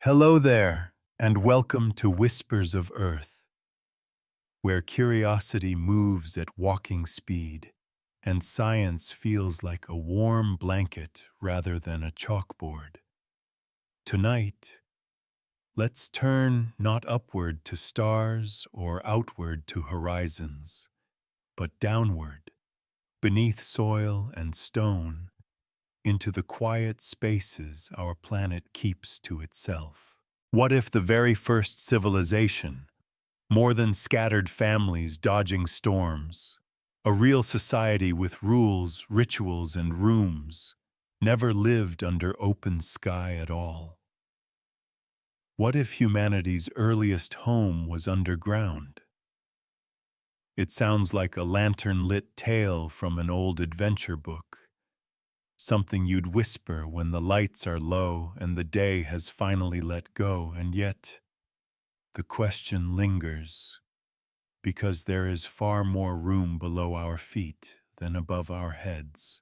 Hello there, and welcome to Whispers of Earth, where curiosity moves at walking speed, and science feels like a warm blanket rather than a chalkboard. Tonight, let's turn not upward to stars or outward to horizons, but downward, beneath soil and stone, into the quiet spaces our planet keeps to itself. What if the very first civilization, more than scattered families dodging storms, a real society with rules, rituals, and rooms, never lived under open sky at all? What if humanity's earliest home was underground? It sounds like a lantern-lit tale from an old adventure book, something you'd whisper when the lights are low and the day has finally let go, and yet the question lingers, because there is far more room below our feet than above our heads.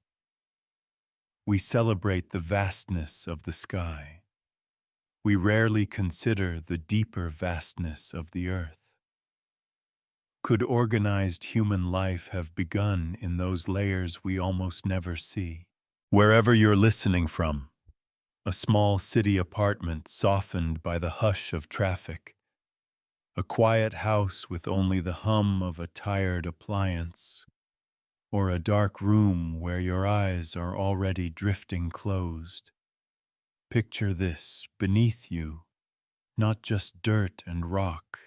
We celebrate the vastness of the sky. We rarely consider the deeper vastness of the earth. Could organized human life have begun in those layers we almost never see? Wherever you're listening from, a small city apartment softened by the hush of traffic, a quiet house with only the hum of a tired appliance, or a dark room where your eyes are already drifting closed. Picture this: beneath you, not just dirt and rock,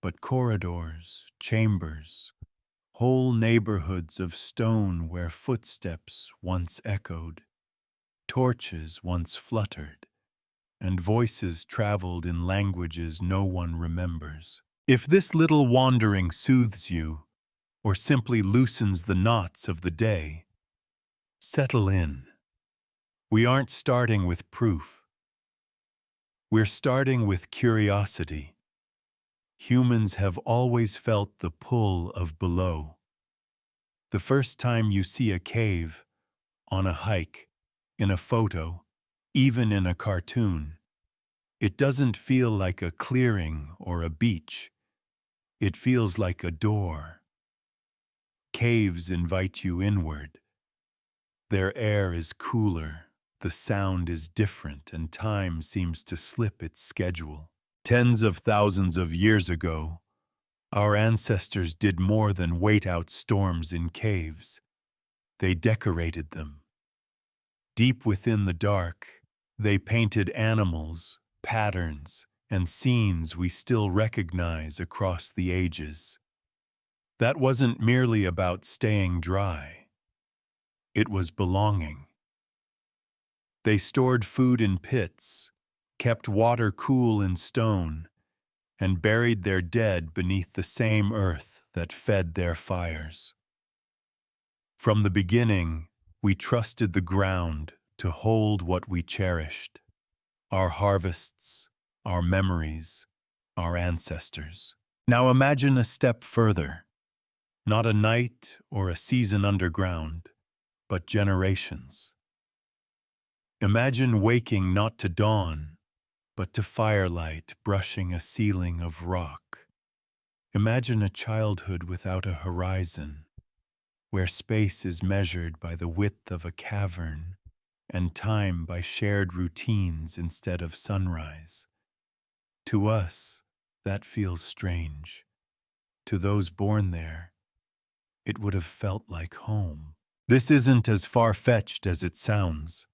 but corridors, chambers, whole neighborhoods of stone where footsteps once echoed, torches once fluttered, and voices traveled in languages no one remembers. If this little wandering soothes you, or simply loosens the knots of the day, settle in. We aren't starting with proof. We're starting with curiosity. Humans have always felt the pull of below. The first time you see a cave, on a hike, in a photo, even in a cartoon, it doesn't feel like a clearing or a beach. It feels like a door. Caves invite you inward. Their air is cooler, the sound is different, and time seems to slip its schedule. Tens of thousands of years ago, our ancestors did more than wait out storms in caves. They decorated them. Deep within the dark, they painted animals, patterns, and scenes we still recognize across the ages. That wasn't merely about staying dry. It was belonging. They stored food in pits, kept water cool in stone, and buried their dead beneath the same earth that fed their fires. From the beginning, we trusted the ground to hold what we cherished: our harvests, our memories, our ancestors. Now imagine a step further, not a night or a season underground, but generations. Imagine waking not to dawn, but to firelight brushing a ceiling of rock. Imagine a childhood without a horizon, where space is measured by the width of a cavern and time by shared routines instead of sunrise. To us, that feels strange. To those born there, it would have felt like home. This isn't as far-fetched as it sounds.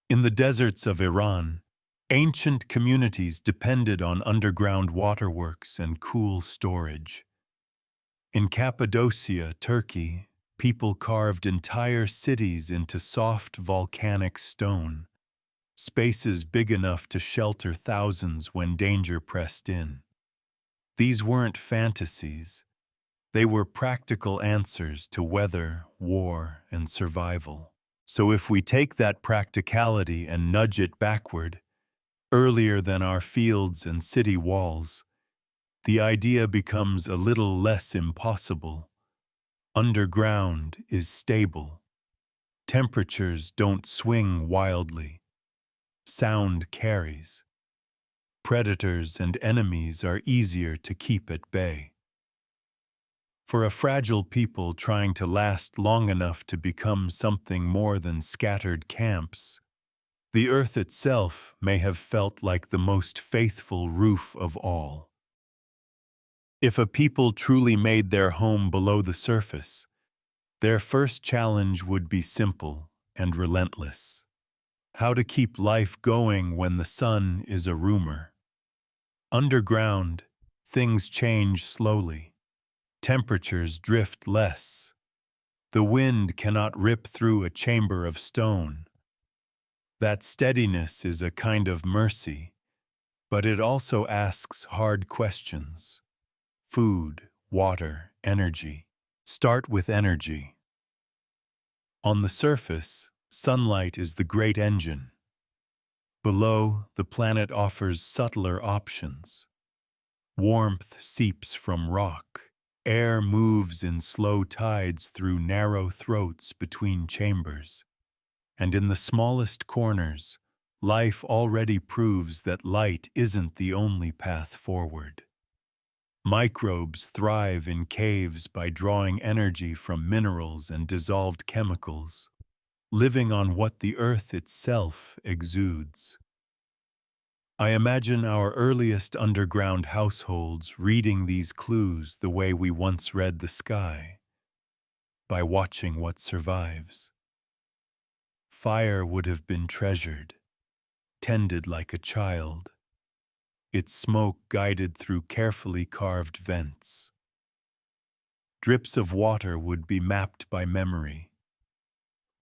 In the deserts of Iran, ancient communities depended on underground waterworks and cool storage. In Cappadocia, Turkey, people carved entire cities into soft volcanic stone, spaces big enough to shelter thousands when danger pressed in. These weren't fantasies. They were practical answers to weather, war, and survival. So if we take that practicality and nudge it backward, earlier than our fields and city walls, the idea becomes a little less impossible. Underground is stable. Temperatures don't swing wildly. Sound carries. predators and enemies are easier to keep at bay. For a fragile people trying to last long enough to become something more than scattered camps, the earth itself may have felt like the most faithful roof of all. If a people truly made their home below the surface, their first challenge would be simple and relentless: how to keep life going when the sun is a rumor. Underground, things change slowly. Temperatures drift less. The wind cannot rip through a chamber of stone. That steadiness is a kind of mercy, but it also asks hard questions. Food, water, energy. Start with energy. On the surface, sunlight is the great engine. Below, the planet offers subtler options. Warmth seeps from rock. Air moves in slow tides through narrow throats between chambers. And in the smallest corners, life already proves that light isn't the only path forward. Microbes thrive in caves by drawing energy from minerals and dissolved chemicals, living on what the earth itself exudes. I imagine our earliest underground households reading these clues the way we once read the sky, by watching what survives. Fire would have been treasured, tended like a child, its smoke guided through carefully carved vents. Drips of water would be mapped by memory,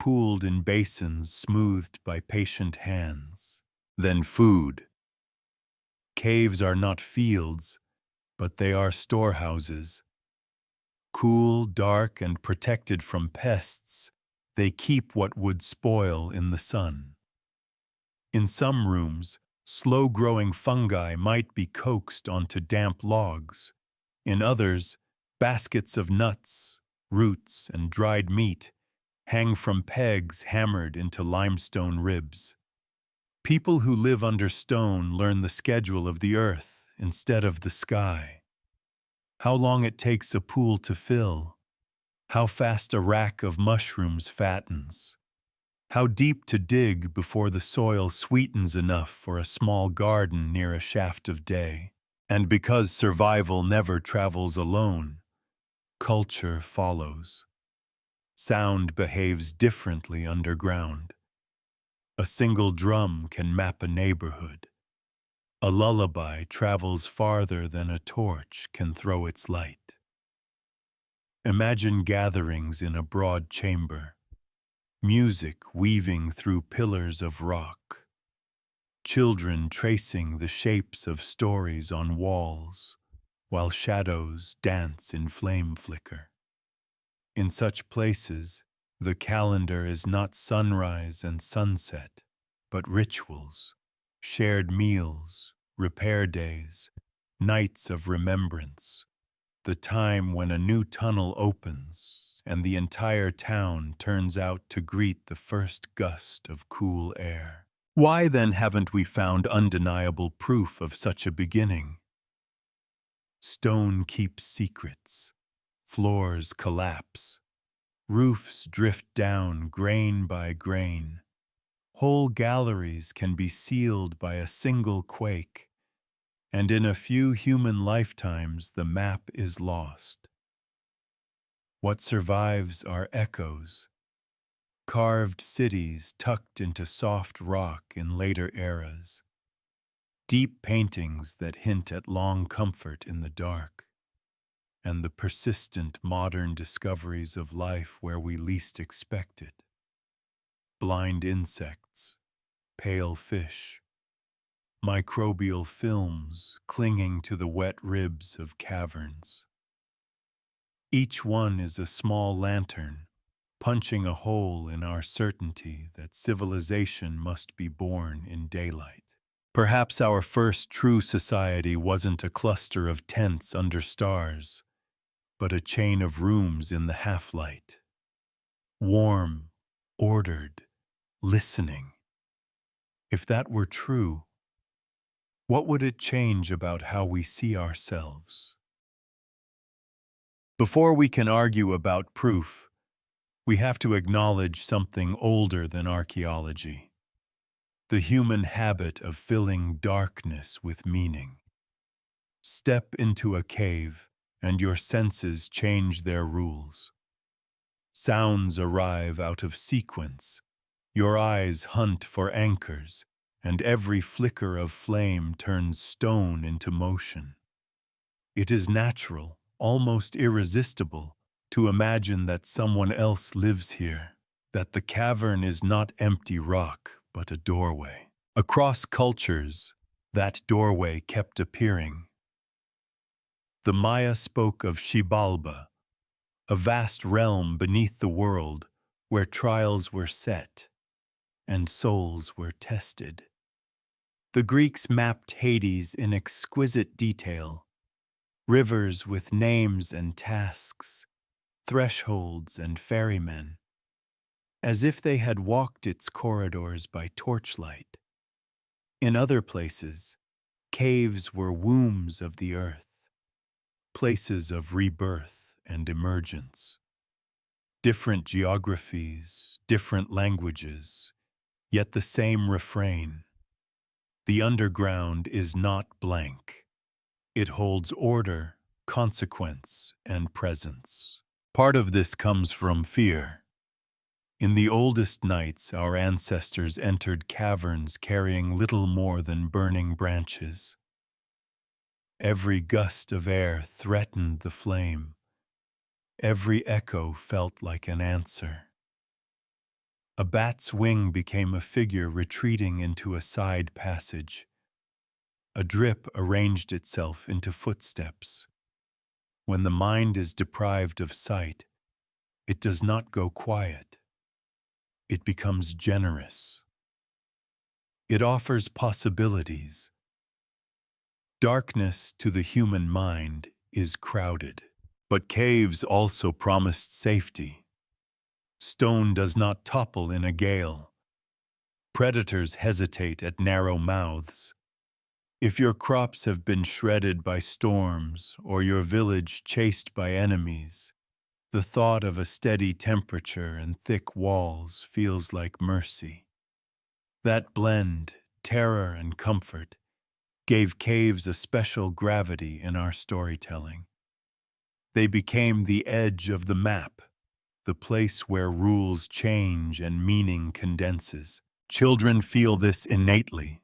pooled in basins smoothed by patient hands. Then food. Caves are not fields, but they are storehouses. Cool, dark, and protected from pests, they keep what would spoil in the sun. In some rooms, slow-growing fungi might be coaxed onto damp logs. In others, baskets of nuts, roots, and dried meat hang from pegs hammered into limestone ribs. People who live under stone learn the schedule of the earth instead of the sky. How long it takes a pool to fill. How fast a rack of mushrooms fattens. How deep to dig before the soil sweetens enough for a small garden near a shaft of day. And because survival never travels alone, culture follows. Sound behaves differently underground. A single drum can map a neighborhood. A lullaby travels farther than a torch can throw its light. Imagine gatherings in a broad chamber, music weaving through pillars of rock, children tracing the shapes of stories on walls, while shadows dance in flame flicker. In such places, the calendar is not sunrise and sunset, but rituals, shared meals, repair days, nights of remembrance, the time when a new tunnel opens and the entire town turns out to greet the first gust of cool air. Why then haven't we found undeniable proof of such a beginning? Stone keeps secrets, floors collapse, roofs drift down grain by grain. Whole galleries can be sealed by a single quake, and in a few human lifetimes the map is lost. What survives are echoes, carved cities tucked into soft rock in later eras, deep paintings that hint at long comfort in the dark, and the persistent modern discoveries of life where we least expect it. Blind insects, pale fish, microbial films clinging to the wet ribs of caverns. Each one is a small lantern, punching a hole in our certainty that civilization must be born in daylight. Perhaps our first true society wasn't a cluster of tents under stars, but a chain of rooms in the half-light. Warm, ordered, listening. If that were true, What would it change about how we see ourselves? Before we can argue about proof, we have to acknowledge something older than archaeology: the human habit of filling darkness with meaning. Step into a cave, and your senses change their rules. Sounds arrive out of sequence. Your eyes hunt for anchors, and every flicker of flame turns stone into motion. It is natural, almost irresistible, to imagine that someone else lives here, that the cavern is not empty rock, but a doorway. Across cultures, that doorway kept appearing. The Maya spoke of Xibalba, a vast realm beneath the world where trials were set and souls were tested. The Greeks mapped Hades in exquisite detail: rivers with names and tasks, thresholds and ferrymen, as if they had walked its corridors by torchlight. In other places, caves were wombs of the earth, places of rebirth and emergence. Different geographies, different languages, yet the same refrain: the underground is not blank. It holds order, consequence, and presence. Part of this comes from fear. In the oldest nights, our ancestors entered caverns carrying little more than burning branches. Every gust of air threatened the flame. Every echo felt like an answer. A bat's wing became a figure retreating into a side passage. A drip arranged itself into footsteps. When the mind is deprived of sight, it does not go quiet. It becomes generous. It offers possibilities. Darkness to the human mind is crowded, but caves also promised safety. Stone does not topple in a gale. Predators hesitate at narrow mouths. If your crops have been shredded by storms or your village chased by enemies, the thought of a steady temperature and thick walls feels like mercy. That blend, terror and comfort, gave caves a special gravity in our storytelling. They became the edge of the map, the place where rules change and meaning condenses. Children feel this innately.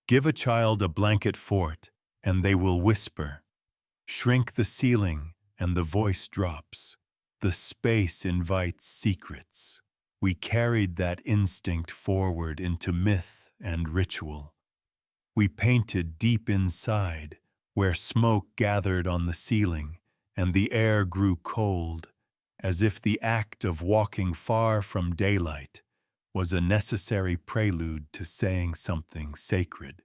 Give a child a blanket fort, and they will whisper. Shrink the ceiling, and the voice drops. The space invites secrets. We carried that instinct forward into myth and ritual. We painted deep inside, where smoke gathered on the ceiling, and the air grew cold, as if the act of walking far from daylight was a necessary prelude to saying something sacred.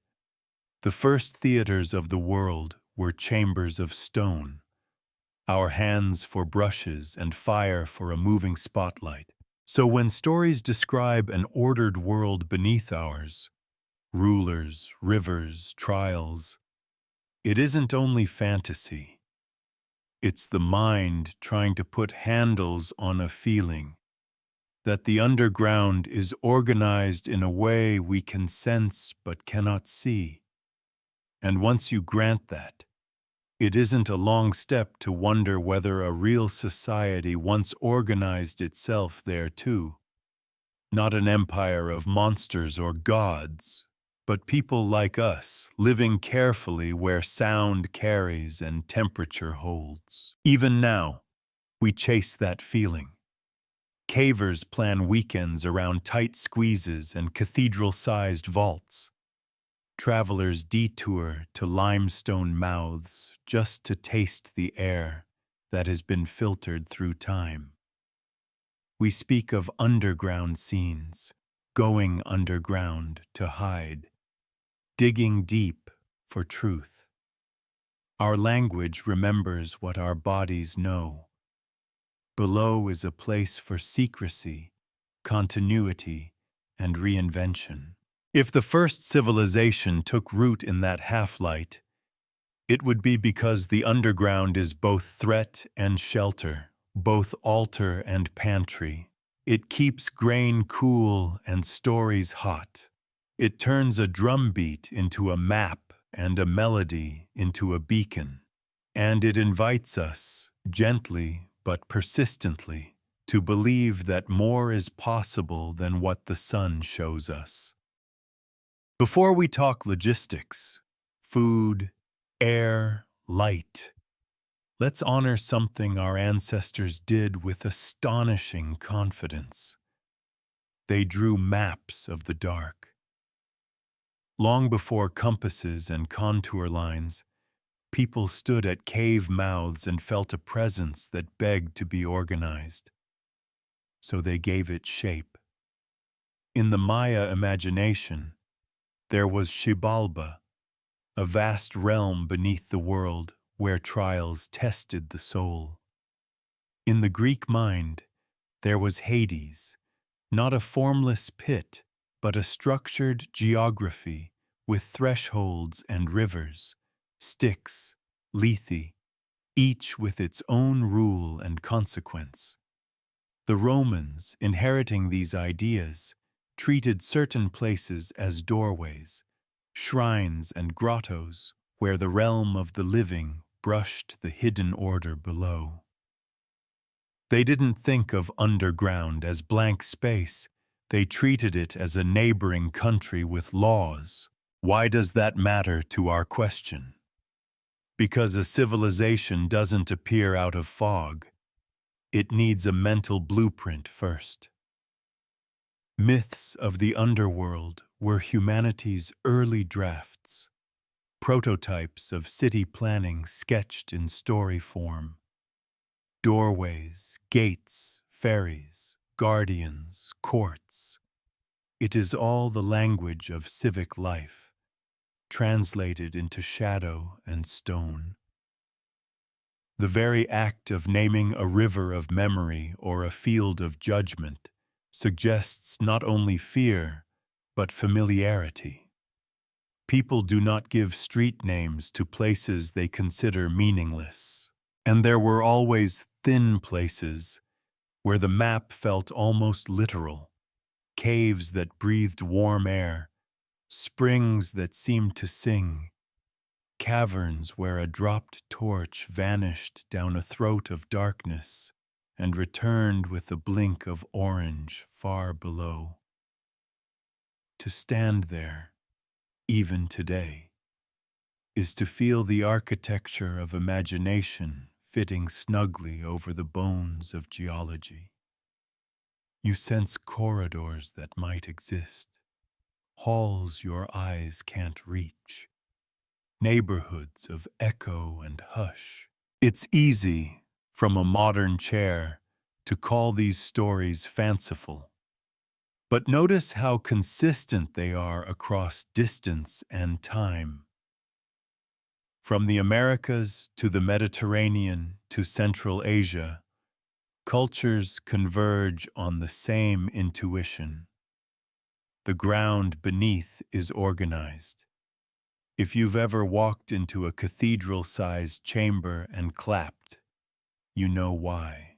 The first theaters of the world were chambers of stone, our hands for brushes and fire for a moving spotlight. So when stories describe an ordered world beneath ours, rulers, rivers, trials, it isn't only fantasy. It's the mind trying to put handles on a feeling, that the underground is organized in a way we can sense but cannot see. And once you grant that, it isn't a long step to wonder whether a real society once organized itself there too. Not an empire of monsters or gods, but people like us, living carefully where sound carries and temperature holds. Even now, we chase that feeling. Cavers plan weekends around tight squeezes and cathedral-sized vaults. Travelers detour to limestone mouths just to taste the air that has been filtered through time. We speak of underground scenes, going underground to hide, digging deep for truth. Our language remembers what our bodies know. Below is a place for secrecy, continuity, and reinvention. If the first civilization took root in that half-light, it would be because the underground is both threat and shelter, both altar and pantry. It keeps grain cool and stories hot. It turns a drumbeat into a map and a melody into a beacon. And it invites us, gently but persistently, to believe that more is possible than what the sun shows us. Before we talk logistics, food, air, light, let's honor something our ancestors did with astonishing confidence. They drew maps of the dark. Long before compasses and contour lines, people stood at cave mouths and felt a presence that begged to be organized. So they gave it shape. In the Maya imagination, there was Xibalba, a vast realm beneath the world where trials tested the soul. In the Greek mind, there was Hades, not a formless pit, but a structured geography with thresholds and rivers, Styx, Lethe, each with its own rule and consequence. The Romans, inheriting these ideas, treated certain places as doorways, shrines and grottos where the realm of the living brushed the hidden order below. They didn't think of underground as blank space. They treated it as a neighboring country with laws. Why does that matter to our question? Because a civilization doesn't appear out of fog. It needs a mental blueprint first. Myths of the underworld were humanity's early drafts, prototypes of city planning sketched in story form. Doorways, gates, ferries, guardians, courts. It is all the language of civic life, translated into shadow and stone. The very act of naming a river of memory or a field of judgment suggests not only fear, but familiarity. People do not give street names to places they consider meaningless. And there were always thin places where the map felt almost literal, caves that breathed warm air, springs that seemed to sing, caverns where a dropped torch vanished down a throat of darkness and returned with a blink of orange far below. To stand there, even today, is to feel the architecture of imagination fitting snugly over the bones of geology. You sense corridors that might exist, halls your eyes can't reach, neighborhoods of echo and hush. It's easy, from a modern chair, to call these stories fanciful. But notice how consistent they are across distance and time. From the Americas to the Mediterranean to Central Asia, cultures converge on the same intuition. The ground beneath is organized. If you've ever walked into a cathedral-sized chamber and clapped, you know why.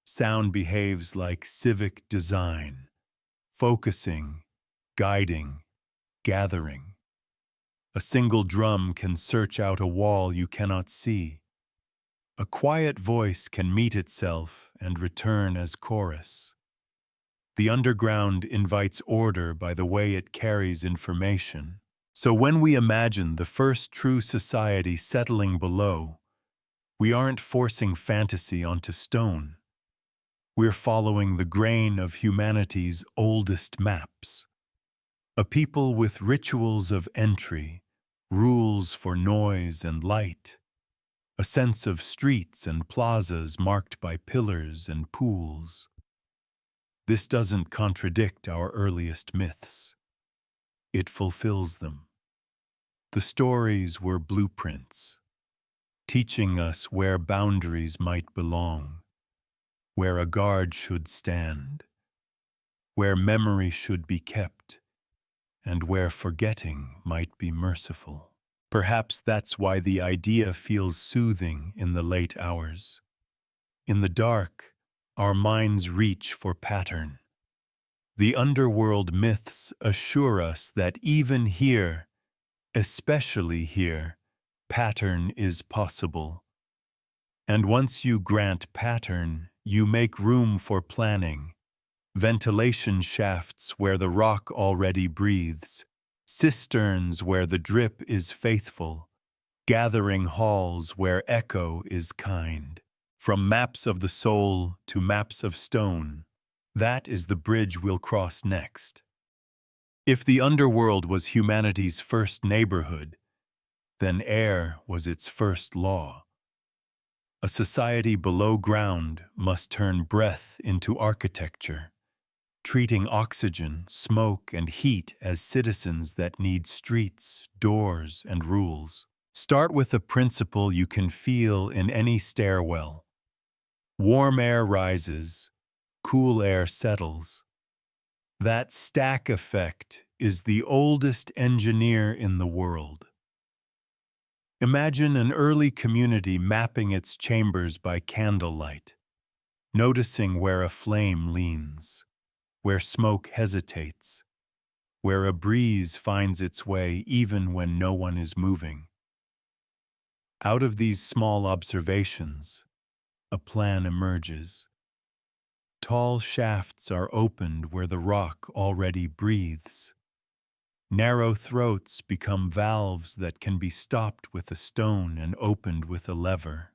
Sound behaves like civic design, focusing, guiding, gathering. A single drum can search out a wall you cannot see. A quiet voice can meet itself and return as chorus. The underground invites order by the way it carries information. So when we imagine the first true society settling below, we aren't forcing fantasy onto stone. We're following the grain of humanity's oldest maps. A people with rituals of entry, rules for noise and light, a sense of streets and plazas marked by pillars and pools. This doesn't contradict our earliest myths. It fulfills them. The stories were blueprints, teaching us where boundaries might belong, where a guard should stand, where memory should be kept, and where forgetting might be merciful. Perhaps that's why the idea feels soothing in the late hours. In the dark, our minds reach for pattern. The underworld myths assure us that even here, especially here, pattern is possible. And once you grant pattern, you make room for planning. Ventilation shafts where the rock already breathes, cisterns where the drip is faithful, gathering halls where echo is kind. From maps of the soul to maps of stone, that is the bridge we'll cross next. If the underworld was humanity's first neighborhood, then air was its first law. A society below ground must turn breath into architecture, treating oxygen, smoke, and heat as citizens that need streets, doors, and rules. Start with a principle you can feel in any stairwell. Warm air rises, cool air settles. That stack effect is the oldest engineer in the world. Imagine an early community mapping its chambers by candlelight, noticing where a flame leans, where smoke hesitates, where a breeze finds its way even when no one is moving. Out of these small observations, a plan emerges. Tall shafts are opened where the rock already breathes. Narrow throats become valves that can be stopped with a stone and opened with a lever.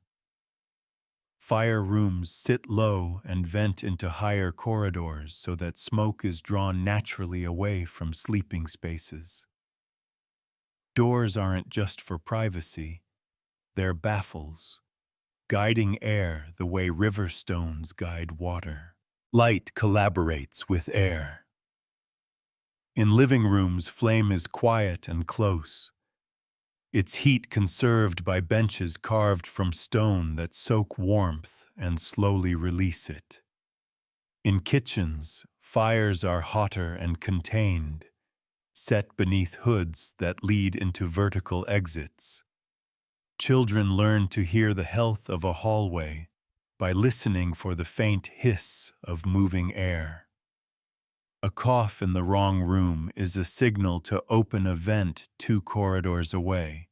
Fire rooms sit low and vent into higher corridors so that smoke is drawn naturally away from sleeping spaces. Doors aren't just for privacy, they're baffles, guiding air the way river stones guide water. Light collaborates with air. In living rooms, flame is quiet and close, its heat conserved by benches carved from stone that soak warmth and slowly release it. In kitchens, fires are hotter and contained, set beneath hoods that lead into vertical exits. Children learn to hear the health of a hallway by listening for the faint hiss of moving air. A cough in the wrong room is a signal to open a vent 2 corridors away.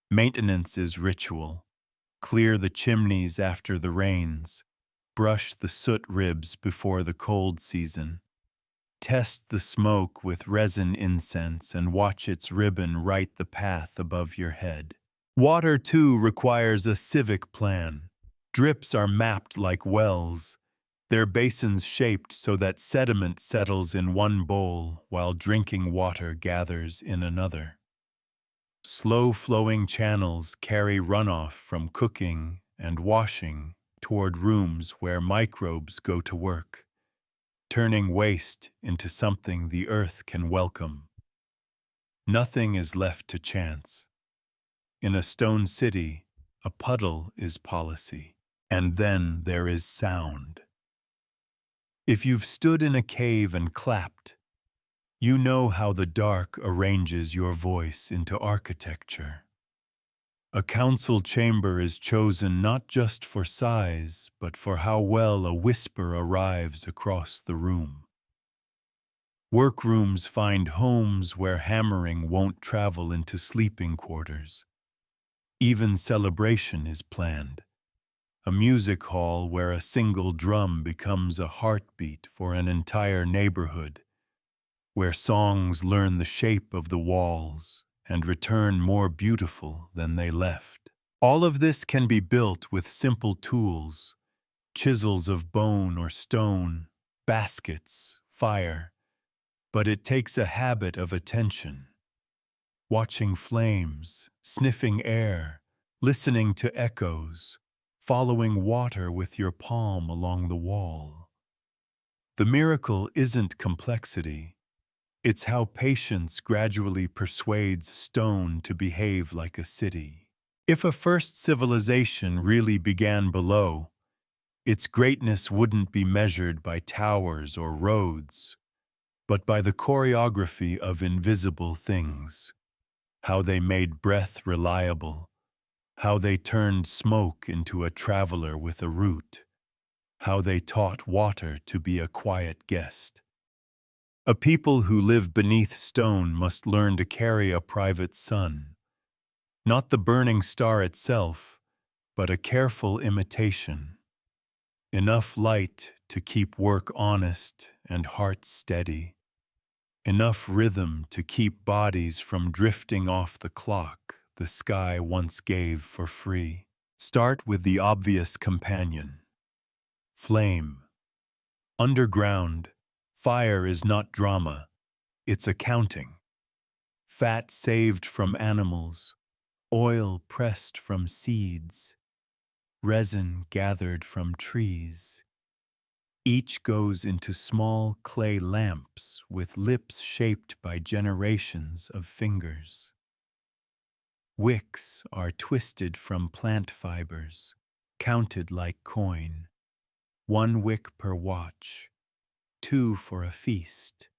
Maintenance is ritual. Clear the chimneys after the rains. Brush the soot ribs before the cold season. Test the smoke with resin incense and watch its ribbon right the path above your head. Water, too, requires a civic plan. Drips are mapped like wells, their basins shaped so that sediment settles in one bowl while drinking water gathers in another. Slow-flowing channels carry runoff from cooking and washing toward rooms where microbes go to work, turning waste into something the earth can welcome. Nothing is left to chance. In a stone city, a puddle is policy. And then there is sound. If you've stood in a cave and clapped, you know how the dark arranges your voice into architecture. A council chamber is chosen not just for size, but for how well a whisper arrives across the room. Workrooms find homes where hammering won't travel into sleeping quarters. Even celebration is planned. A music hall where a single drum becomes a heartbeat for an entire neighborhood, where songs learn the shape of the walls and return more beautiful than they left. All of this can be built with simple tools, chisels of bone or stone, baskets, fire, but it takes a habit of attention. Watching flames, sniffing air, listening to echoes, following water with your palm along the wall. The miracle isn't complexity. It's how patience gradually persuades stone to behave like a city. If a first civilization really began below, its greatness wouldn't be measured by towers or roads, but by the choreography of invisible things, how they made breath reliable, how they turned smoke into a traveler with a root, how they taught water to be a quiet guest. A people who live beneath stone must learn to carry a private sun, not the burning star itself, but a careful imitation. Enough light to keep work honest and hearts steady. Enough rhythm to keep bodies from drifting off the clock the sky once gave for free. Start with the obvious companion. Flame. Underground, fire is not drama, it's accounting. Fat saved from animals, oil pressed from seeds, resin gathered from trees. Each goes into small clay lamps with lips shaped by generations of fingers. Wicks are twisted from plant fibers, counted like coin. 1 wick per watch, 2 for a feast,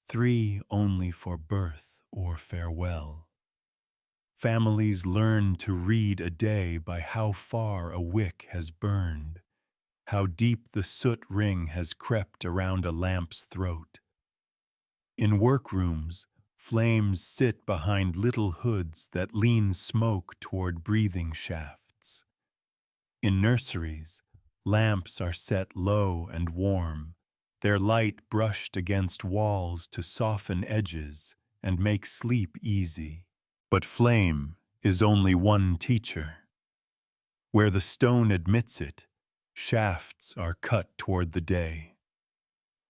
3 only for birth or farewell. Families learn to read a day by how far a wick has burned, how deep the soot ring has crept around a lamp's throat. In workrooms, flames sit behind little hoods that lean smoke toward breathing shafts. In nurseries, lamps are set low and warm, their light brushed against walls to soften edges and make sleep easy. But flame is only one teacher. Where the stone admits it, shafts are cut toward the day.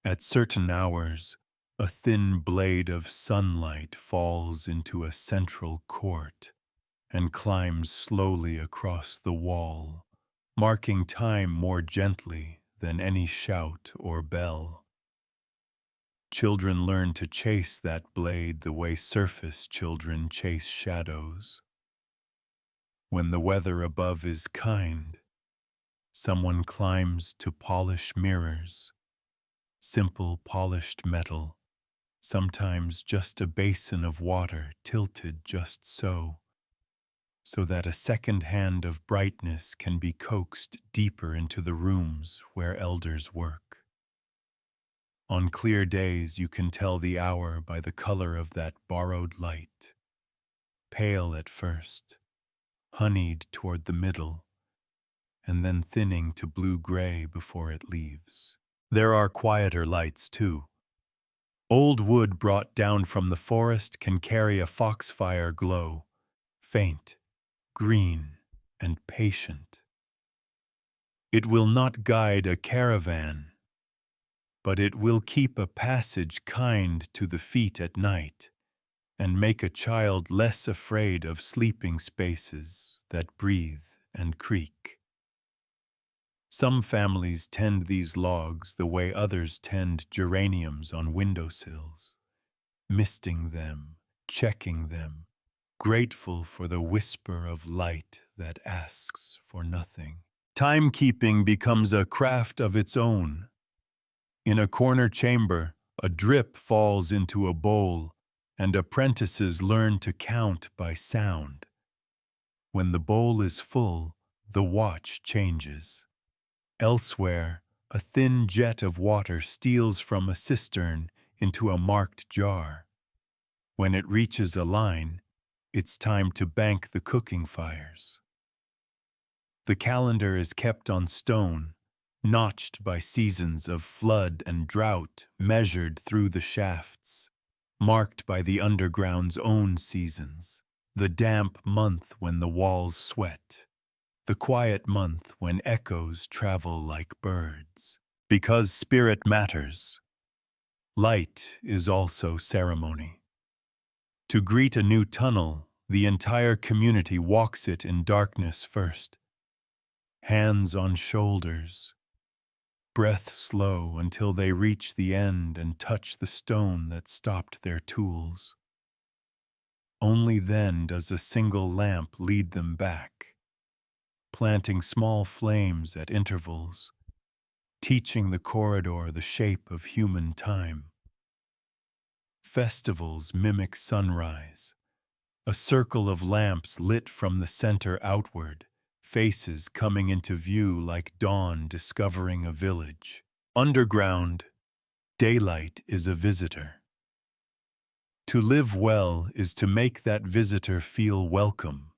At certain hours, a thin blade of sunlight falls into a central court and climbs slowly across the wall, marking time more gently than any shout or bell. Children learn to chase that blade the way surface children chase shadows. When the weather above is kind, someone climbs to polish mirrors, simple polished metal, sometimes just a basin of water tilted just so that a second hand of brightness can be coaxed deeper into the rooms where elders work. On clear days, you can tell the hour by the color of that borrowed light, pale at first, honeyed toward the middle, and then thinning to blue-gray before it leaves. There are quieter lights, too. Old wood brought down from the forest can carry a foxfire glow, faint, green, and patient. It will not guide a caravan, but it will keep a passage kind to the feet at night and make a child less afraid of sleeping spaces that breathe and creak. Some families tend these logs the way others tend geraniums on windowsills, misting them, checking them, grateful for the whisper of light that asks for nothing. Timekeeping becomes a craft of its own. In a corner chamber, a drip falls into a bowl, and apprentices learn to count by sound. When the bowl is full, the watch changes. Elsewhere, a thin jet of water steals from a cistern into a marked jar. When it reaches a line, it's time to bank the cooking fires. The calendar is kept on stone, notched by seasons of flood and drought measured through the shafts, marked by the underground's own seasons, the damp month when the walls sweat, the quiet month when echoes travel like birds. Because spirit matters, light is also ceremony. To greet a new tunnel, the entire community walks it in darkness first. Hands on shoulders, breath slow until they reach the end and touch the stone that stopped their tools. Only then does a single lamp lead them back, planting small flames at intervals, teaching the corridor the shape of human time. festivals mimic sunrise. A circle of lamps lit from the center outward, faces coming into view like dawn discovering a village. Underground, daylight is a visitor. To live well is to make that visitor feel welcome,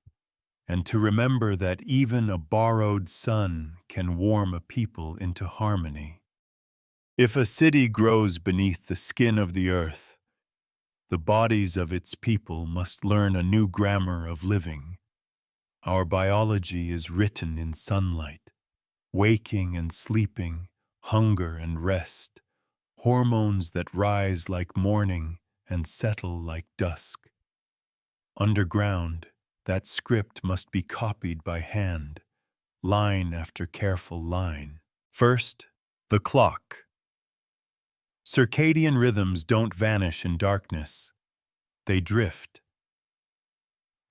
and to remember that even a borrowed sun can warm a people into harmony. If a city grows beneath the skin of the earth, the bodies of its people must learn a new grammar of living. Our biology is written in sunlight, waking and sleeping, hunger and rest, hormones that rise like morning and settle like dusk. Underground, that script must be copied by hand, line after careful line. First, the clock. Circadian rhythms don't vanish in darkness. They drift.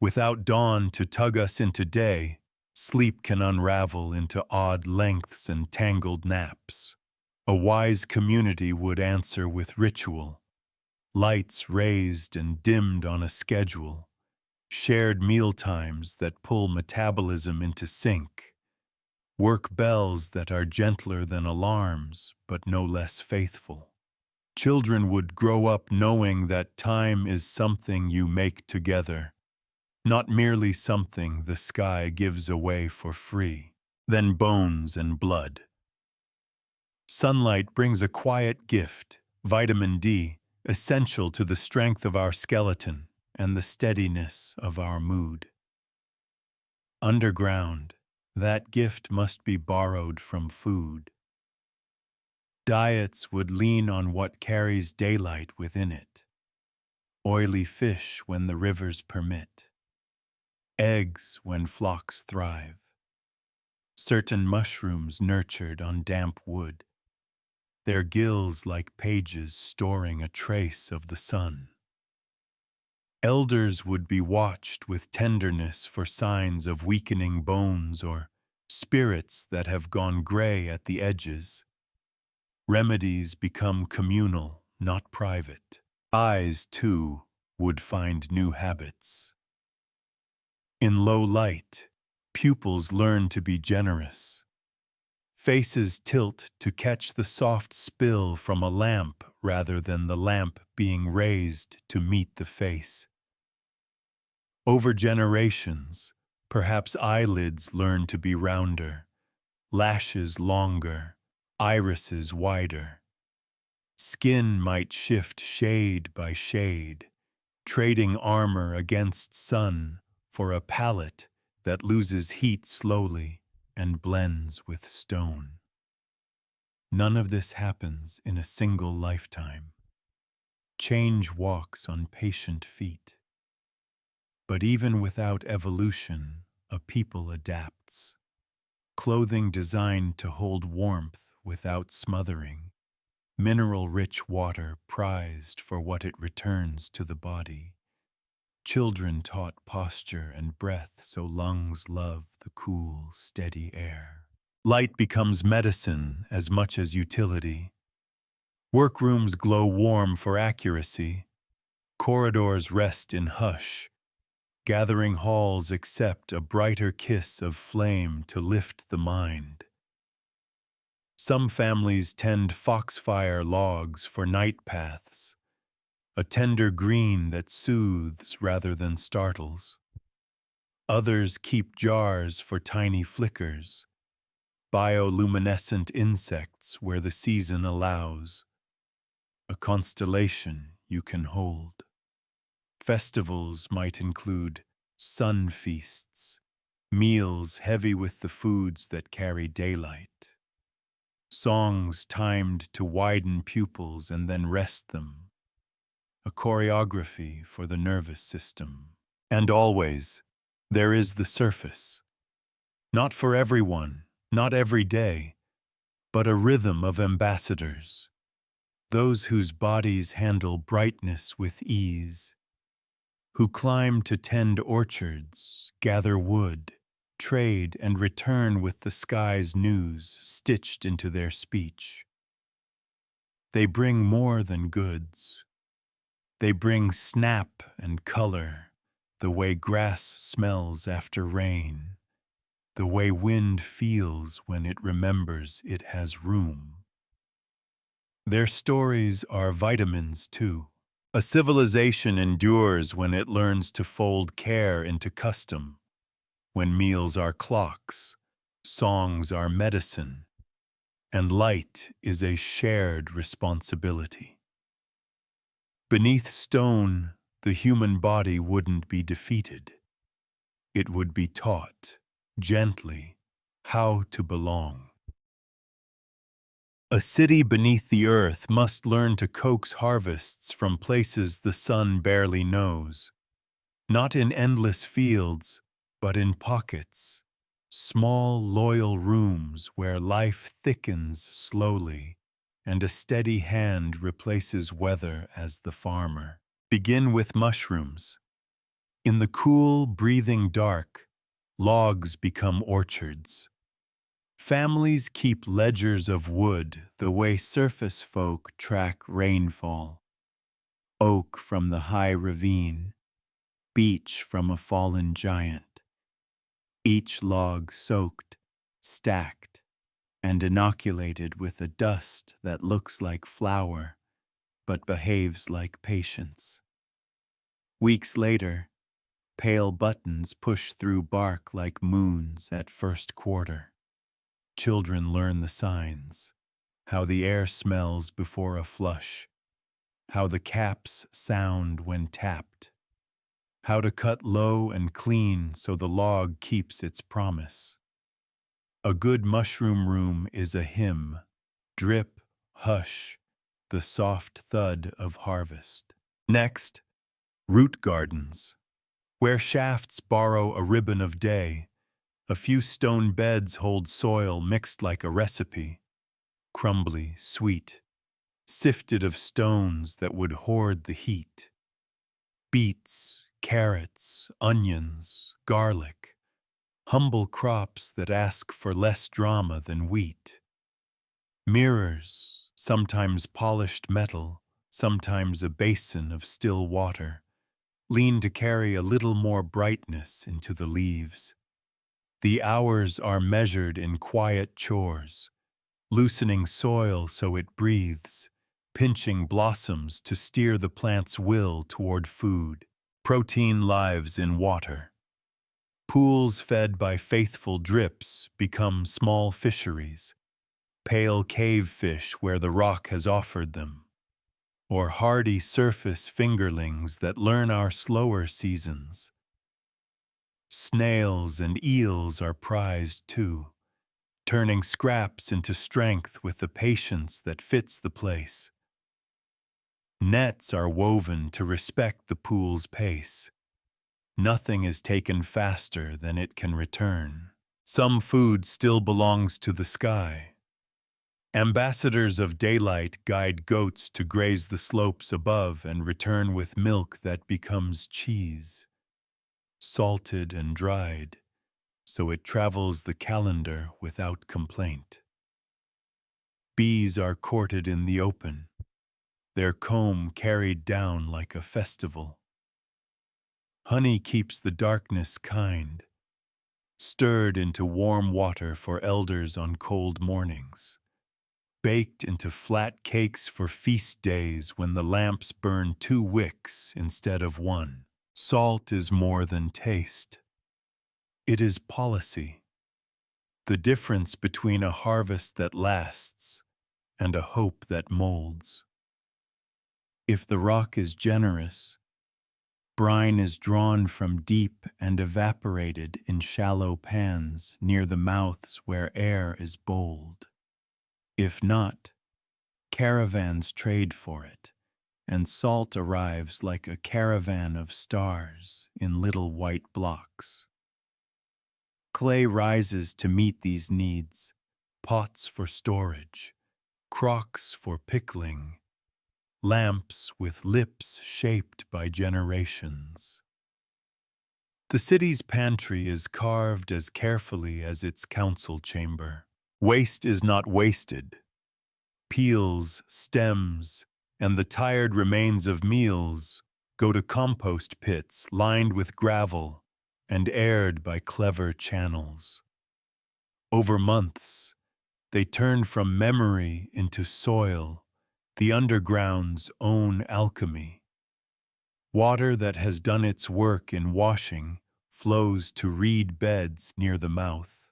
Without dawn to tug us into day, sleep can unravel into odd lengths and tangled naps. A wise community would answer with ritual, lights raised and dimmed on a schedule, shared mealtimes that pull metabolism into sync, work bells that are gentler than alarms but no less faithful. Children would grow up knowing that time is something you make together, not merely something the sky gives away for free. Then bones and blood. Sunlight brings a quiet gift, vitamin D, essential to the strength of our skeleton and the steadiness of our mood. Underground, that gift must be borrowed from food. Diets would lean on what carries daylight within it. Oily fish when the rivers permit. Eggs when flocks thrive. Certain mushrooms nurtured on damp wood. Their gills like pages storing a trace of the sun. Elders would be watched with tenderness for signs of weakening bones or spirits that have gone gray at the edges. Remedies become communal, not private. Eyes, too, would find new habits. In low light, pupils learn to be generous. Faces tilt to catch the soft spill from a lamp rather than the lamp being raised to meet the face. Over generations, perhaps eyelids learn to be rounder, lashes longer, irises wider. Skin might shift shade by shade, trading armor against sun for a palate that loses heat slowly and blends with stone. None of this happens in a single lifetime. Change walks on patient feet. But even without evolution, a people adapts. Clothing designed to hold warmth without smothering. Mineral-rich water prized for what it returns to the body. Children taught posture and breath so lungs love the cool, steady air. Light becomes medicine as much as utility. Workrooms glow warm for accuracy. Corridors rest in hush. Gathering halls accept a brighter kiss of flame to lift the mind. Some families tend foxfire logs for night paths, a tender green that soothes rather than startles. Others keep jars for tiny flickers, bioluminescent insects where the season allows, a constellation you can hold. Festivals might include sun feasts, meals heavy with the foods that carry daylight. Songs timed to widen pupils and then rest them. A choreography for the nervous system. And always, there is the surface. Not for everyone, not every day, but a rhythm of ambassadors. Those whose bodies handle brightness with ease. Who climb to tend orchards, gather wood, trade and return with the sky's news stitched into their speech. They bring more than goods. They bring snap and color, the way grass smells after rain, the way wind feels when it remembers it has room. Their stories are vitamins, too. A civilization endures when it learns to fold care into custom, when meals are clocks, songs are medicine, and light is a shared responsibility. Beneath stone, the human body wouldn't be defeated. It would be taught, gently, how to belong. A city beneath the earth must learn to coax harvests from places the sun barely knows, not in endless fields, but in pockets, small, loyal rooms where life thickens slowly and a steady hand replaces weather as the farmer. Begin with mushrooms. In the cool, breathing dark, logs become orchards. Families keep ledgers of wood the way surface folk track rainfall. Oak from the high ravine, beech from a fallen giant. Each log soaked, stacked, and inoculated with a dust that looks like flour, but behaves like patience. Weeks later, pale buttons push through bark like moons at first quarter. Children learn the signs, how the air smells before a flush, how the caps sound when tapped, how to cut low and clean so the log keeps its promise. A good mushroom room is a hymn, drip, hush, the soft thud of harvest. Next, root gardens, where shafts borrow a ribbon of day. A few stone beds hold soil mixed like a recipe, crumbly, sweet, sifted of stones that would hoard the heat. Beets, carrots, onions, garlic, humble crops that ask for less drama than wheat. Mirrors, sometimes polished metal, sometimes a basin of still water, lean to carry a little more brightness into the leaves. The hours are measured in quiet chores, loosening soil so it breathes, pinching blossoms to steer the plant's will toward food. Protein lives in water. Pools fed by faithful drips become small fisheries, pale cave fish where the rock has offered them, or hardy surface fingerlings that learn our slower seasons. Snails and eels are prized too, turning scraps into strength with the patience that fits the place. Nets are woven to respect the pool's pace. Nothing is taken faster than it can return. Some food still belongs to the sky. Ambassadors of daylight guide goats to graze the slopes above and return with milk that becomes cheese, salted and dried, so it travels the calendar without complaint. Bees are courted in the open, their comb carried down like a festival. Honey keeps the darkness kind, stirred into warm water for elders on cold mornings, baked into flat cakes for feast days when the lamps burn 2 wicks instead of 1. Salt is more than taste. It is policy, the difference between a harvest that lasts and a hope that molds. If the rock is generous, brine is drawn from deep and evaporated in shallow pans near the mouths where air is bold. If not, caravans trade for it, and salt arrives like a caravan of stars in little white blocks. Clay rises to meet these needs, pots for storage, crocks for pickling, lamps with lips shaped by generations. The city's pantry is carved as carefully as its council chamber. Waste is not wasted. Peels, stems, and the tired remains of meals go to compost pits lined with gravel and aired by clever channels. Over months, they turn from memory into soil, the underground's own alchemy. Water that has done its work in washing flows to reed beds near the mouth,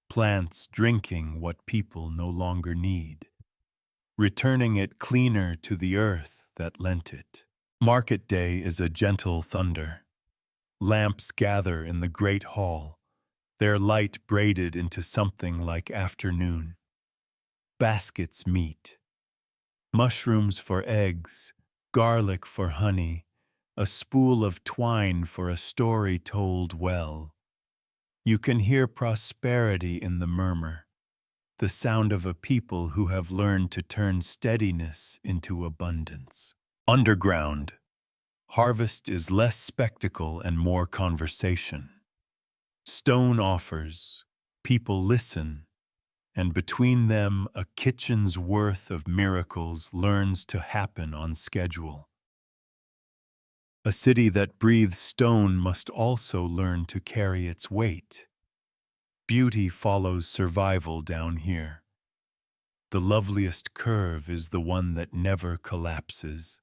plants drinking what people no longer need, returning it cleaner to the earth that lent it. Market day is a gentle thunder. Lamps gather in the great hall, their light braided into something like afternoon. Baskets meet. Mushrooms for eggs, garlic for honey, a spool of twine for a story told well. You can hear prosperity in the murmur, the sound of a people who have learned to turn steadiness into abundance. Underground, harvest is less spectacle and more conversation. Stone offers, people listen, and between them a kitchen's worth of miracles learns to happen on schedule. A city that breathes stone must also learn to carry its weight. Beauty follows survival down here. The loveliest curve is the one that never collapses.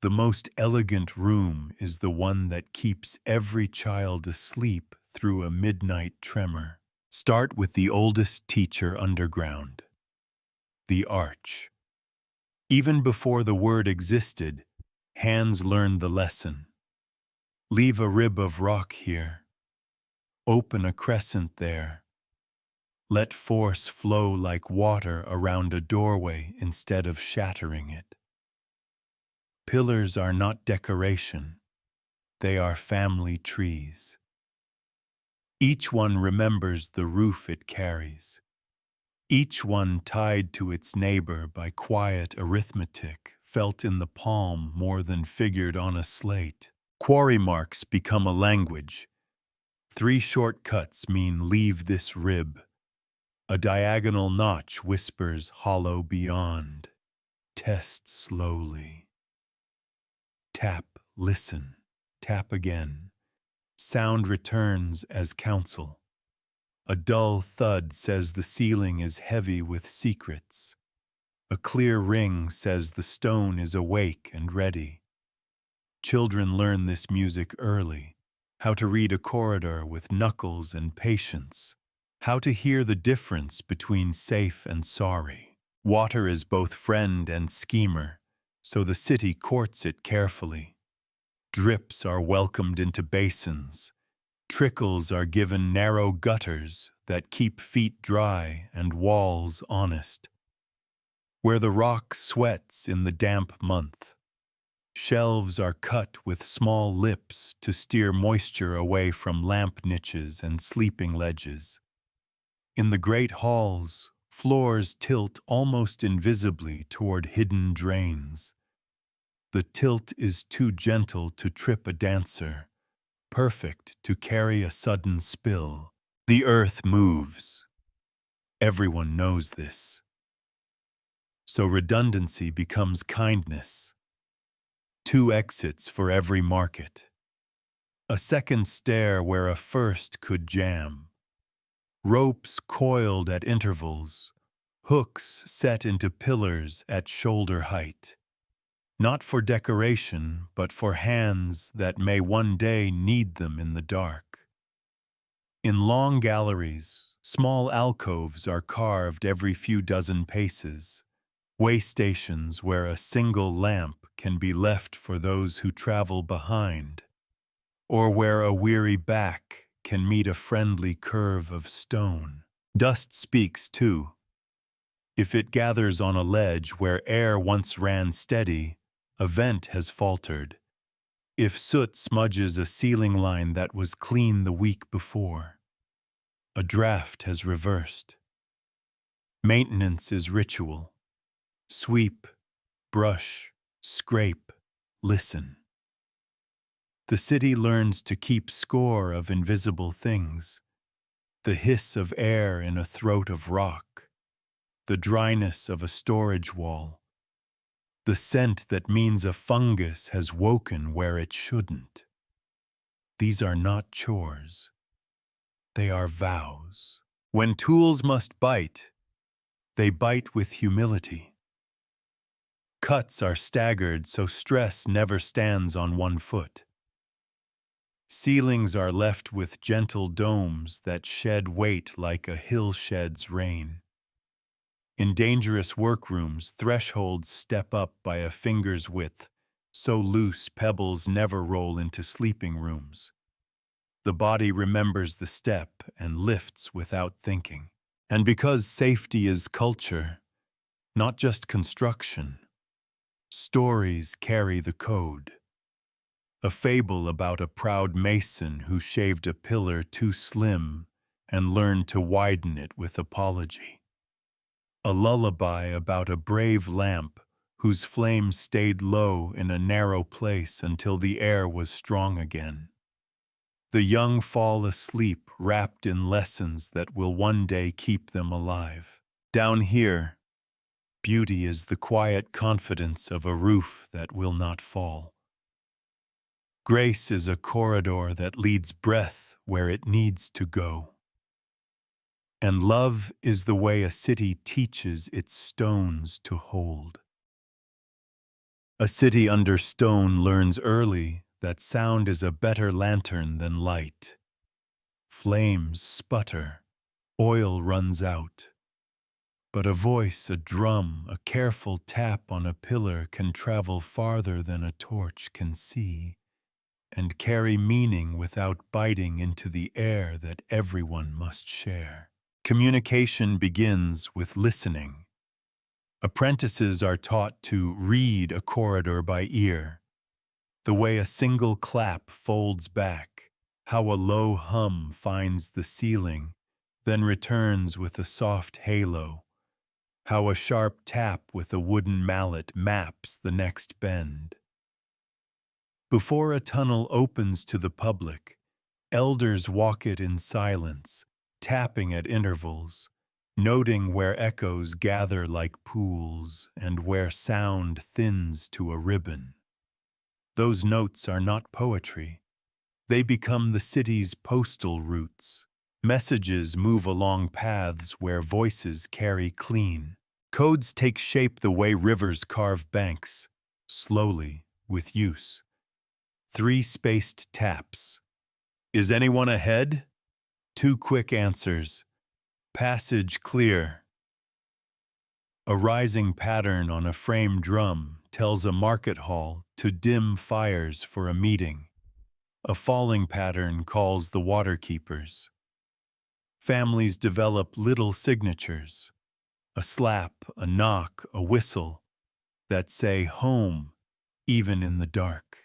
The most elegant room is the one that keeps every child asleep through a midnight tremor. Start with the oldest teacher underground, the arch. Even before the word existed, hands learned the lesson. Leave a rib of rock here. Open a crescent there. Let force flow like water around a doorway instead of shattering it. Pillars are not decoration. They are family trees. Each one remembers the roof it carries. Each one tied to its neighbor by quiet arithmetic felt in the palm more than figured on a slate. Quarry marks become a language. 3 shortcuts mean leave this rib. A diagonal notch whispers hollow beyond. Test slowly. Tap, listen. Tap again. Sound returns as counsel. A dull thud says the ceiling is heavy with secrets. A clear ring says the stone is awake and ready. Children learn this music early, how to read a corridor with knuckles and patience, how to hear the difference between safe and sorry. Water is both friend and schemer, so the city courts it carefully. Drips are welcomed into basins. Trickles are given narrow gutters that keep feet dry and walls honest. Where the rock sweats in the damp month, shelves are cut with small lips to steer moisture away from lamp niches and sleeping ledges. In the great halls, floors tilt almost invisibly toward hidden drains. The tilt is too gentle to trip a dancer, perfect to carry a sudden spill. The earth moves. Everyone knows this. So redundancy becomes kindness. 2 exits for every market. A second stair where a first could jam. Ropes coiled at intervals. Hooks set into pillars at shoulder height. Not for decoration, but for hands that may one day need them in the dark. In long galleries, small alcoves are carved every few dozen paces, way stations where a single lamp can be left for those who travel behind, or where a weary back can meet a friendly curve of stone. Dust speaks too. If it gathers on a ledge where air once ran steady, a vent has faltered. If soot smudges a ceiling line that was clean the week before, a draft has reversed. Maintenance is ritual. Sweep, brush, scrape, listen. The city learns to keep score of invisible things. The hiss of air in a throat of rock. The dryness of a storage wall. the scent that means a fungus has woken where it shouldn't. These are not chores. They are vows. When tools must bite, they bite with humility. Cuts are staggered so stress never stands on one foot. Ceilings are left with gentle domes that shed weight like a hill sheds rain. In dangerous workrooms, thresholds step up by a finger's width, so loose pebbles never roll into sleeping rooms. The body remembers the step and lifts without thinking. And because safety is culture, not just construction, stories carry the code. A fable about a proud mason who shaved a pillar too slim and learned to widen it with apology. A lullaby about a brave lamp whose flame stayed low in a narrow place until the air was strong again. The young fall asleep wrapped in lessons that will one day keep them alive. Down here, beauty is the quiet confidence of a roof that will not fall. Grace is a corridor that leads breath where it needs to go. And love is the way a city teaches its stones to hold. A city under stone learns early that sound is a better lantern than light. Flames sputter, oil runs out. But a voice, a drum, a careful tap on a pillar can travel farther than a torch can see, and carry meaning without biting into the air that everyone must share. Communication begins with listening. Apprentices are taught to read a corridor by ear, the way a single clap folds back, how a low hum finds the ceiling, then returns with a soft halo, how a sharp tap with a wooden mallet maps the next bend. Before a tunnel opens to the public, elders walk it in silence, tapping at intervals, noting where echoes gather like pools and where sound thins to a ribbon. Those notes are not poetry. They become the city's postal routes. Messages move along paths where voices carry clean. Codes take shape the way rivers carve banks, slowly, with use. 3 spaced taps. Is anyone ahead? 2 quick answers. Passage clear. A rising pattern on a frame drum tells a market hall to dim fires for a meeting. A falling pattern calls the waterkeepers. Families develop little signatures, a slap, a knock, a whistle, that say home even in the dark.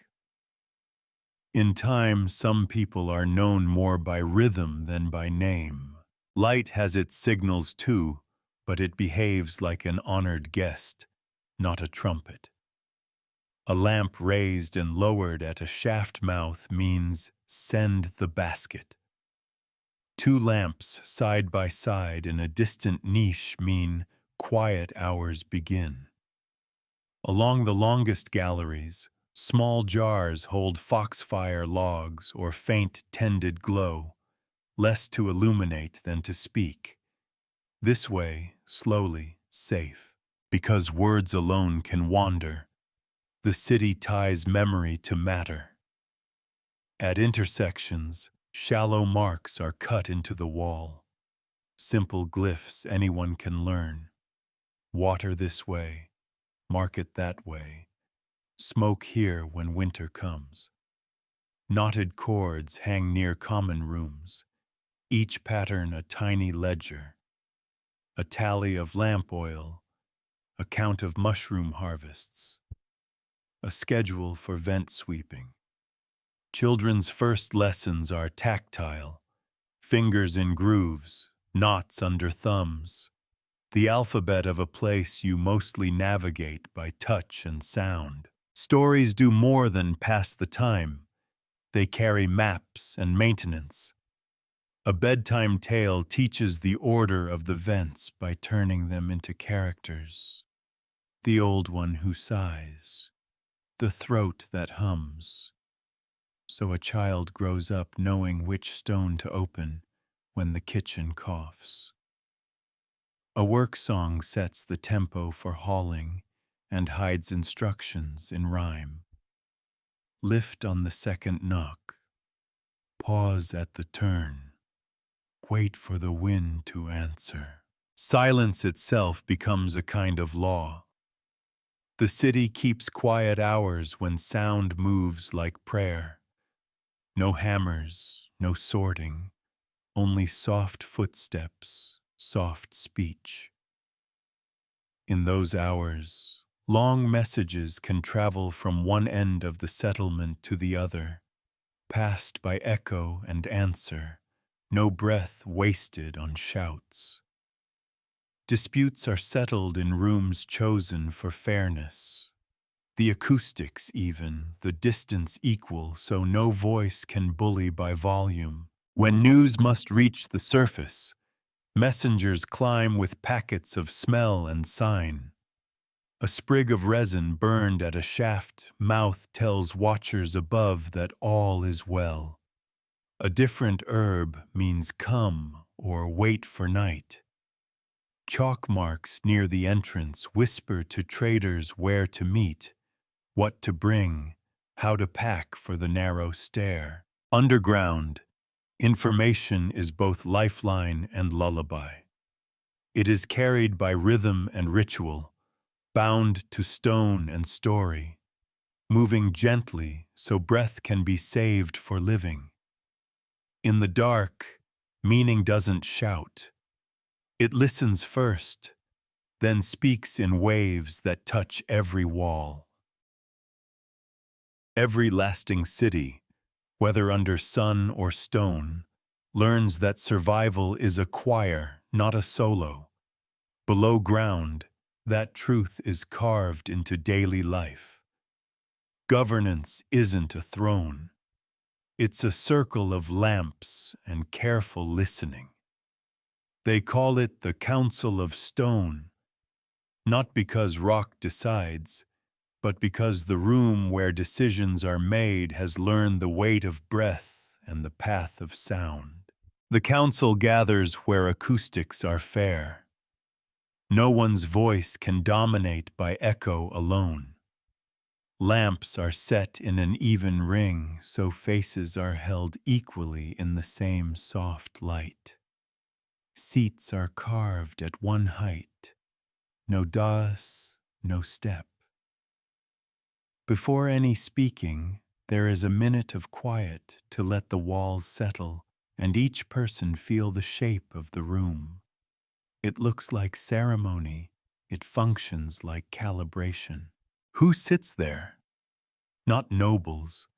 In time, some people are known more by rhythm than by name. Light has its signals too, but it behaves like an honored guest, not a trumpet. A lamp raised and lowered at a shaft mouth means send the basket. 2 lamps side by side in a distant niche mean quiet hours begin. Along the longest galleries, small jars hold foxfire logs or faint tended glow, less to illuminate than to speak. This way, slowly, safe, because words alone can wander. The city ties memory to matter. At intersections, shallow marks are cut into the wall. Simple glyphs anyone can learn. Water this way, market that way. Smoke here when winter comes. Knotted cords hang near common rooms, each pattern a tiny ledger. A tally of lamp oil, a count of mushroom harvests, a schedule for vent sweeping. Children's first lessons are tactile, fingers in grooves, knots under thumbs, the alphabet of a place you mostly navigate by touch and sound. Stories do more than pass the time. They carry maps and maintenance. A bedtime tale teaches the order of the vents by turning them into characters. the old one who sighs, the throat that hums. So a child grows up knowing which stone to open when the kitchen coughs. A work song sets the tempo for hauling and hides instructions in rhyme. Lift on the second knock, pause at the turn, wait for the wind to answer. Silence itself becomes a kind of law. The city keeps quiet hours when sound moves like prayer. No hammers, no sorting, only soft footsteps, soft speech. In those hours, long messages can travel from one end of the settlement to the other, passed by echo and answer, no breath wasted on shouts. Disputes are settled in rooms chosen for fairness. The acoustics even, the distance equal so no voice can bully by volume. When news must reach the surface, messengers climb with packets of smell and sign. A sprig of resin burned at a shaft mouth tells watchers above that all is well. A different herb means come or wait for night. Chalk marks near the entrance whisper to traders where to meet, what to bring, how to pack for the narrow stair. Underground, information is both lifeline and lullaby. It is carried by rhythm and ritual, bound to stone and story, moving gently so breath can be saved for living. In the dark, meaning doesn't shout. It listens first, then speaks in waves that touch every wall. Every lasting city, whether under sun or stone, learns that survival is a choir, not a solo. Below ground, that truth is carved into daily life. Governance isn't a throne. It's a circle of lamps and careful listening. They call it the Council of Stone, not because rock decides, but because the room where decisions are made has learned the weight of breath and the path of sound. The council gathers where acoustics are fair. No one's voice can dominate by echo alone. Lamps are set in an even ring, so faces are held equally in the same soft light. Seats are carved at one height, no dais, no step. Before any speaking, there is a minute of quiet to let the walls settle and each person feel the shape of the room. It looks like ceremony, it functions like calibration. Who sits there? Not nobles,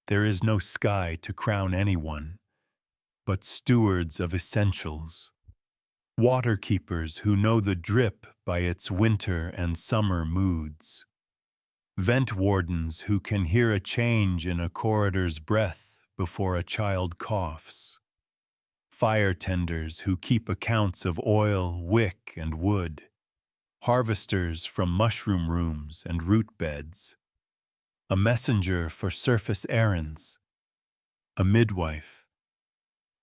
there is no sky to crown anyone, but stewards of essentials. Water keepers who know the drip by its winter and summer moods. Vent wardens who can hear a change in a corridor's breath before a child coughs. Fire tenders who keep accounts of oil, wick, and wood. Harvesters from mushroom rooms and root beds. A messenger for surface errands. A midwife.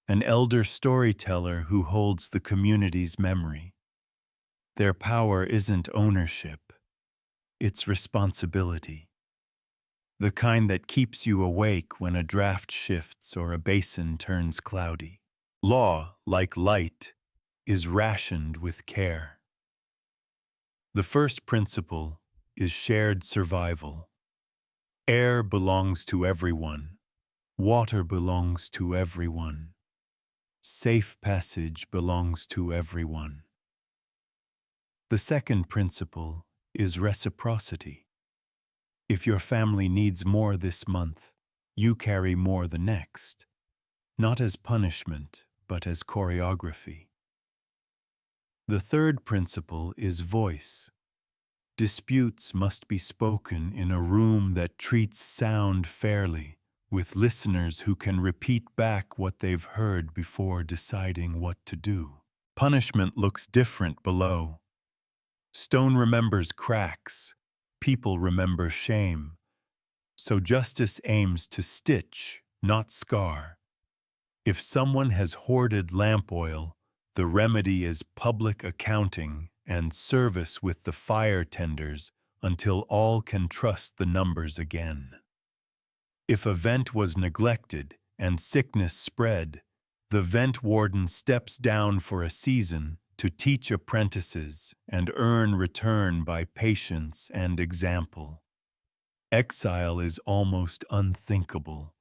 An elder storyteller who holds the community's memory. Their power isn't ownership, it's responsibility. The kind that keeps you awake when a draft shifts or a basin turns cloudy. Law, like light, is rationed with care. The first principle is shared survival. Air belongs to everyone. Water belongs to everyone. Safe passage belongs to everyone. The second principle is reciprocity. If your family needs more this month, you carry more the next, not as punishment, but as choreography. The third principle is voice. Disputes must be spoken in a room that treats sound fairly, with listeners who can repeat back what they've heard before deciding what to do. Punishment looks different below. Stone remembers cracks. People remember shame. So justice aims to stitch, not scar. If someone has hoarded lamp oil, the remedy is public accounting and service with the fire tenders until all can trust the numbers again. If a vent was neglected and sickness spread, the vent warden steps down for a season to teach apprentices and earn return by patience and example. Exile is almost unthinkable.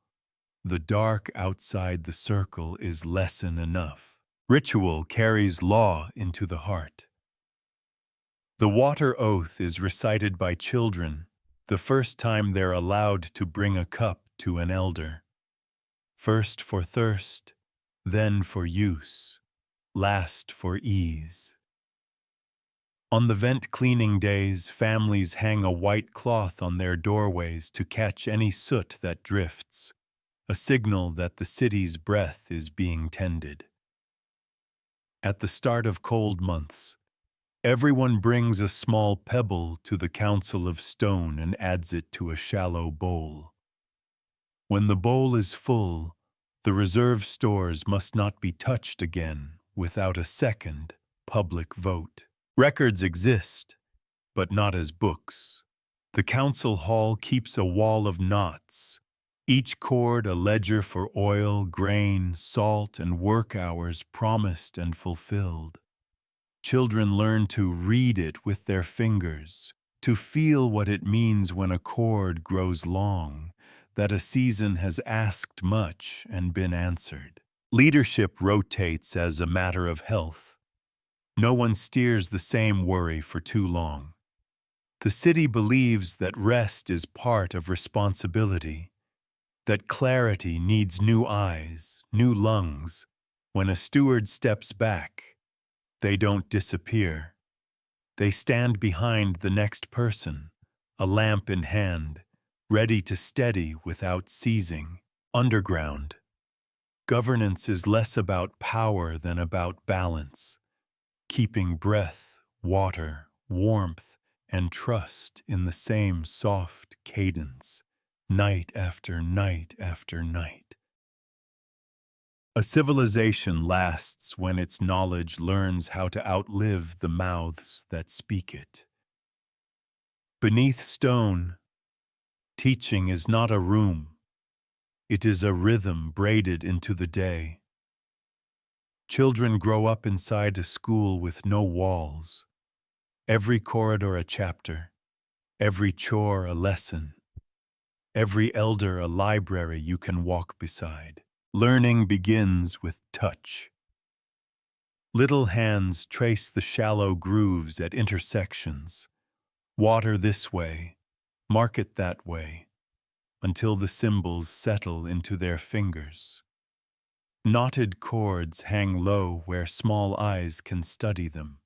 The dark outside the circle is lesson enough. Ritual carries law into the heart. The water oath is recited by children the first time they're allowed to bring a cup to an elder. First for thirst, then for use, last for ease. On the vent cleaning days, families hang a white cloth on their doorways to catch any soot that drifts, a signal that the city's breath is being tended. At the start of cold months, everyone brings a small pebble to the council of stone and adds it to a shallow bowl. When the bowl is full, the reserve stores must not be touched again without a second public vote. Records exist, but not as books. The council hall keeps a wall of knots, each cord a ledger for oil, grain, salt, and work hours promised and fulfilled. Children learn to read it with their fingers, to feel what it means when a cord grows long, that a season has asked much and been answered. Leadership rotates as a matter of health. No one steers the same worry for too long. The city believes that rest is part of responsibility, that clarity needs new eyes, new lungs. When a steward steps back, they don't disappear. They stand behind the next person, a lamp in hand, ready to steady without seizing. Underground. Governance is less about power than about balance, keeping breath, water, warmth, and trust in the same soft cadence, night after night after night. A civilization lasts when its knowledge learns how to outlive the mouths that speak it. Beneath stone, teaching is not a room. It is a rhythm braided into the day. Children grow up inside a school with no walls. Every corridor a chapter, every chore a lesson, every elder a library you can walk beside. Learning begins with touch. Little hands trace the shallow grooves at intersections. Water this way, mark it that way, until the symbols settle into their fingers. Knotted cords hang low where small eyes can study them.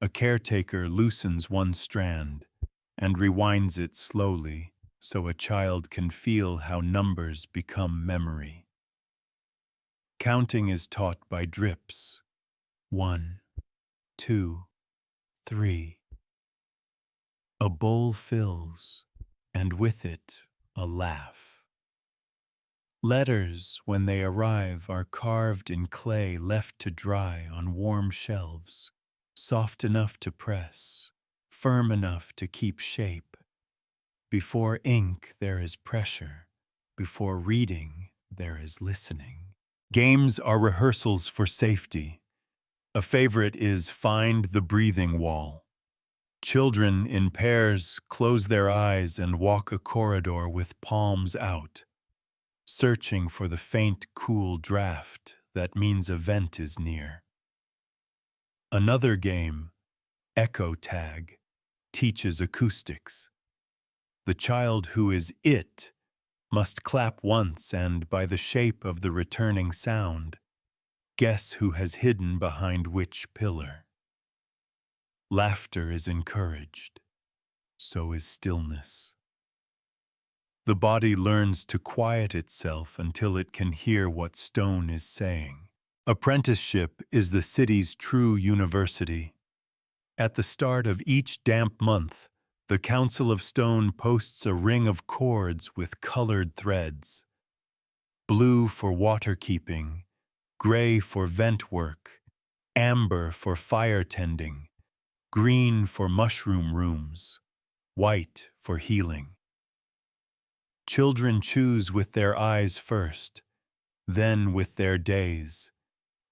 A caretaker loosens one strand and rewinds it slowly so a child can feel how numbers become memory. Counting is taught by drips. 1, 2, 3. A bowl fills, and with it, a laugh. Letters, when they arrive, are carved in clay left to dry on warm shelves, soft enough to press, firm enough to keep shape. Before ink, there is pressure. Before reading, there is listening. Games are rehearsals for safety. A favorite is Find the Breathing Wall. Children in pairs close their eyes and walk a corridor with palms out, searching for the faint, cool draft that means a vent is near. Another game, Echo Tag, teaches acoustics. The child who is it must clap once and, by the shape of the returning sound, guess who has hidden behind which pillar. Laughter is encouraged. So is stillness. The body learns to quiet itself until it can hear what stone is saying. Apprenticeship is the city's true university. At the start of each damp month, the Council of Stone posts a ring of cords with colored threads. Blue for water keeping, gray for vent work, amber for fire tending, green for mushroom rooms, white for healing. Children choose with their eyes first, then with their days,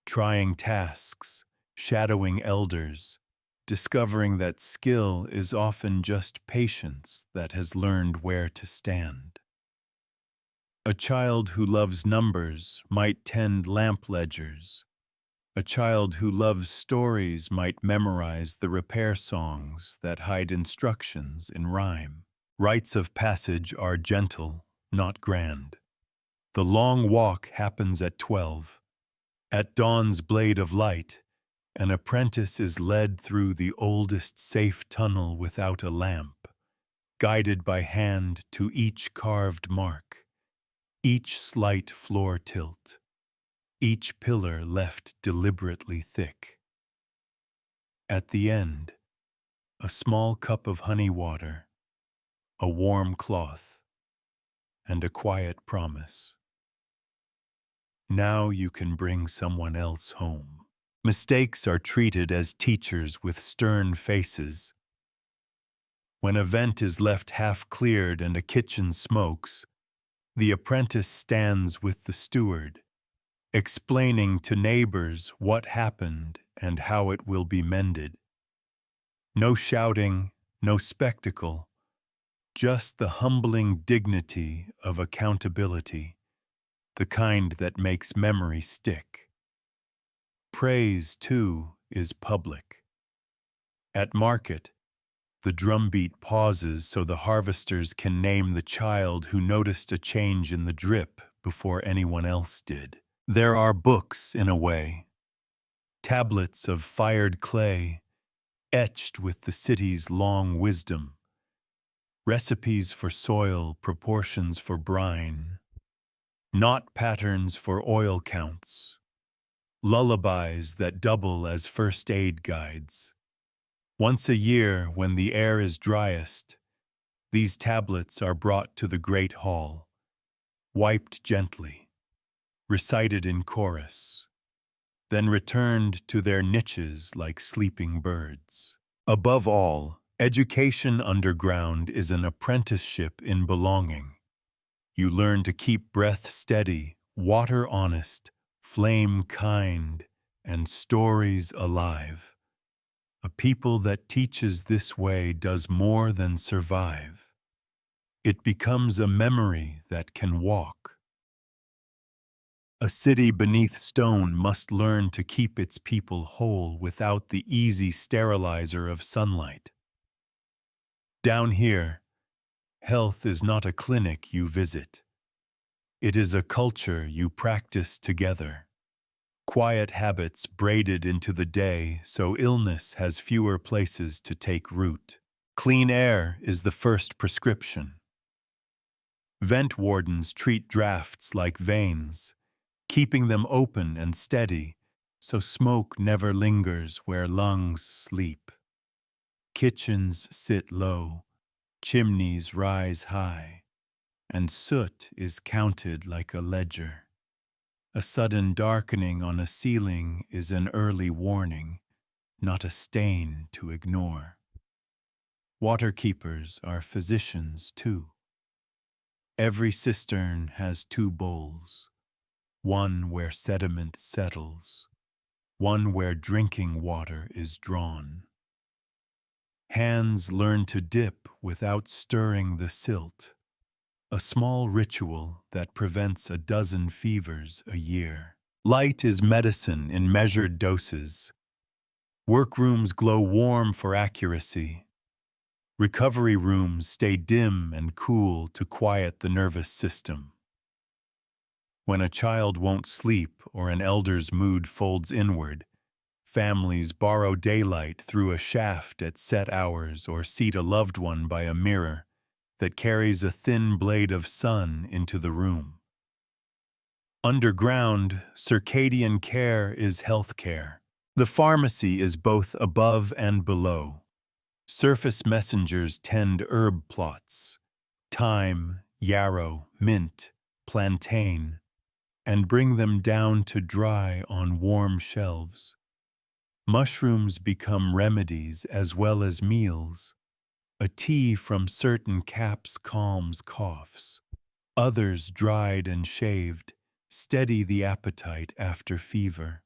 trying tasks, shadowing elders, discovering that skill is often just patience that has learned where to stand. A child who loves numbers might tend lamp ledgers. A child who loves stories might memorize the repair songs that hide instructions in rhyme. Rites of passage are gentle, not grand. The long walk happens at 12. At dawn's blade of light, an apprentice is led through the oldest safe tunnel without a lamp, guided by hand to each carved mark, each slight floor tilt, each pillar left deliberately thick. At the end, a small cup of honey water, a warm cloth, and a quiet promise. Now you can bring someone else home. Mistakes are treated as teachers with stern faces. When a vent is left half cleared and a kitchen smokes, the apprentice stands with the steward, explaining to neighbors what happened and how it will be mended. No shouting, no spectacle, just the humbling dignity of accountability, the kind that makes memory stick. Praise, too, is public. At market, the drumbeat pauses so the harvesters can name the child who noticed a change in the drip before anyone else did. There are books, in a way, tablets of fired clay, etched with the city's long wisdom, recipes for soil, proportions for brine, knot patterns for oil counts, lullabies that double as first aid guides. Once a year, when the air is driest, these tablets are brought to the great hall, wiped gently, recited in chorus, then returned to their niches like sleeping birds. Above all, education underground is an apprenticeship in belonging. You learn to keep breath steady, water honest, flame kind, and stories alive. A people that teaches this way does more than survive. It becomes a memory that can walk. A city beneath stone must learn to keep its people whole without the easy sterilizer of sunlight. Down here, health is not a clinic you visit. It is a culture you practice together. Quiet habits braided into the day so illness has fewer places to take root. Clean air is the first prescription. Vent wardens treat drafts like veins, keeping them open and steady so smoke never lingers where lungs sleep. Kitchens sit low, chimneys rise high, and soot is counted like a ledger. A sudden darkening on a ceiling is an early warning, not a stain to ignore. Water keepers are physicians too. Every cistern has two bowls, one where sediment settles, one where drinking water is drawn. Hands learn to dip without stirring the silt, a small ritual that prevents a dozen fevers a year. Light is medicine in measured doses. Workrooms glow warm for accuracy. Recovery rooms stay dim and cool to quiet the nervous system. When a child won't sleep or an elder's mood folds inward, families borrow daylight through a shaft at set hours or seat a loved one by a mirror that carries a thin blade of sun into the room. Underground, circadian care is health care. The pharmacy is both above and below. Surface messengers tend herb plots, thyme, yarrow, mint, plantain, and bring them down to dry on warm shelves. Mushrooms become remedies as well as meals. A tea from certain caps calms coughs. Others, dried and shaved, steady the appetite after fever.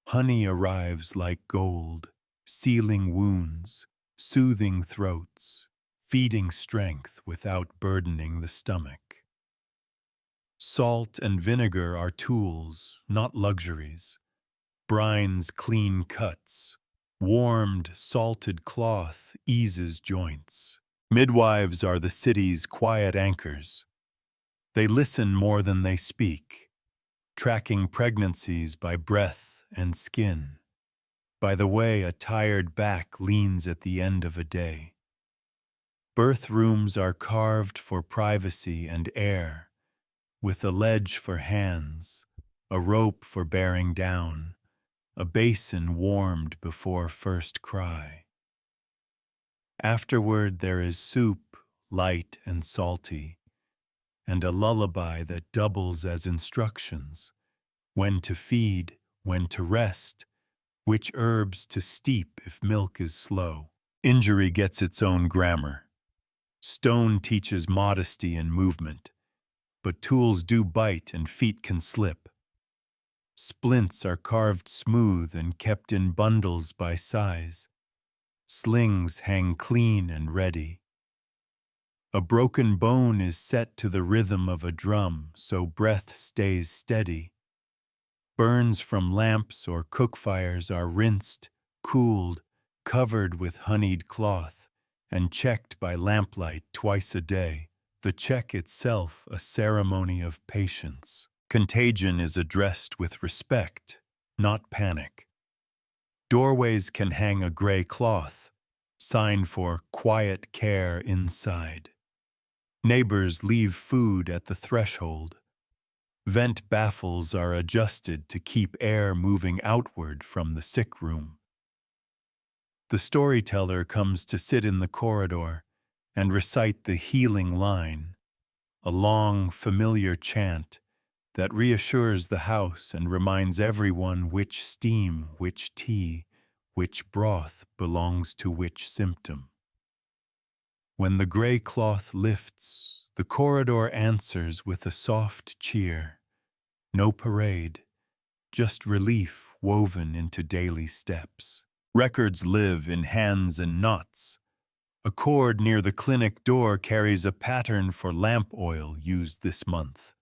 Honey arrives like gold, sealing wounds, soothing throats, feeding strength without burdening the stomach. Salt and vinegar are tools, not luxuries. Brines clean cuts. Warmed, salted cloth eases joints. Midwives are the city's quiet anchors. They listen more than they speak, tracking pregnancies by breath and skin, by the way a tired back leans at the end of a day. Birth rooms are carved for privacy and air, with a ledge for hands, a rope for bearing down, a basin warmed before first cry. Afterward there is soup, light and salty, and a lullaby that doubles as instructions: when to feed, when to rest, which herbs to steep if milk is slow. Injury gets its own grammar. Stone teaches modesty and movement, but tools do bite and feet can slip. Splints are carved smooth and kept in bundles by size. Slings hang clean and ready. A broken bone is set to the rhythm of a drum, so breath stays steady. Burns from lamps or cook fires are rinsed, cooled, covered with honeyed cloth, and checked by lamplight twice a day, the check itself a ceremony of patience. Contagion is addressed with respect, not panic. Doorways can hang a gray cloth, sign for quiet care inside. Neighbors leave food at the threshold. Vent baffles are adjusted to keep air moving outward from the sick room. The storyteller comes to sit in the corridor and recite the healing line, a long, familiar chant that reassures the house and reminds everyone which steam, which tea, which broth belongs to which symptom. When the gray cloth lifts, the corridor answers with a soft cheer. No parade, just relief woven into daily steps. Records live in hands and knots. A cord near the clinic door carries a pattern for lamp oil used this month.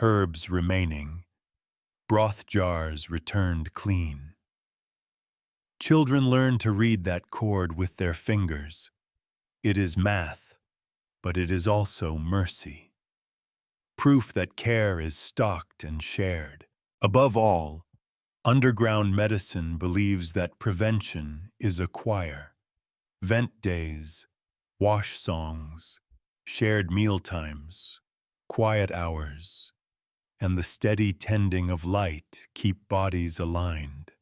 Herbs remaining, broth jars returned clean. Children learn to read that cord with their fingers. It is math, but it is also mercy. Proof that care is stocked and shared. Above all, underground medicine believes that prevention is a choir. Vent days, wash songs, shared mealtimes, quiet hours, and the steady tending of light keep bodies aligned.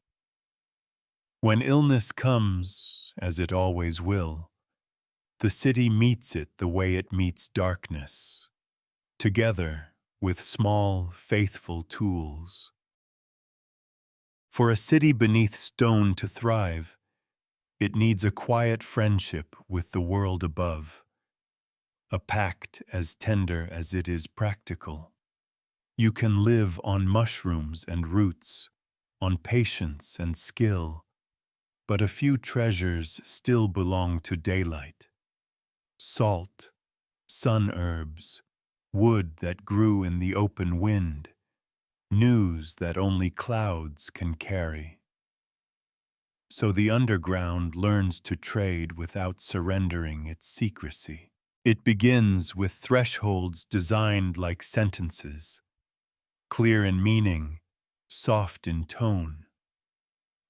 When illness comes, as it always will, the city meets it the way it meets darkness, together with small, faithful tools. For a city beneath stone to thrive, it needs a quiet friendship with the world above, a pact as tender as it is practical. You can live on mushrooms and roots, on patience and skill, but a few treasures still belong to daylight. Salt, sun herbs, wood that grew in the open wind, news that only clouds can carry. So the underground learns to trade without surrendering its secrecy. It begins with thresholds designed like sentences, clear in meaning, soft in tone.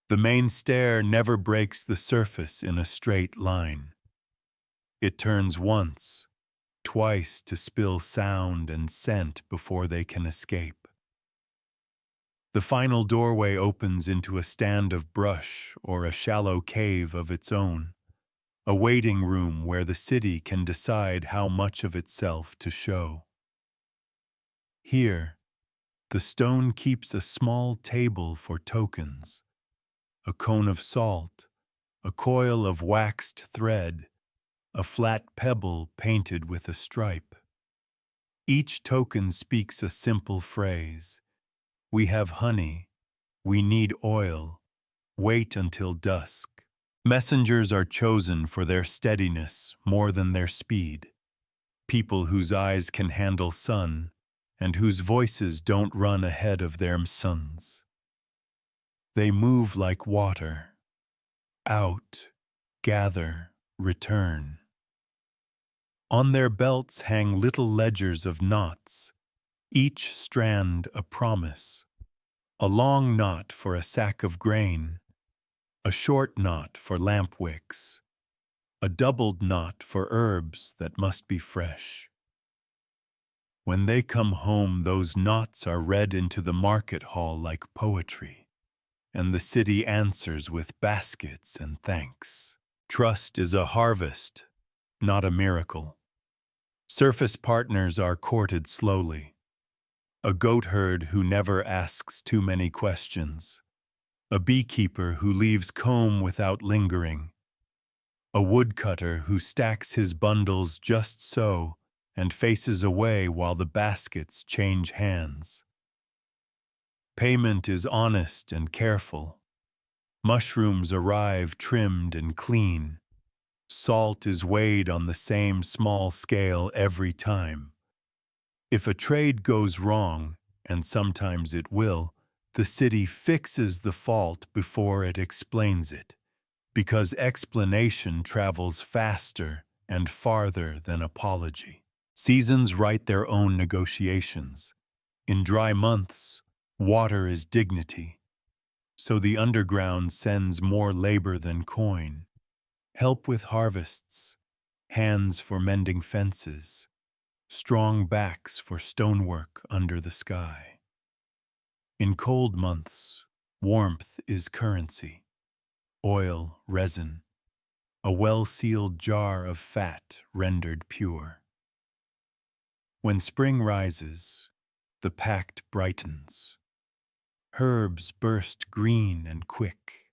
The main stair never breaks the surface in a straight line. It turns once, twice to spill sound and scent before they can escape. The final doorway opens into a stand of brush or a shallow cave of its own, a waiting room where the city can decide how much of itself to show. Here, the stone keeps a small table for tokens, a cone of salt, a coil of waxed thread, a flat pebble painted with a stripe. Each token speaks a simple phrase. We have honey, we need oil, wait until dusk. Messengers are chosen for their steadiness more than their speed. People whose eyes can handle sun, and whose voices don't run ahead of their sons. They move like water. Out, gather, return. On their belts hang little ledgers of knots, each strand a promise. A long knot for a sack of grain, a short knot for lamp wicks, a doubled knot for herbs that must be fresh. When they come home, those knots are read into the market hall like poetry, and the city answers with baskets and thanks. Trust is a harvest, not a miracle. Surface partners are courted slowly. A goatherd who never asks too many questions. A beekeeper who leaves comb without lingering. A woodcutter who stacks his bundles just so and faces away while the baskets change hands. Payment is honest and careful. Mushrooms arrive trimmed and clean. Salt is weighed on the same small scale every time. If a trade goes wrong, and sometimes it will, the city fixes the fault before it explains it, because explanation travels faster and farther than apology. Seasons write their own negotiations. In dry months, water is dignity. So the underground sends more labor than coin. Help with harvests, hands for mending fences, strong backs for stonework under the sky. In cold months, warmth is currency. Oil, resin, a well-sealed jar of fat rendered pure. When spring rises, the pact brightens. Herbs burst green and quick.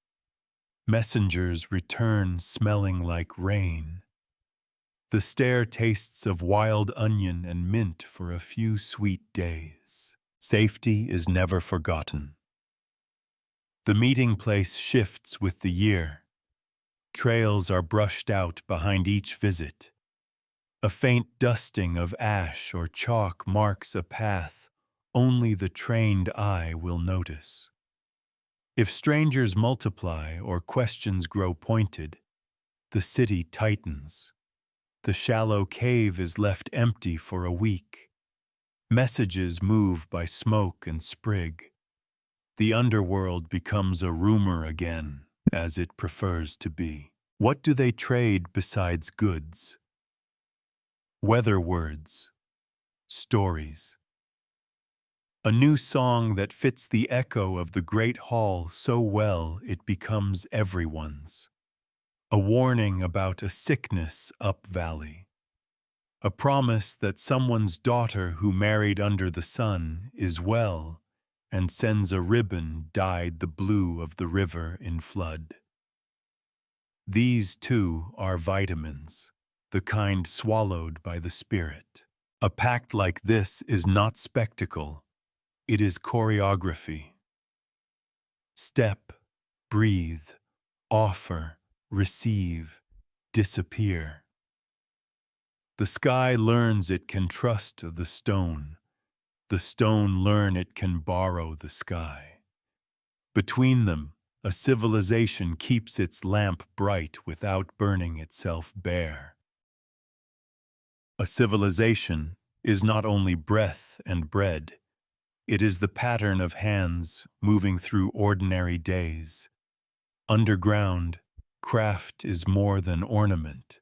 Messengers return smelling like rain. The stair tastes of wild onion and mint for a few sweet days. Safety is never forgotten. The meeting place shifts with the year. Trails are brushed out behind each visit. A faint dusting of ash or chalk marks a path only the trained eye will notice. If strangers multiply or questions grow pointed, the city tightens. The shallow cave is left empty for a week. Messages move by smoke and sprig. The underworld becomes a rumor again, as it prefers to be. What do they trade besides goods? Weather words, stories. A new song that fits the echo of the great hall so well it becomes everyone's. A warning about a sickness up valley. A promise that someone's daughter who married under the sun is well and sends a ribbon dyed the blue of the river in flood. These, too, are vitamins, the kind swallowed by the spirit. A pact like this is not spectacle. It is choreography. Step, breathe, offer, receive, disappear. The sky learns it can trust the stone learn it can borrow the sky. Between them, a civilization keeps its lamp bright without burning itself bare. A civilization is not only breath and bread, it is the pattern of hands moving through ordinary days. Underground, craft is more than ornament.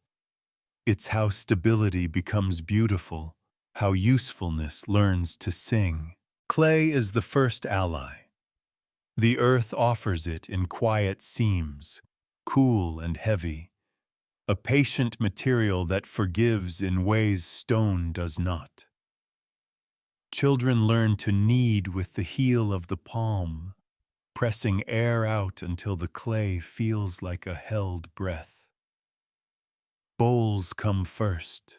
It's how stability becomes beautiful, how usefulness learns to sing. Clay is the first ally. The earth offers it in quiet seams, cool and heavy, a patient material that forgives in ways stone does not. Children learn to knead with the heel of the palm, pressing air out until the clay feels like a held breath. Bowls come first,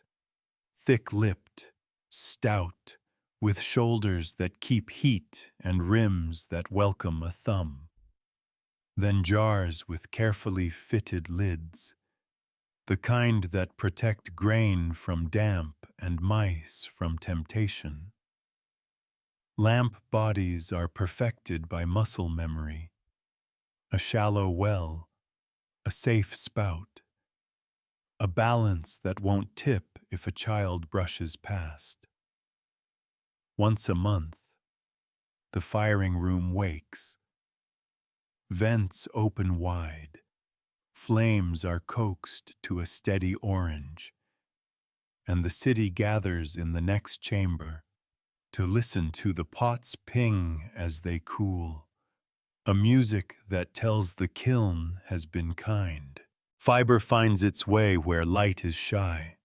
thick-lipped, stout, with shoulders that keep heat and rims that welcome a thumb. Then jars with carefully fitted lids, the kind that protect grain from damp and mice from temptation. Lamp bodies are perfected by muscle memory, a shallow well, a safe spout, a balance that won't tip if a child brushes past. Once a month, the firing room wakes. Vents open wide. Flames are coaxed to a steady orange, and the city gathers in the next chamber to listen to the pots ping as they cool, a music that tells the kiln has been kind. Fiber finds its way where light is shy.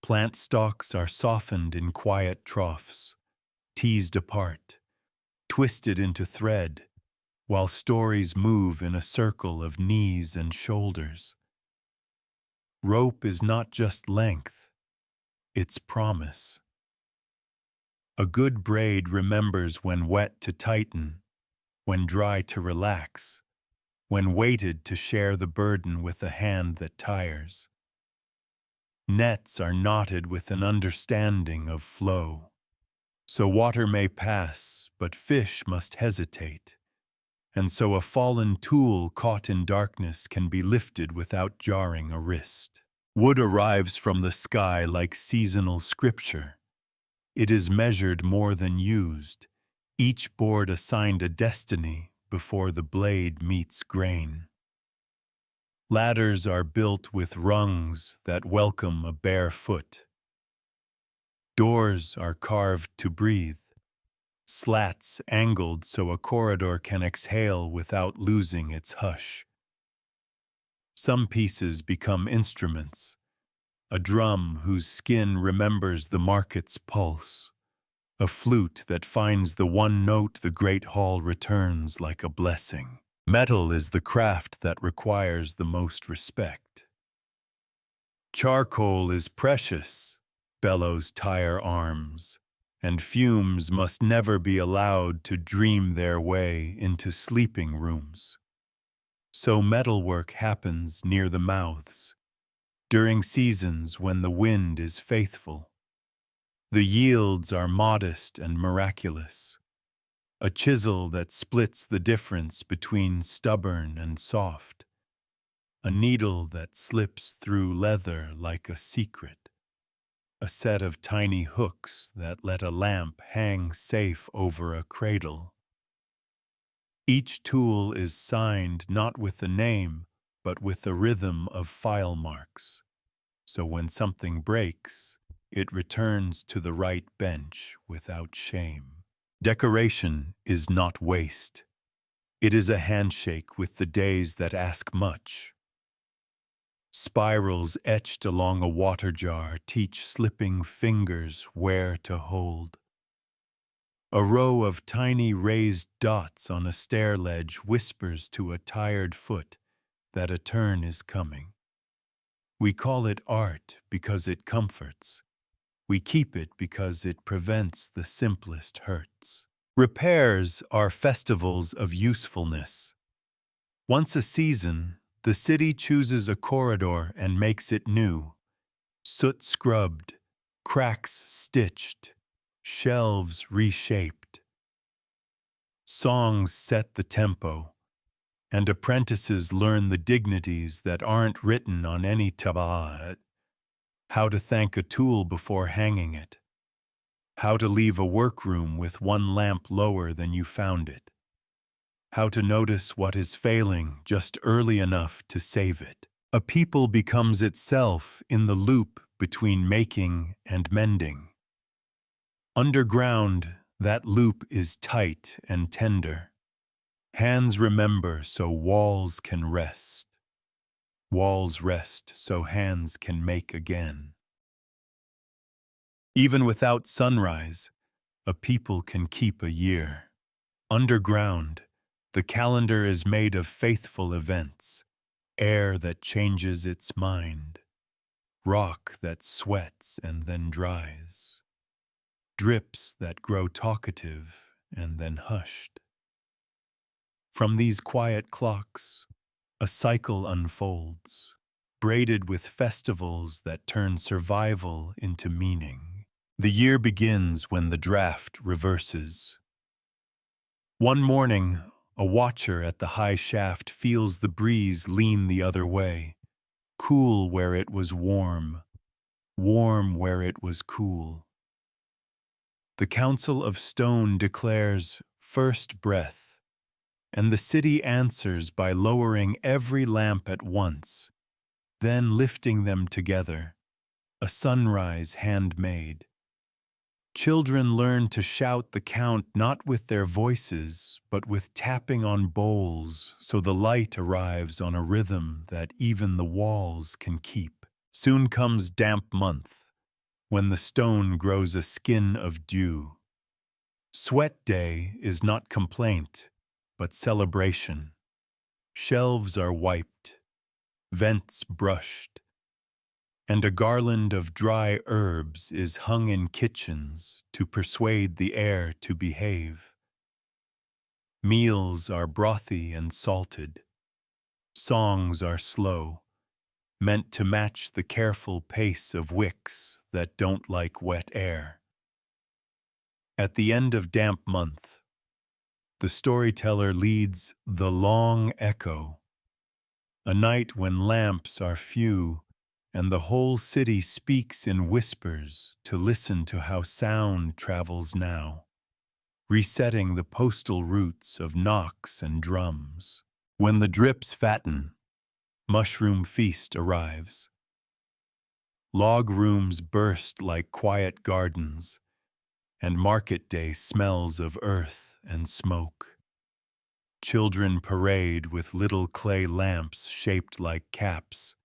Plant stalks are softened in quiet troughs, teased apart, twisted into thread, while stories move in a circle of knees and shoulders. Rope is not just length, it's promise. A good braid remembers when wet to tighten, when dry to relax, when weighted to share the burden with a hand that tires. Nets are knotted with an understanding of flow. So water may pass, but fish must hesitate. And so a fallen tool caught in darkness can be lifted without jarring a wrist. Wood arrives from the sky like seasonal scripture. It is measured more than used, each board assigned a destiny before the blade meets grain. Ladders are built with rungs that welcome a bare foot. Doors are carved to breathe, slats angled so a corridor can exhale without losing its hush. Some pieces become instruments, a drum whose skin remembers the market's pulse, a flute that finds the one note the great hall returns like a blessing. Metal is the craft that requires the most respect. Charcoal is precious, bellows tire arms, and fumes must never be allowed to dream their way into sleeping rooms. So metalwork happens near the mouths, during seasons when the wind is faithful. The yields are modest and miraculous, a chisel that splits the difference between stubborn and soft, a needle that slips through leather like a secret, a set of tiny hooks that let a lamp hang safe over a cradle. Each tool is signed not with a name, but with a rhythm of file marks. So when something breaks, it returns to the right bench without shame. Decoration is not waste. It is a handshake with the days that ask much. Spirals etched along a water jar teach slipping fingers where to hold. A row of tiny raised dots on a stair ledge whispers to a tired foot that a turn is coming. We call it art because it comforts. We keep it because it prevents the simplest hurts. Repairs are festivals of usefulness. Once a season, the city chooses a corridor and makes it new. Soot scrubbed, cracks stitched, shelves reshaped. Songs set the tempo, and apprentices learn the dignities that aren't written on any tablet. How to thank a tool before hanging it. How to leave a workroom with one lamp lower than you found it. How to notice what is failing just early enough to save it. A people becomes itself in the loop between making and mending. Underground, that loop is tight and tender. Hands remember so walls can rest. Walls rest so hands can make again. Even without sunrise, a people can keep a year. Underground, the calendar is made of faithful events, air that changes its mind, rock that sweats and then dries, drips that grow talkative and then hushed. From these quiet clocks, a cycle unfolds, braided with festivals that turn survival into meaning. The year begins when the draft reverses. One morning, a watcher at the high shaft feels the breeze lean the other way, cool where it was warm, warm where it was cool. The Council of Stone declares first breath, and the city answers by lowering every lamp at once, then lifting them together, a sunrise handmade. Children learn to shout the count not with their voices, but with tapping on bowls, so the light arrives on a rhythm that even the walls can keep. Soon comes damp month, when the stone grows a skin of dew. Sweat day is not complaint, but celebration. Shelves are wiped, vents brushed, and a garland of dry herbs is hung in kitchens to persuade the air to behave. Meals are brothy and salted. Songs are slow, meant to match the careful pace of wicks that don't like wet air. At the end of damp month, the storyteller leads the long echo, a night when lamps are few and the whole city speaks in whispers to listen to how sound travels now, resetting the postal routes of knocks and drums. When the drips fatten, mushroom feast arrives. Log rooms burst like quiet gardens, and market day smells of earth and smoke. Children parade with little clay lamps shaped like caps,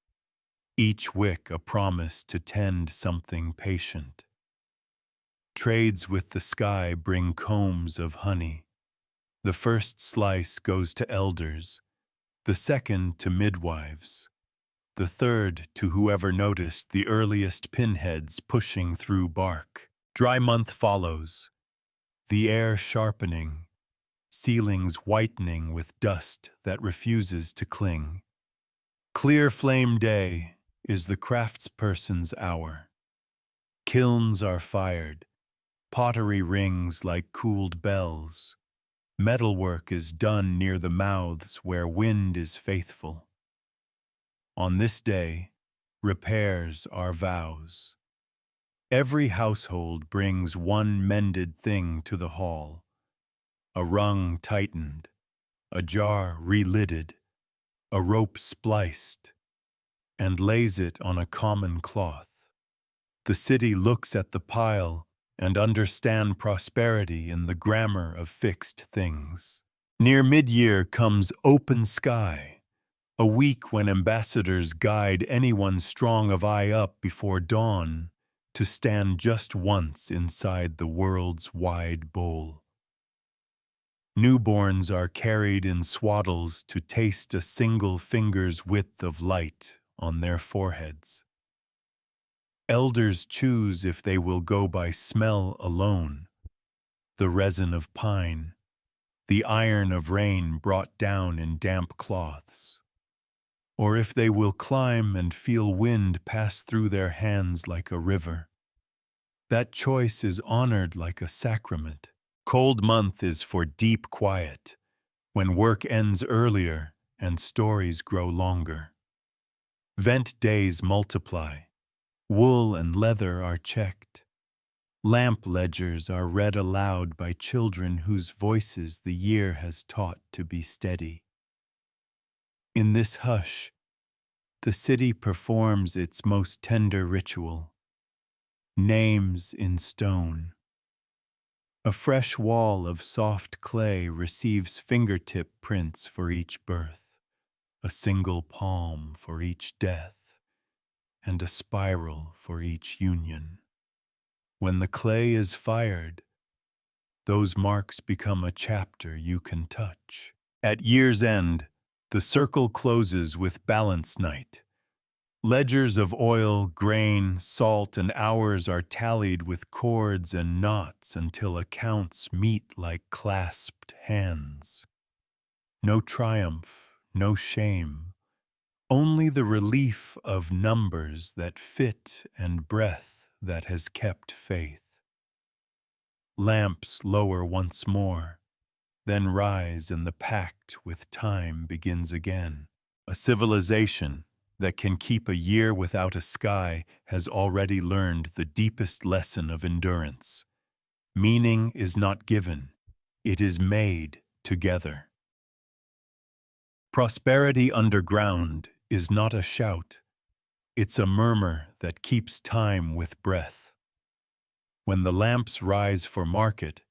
each wick a promise to tend something patient. Trades with the sky bring combs of honey. The first slice goes to elders, the second to midwives, the third to whoever noticed the earliest pinheads pushing through bark. Dry month follows, the air sharpening, ceilings whitening with dust that refuses to cling. Clear flame day is the craftsperson's hour. Kilns are fired, pottery rings like cooled bells. Metalwork is done near the mouths where wind is faithful. On this day, repairs are vows. Every household brings one mended thing to the hall. A rung tightened, a jar relidded, a rope spliced, and lays it on a common cloth. The city looks at the pile and understands prosperity in the grammar of fixed things. Near mid-year comes open sky, a week when ambassadors guide anyone strong of eye up before dawn to stand just once inside the world's wide bowl. Newborns are carried in swaddles to taste a single finger's width of light on their foreheads. Elders choose if they will go by smell alone, the resin of pine, the iron of rain brought down in damp cloths, or if they will climb and feel wind pass through their hands like a river. That choice is honored like a sacrament. Cold month is for deep quiet, when work ends earlier and stories grow longer. Vent days multiply. Wool and leather are checked. Lamp ledgers are read aloud by children whose voices the year has taught to be steady. In this hush, the city performs its most tender ritual. Names in stone. A fresh wall of soft clay receives fingertip prints for each birth, a single palm for each death, and a spiral for each union. When the clay is fired, those marks become a chapter you can touch. At year's end, the circle closes with balance night. Ledgers of oil, grain, salt, and hours are tallied with cords and knots until accounts meet like clasped hands. No triumph, no shame, only the relief of numbers that fit and breath that has kept faith. Lamps lower once more, then rise, and the pact with time begins again. A civilization that can keep a year without a sky has already learned the deepest lesson of endurance. Meaning is not given, it is made together. Prosperity underground is not a shout, it's a murmur that keeps time with breath. When the lamps rise for market,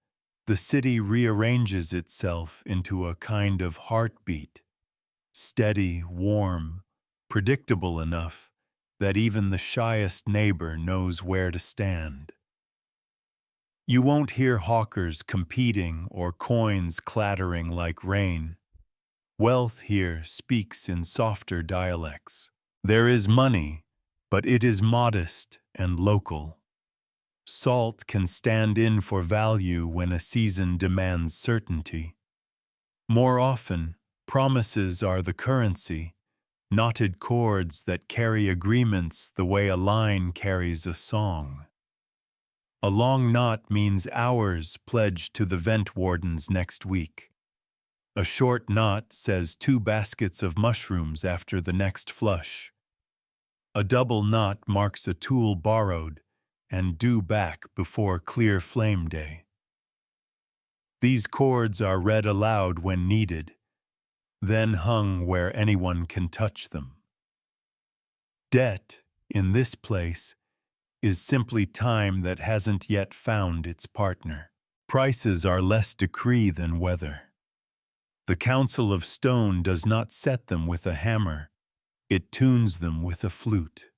the city rearranges itself into a kind of heartbeat, steady, warm, predictable enough that even the shyest neighbor knows where to stand. You won't hear hawkers competing or coins clattering like rain. Wealth here speaks in softer dialects. There is money, but it is modest and local. Salt can stand in for value when a season demands certainty. More often, promises are the currency, knotted cords that carry agreements the way a line carries a song. A long knot means hours pledged to the vent wardens next week. A short knot says 2 baskets of mushrooms after the next flush. A double knot marks a tool borrowed and due back before clear flame day. These cords are read aloud when needed, then hung where anyone can touch them. Debt, in this place, is simply time that hasn't yet found its partner. Prices are less decree than weather. The Council of Stone does not set them with a hammer, it tunes them with a flute.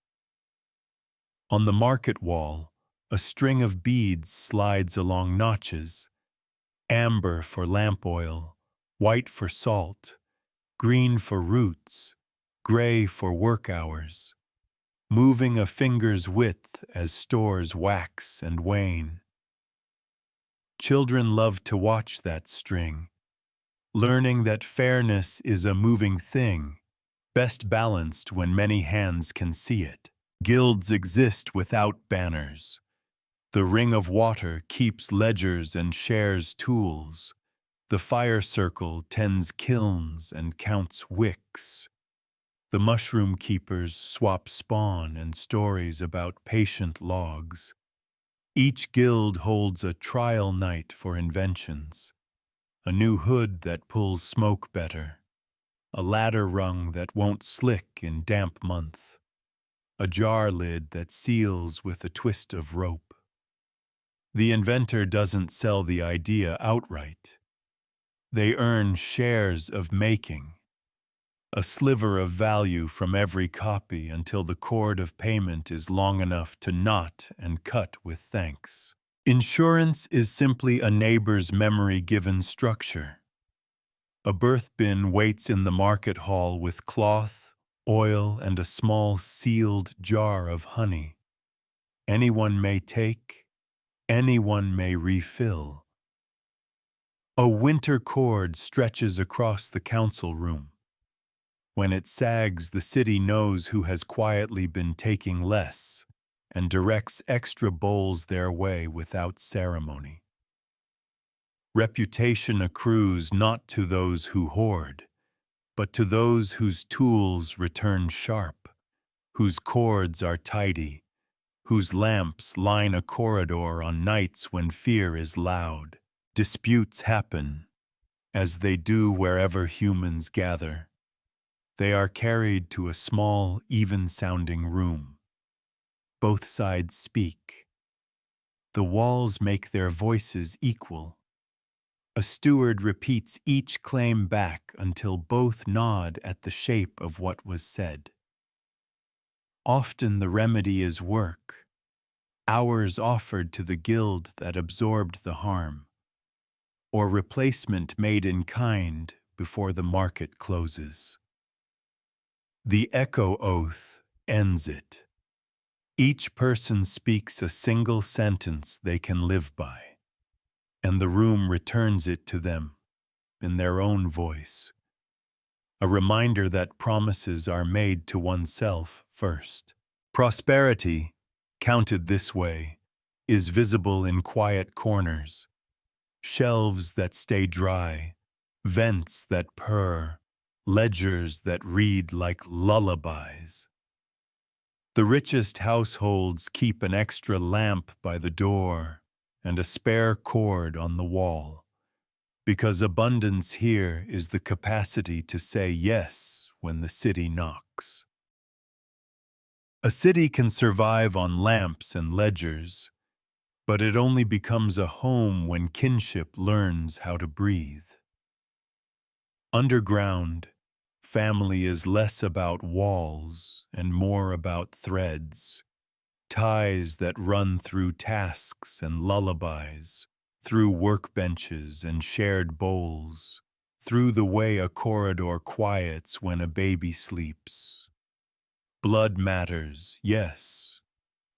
On the market wall, a string of beads slides along notches, amber for lamp oil, white for salt, green for roots, gray for work hours, moving a finger's width as stores wax and wane. Children love to watch that string, learning that fairness is a moving thing, best balanced when many hands can see it. Guilds exist without banners. The ring of water keeps ledgers and shares tools. The fire circle tends kilns and counts wicks. The mushroom keepers swap spawn and stories about patient logs. Each guild holds a trial night for inventions. A new hood that pulls smoke better. A ladder rung that won't slick in damp month. A jar lid that seals with a twist of rope. The inventor doesn't sell the idea outright. They earn shares of making, a sliver of value from every copy until the cord of payment is long enough to knot and cut with thanks. Insurance is simply a neighbor's memory-given structure. A birth bin waits in the market hall with cloth, oil, and a small sealed jar of honey. Anyone may take, anyone may refill. A winter cord stretches across the council room. When it sags, the city knows who has quietly been taking less and directs extra bowls their way without ceremony. Reputation accrues not to those who hoard, but to those whose tools return sharp, whose cords are tidy, whose lamps line a corridor on nights when fear is loud. Disputes happen, as they do wherever humans gather. They are carried to a small, even-sounding room. Both sides speak. the walls make their voices equal. A steward repeats each claim back until both nod at the shape of what was said. Often the remedy is work, hours offered to the guild that absorbed the harm, or replacement made in kind before the market closes. The echo oath ends it. Each person speaks a single sentence they can live by, and the room returns it to them in their own voice. A reminder that promises are made to oneself first. Prosperity, counted this way, is visible in quiet corners, shelves that stay dry, vents that purr, ledgers that read like lullabies. The richest households keep an extra lamp by the door and a spare cord on the wall, because abundance here is the capacity to say yes when the city knocks. A city can survive on lamps and ledgers, but it only becomes a home when kinship learns how to breathe. Underground, family is less about walls and more about threads, ties that run through tasks and lullabies, through workbenches and shared bowls, through the way a corridor quiets when a baby sleeps. Blood matters, yes,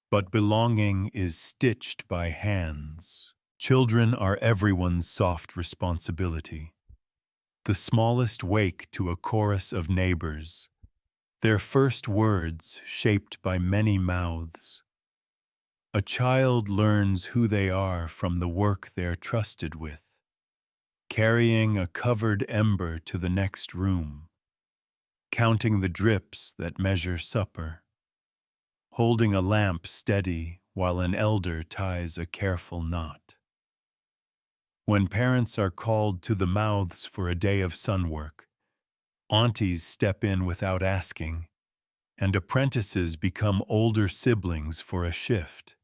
but belonging is stitched by hands. Children are everyone's soft responsibility. The smallest wake to a chorus of neighbors, their first words shaped by many mouths. A child learns who they are from the work they're trusted with, carrying a covered ember to the next room, counting the drips that measure supper, holding a lamp steady while an elder ties a careful knot. When parents are called to the mouths for a day of sun work, aunties step in without asking, and apprentices become older siblings for a shift.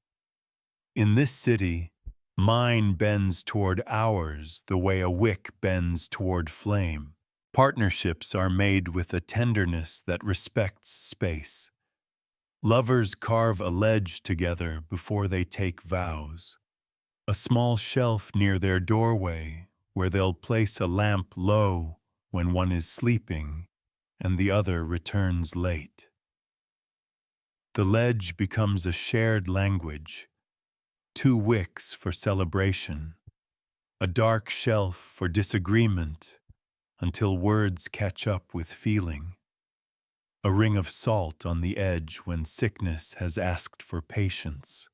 In this city, mine bends toward ours the way a wick bends toward flame. Partnerships are made with a tenderness that respects space. Lovers carve a ledge together before they take vows. A small shelf near their doorway where they'll place a lamp low when one is sleeping and the other returns late. The ledge becomes a shared language, 2 wicks for celebration, a dark shelf for disagreement until words catch up with feeling, a ring of salt on the edge when sickness has asked for patience.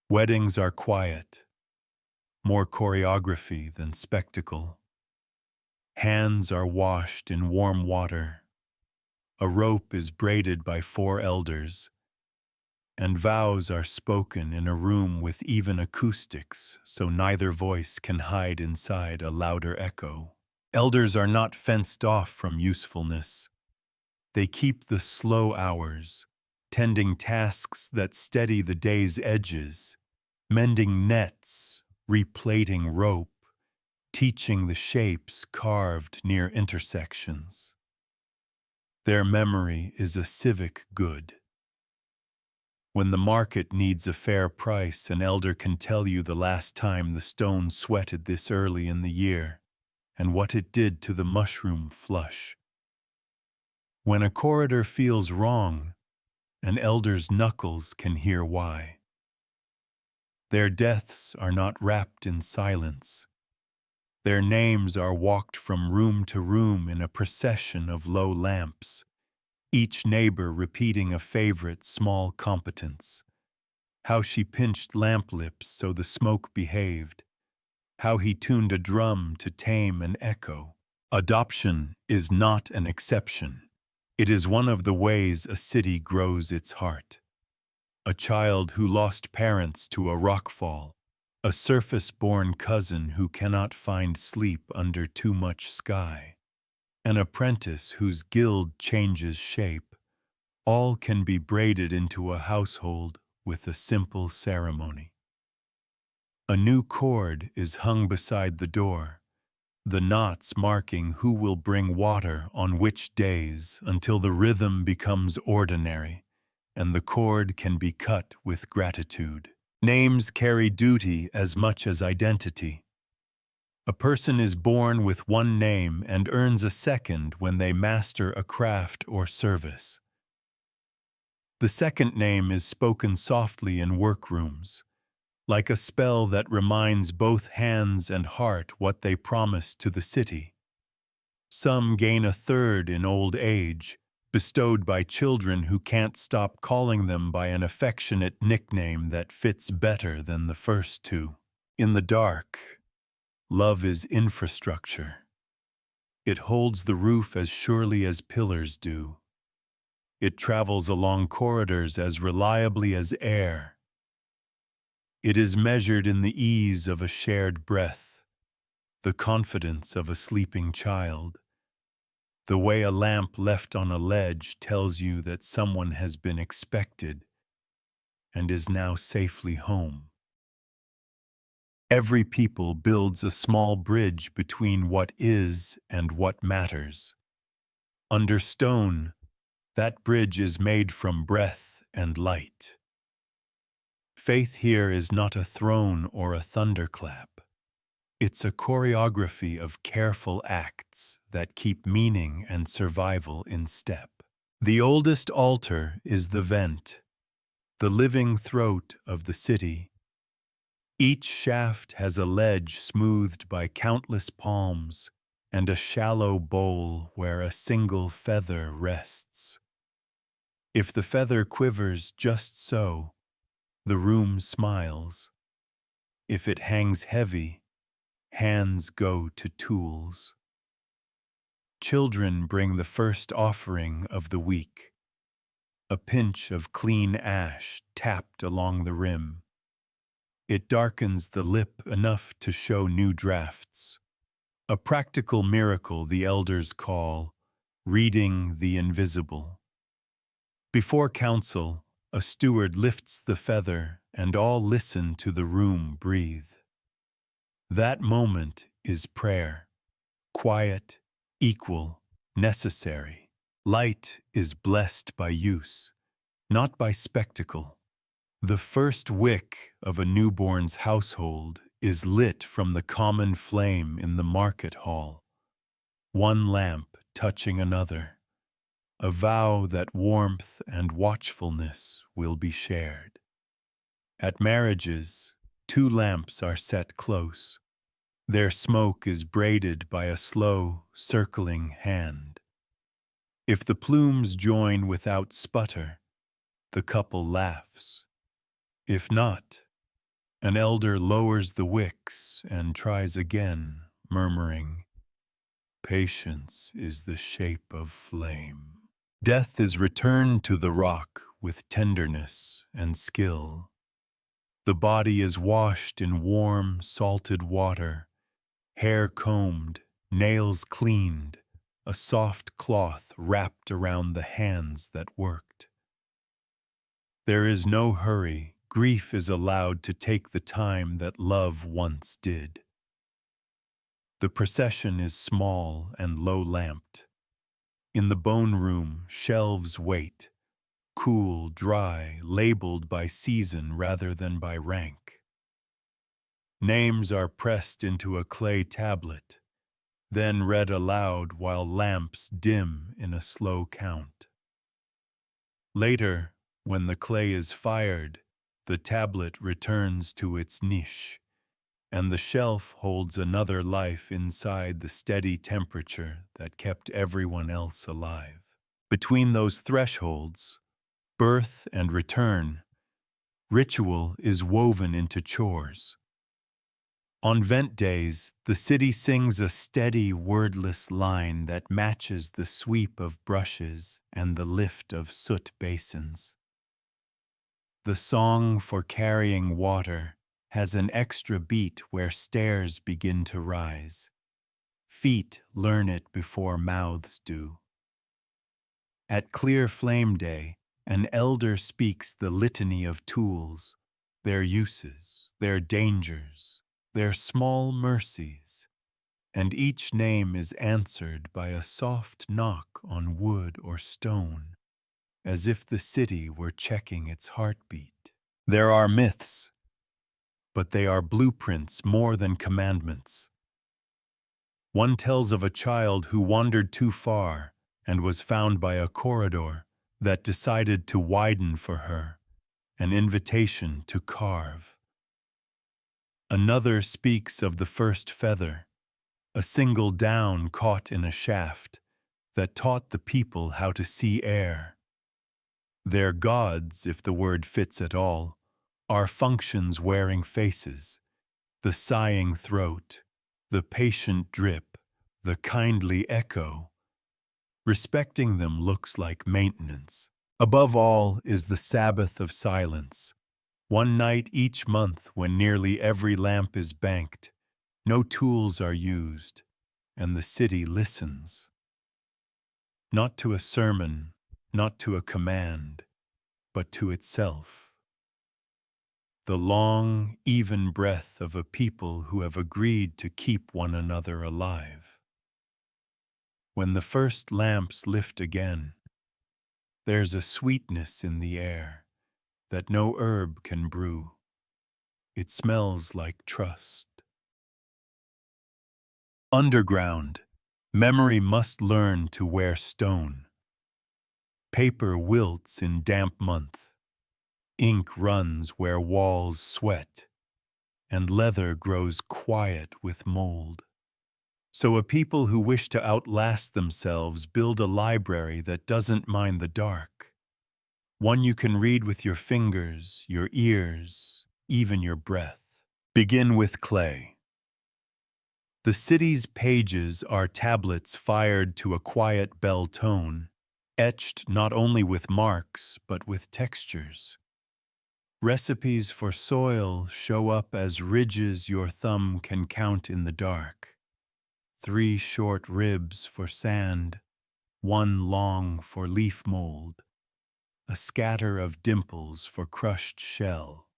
Weddings are quiet, more choreography than spectacle. Hands are washed in warm water. A rope is braided by 4 elders, and vows are spoken in a room with even acoustics so neither voice can hide inside a louder echo. Elders are not fenced off from usefulness. They keep the slow hours, tending tasks that steady the day's edges, mending nets, replaiting rope, teaching the shapes carved near intersections. Their memory is a civic good. When the market needs a fair price, an elder can tell you the last time the stone sweated this early in the year, and what it did to the mushroom flush. When a corridor feels wrong, an elder's knuckles can hear why. Their deaths are not wrapped in silence. Their names are walked from room to room in a procession of low lamps, each neighbor repeating a favorite small competence. How she pinched lamp lips so the smoke behaved. How he tuned a drum to tame an echo. Adoption is not an exception. It is one of the ways a city grows its heart. A child who lost parents to a rockfall, a surface-born cousin who cannot find sleep under too much sky, an apprentice whose guild changes shape, all can be braided into a household with a simple ceremony. A new cord is hung beside the door, the knots marking who will bring water on which days until the rhythm becomes ordinary and the cord can be cut with gratitude. Names carry duty as much as identity. A person is born with one name and earns a second when they master a craft or service. The second name is spoken softly in workrooms, like a spell that reminds both hands and heart what they promised to the city. Some gain a third in old age, bestowed by children who can't stop calling them by an affectionate nickname that fits better than the first two. In the dark, love is infrastructure. It holds the roof as surely as pillars do. It travels along corridors as reliably as air. It is measured in the ease of a shared breath, the confidence of a sleeping child, the way a lamp left on a ledge tells you that someone has been expected and is now safely home. Every people builds a small bridge between what is and what matters. Under stone, that bridge is made from breath and light. Faith here is not a throne or a thunderclap. It's a choreography of careful acts that keep meaning and survival in step. The oldest altar is the vent, the living throat of the city. Each shaft has a ledge smoothed by countless palms and a shallow bowl where a single feather rests. If the feather quivers just so, the room smiles. If it hangs heavy, hands go to tools. Children bring the first offering of the week, a pinch of clean ash tapped along the rim. It darkens the lip enough to show new drafts. A practical miracle the elders call reading the invisible. Before council, a steward lifts the feather and all listen to the room breathe. That moment is prayer, quiet, equal, necessary. Light is blessed by use, not by spectacle. The first wick of a newborn's household is lit from the common flame in the market hall, one lamp touching another, a vow that warmth and watchfulness will be shared. At marriages, 2 lamps are set close. Their smoke is braided by a slow, circling hand. If the plumes join without sputter, the couple laughs. If not, an elder lowers the wicks and tries again, murmuring, "Patience is the shape of flame." Death is returned to the rock with tenderness and skill. The body is washed in warm, salted water, hair combed, nails cleaned, a soft cloth wrapped around the hands that worked. There is no hurry. Grief is allowed to take the time that love once did. The procession is small and low-lamped. In the bone room, shelves wait, cool, dry, labeled by season rather than by rank. Names are pressed into a clay tablet, then read aloud while lamps dim in a slow count. Later, when the clay is fired, the tablet returns to its niche, and the shelf holds another life inside the steady temperature that kept everyone else alive. Between those thresholds, birth and return, ritual is woven into chores. On vent days, the city sings a steady, wordless line that matches the sweep of brushes and the lift of soot basins. The song for carrying water has an extra beat where stairs begin to rise. Feet learn it before mouths do. At clear flame day, An elder speaks the litany of tools, their uses, their dangers, their small mercies, and each name is answered by a soft knock on wood or stone, as if the city were checking its heartbeat. There are myths, but they are blueprints more than commandments. One tells of a child who wandered too far and was found by a corridor that decided to widen for her, an invitation to carve. Another speaks of the first feather, a single down caught in a shaft that taught the people how to see air. Their gods, if the word fits at all, are functions wearing faces, the sighing throat, the patient drip, the kindly echo. Respecting them looks like maintenance. Above all is the Sabbath of silence. One night each month when nearly every lamp is banked, no tools are used, and the city listens. Not to a sermon, not to a command, but to itself. The long, even breath of a people who have agreed to keep one another alive. When the first lamps lift again, there's a sweetness in the air that no herb can brew. It smells like trust. Underground, memory must learn to wear stone. Paper wilts in damp month. Ink runs where walls sweat, and leather grows quiet with mold. So a people who wish to outlast themselves build a library that doesn't mind the dark. One you can read with your fingers, your ears, even your breath. Begin with clay. The city's pages are tablets fired to a quiet bell tone, etched not only with marks but with textures. Recipes for soil show up as ridges your thumb can count in the dark. 3 short ribs for sand, 1 long for leaf mold, a scatter of dimples for crushed shell.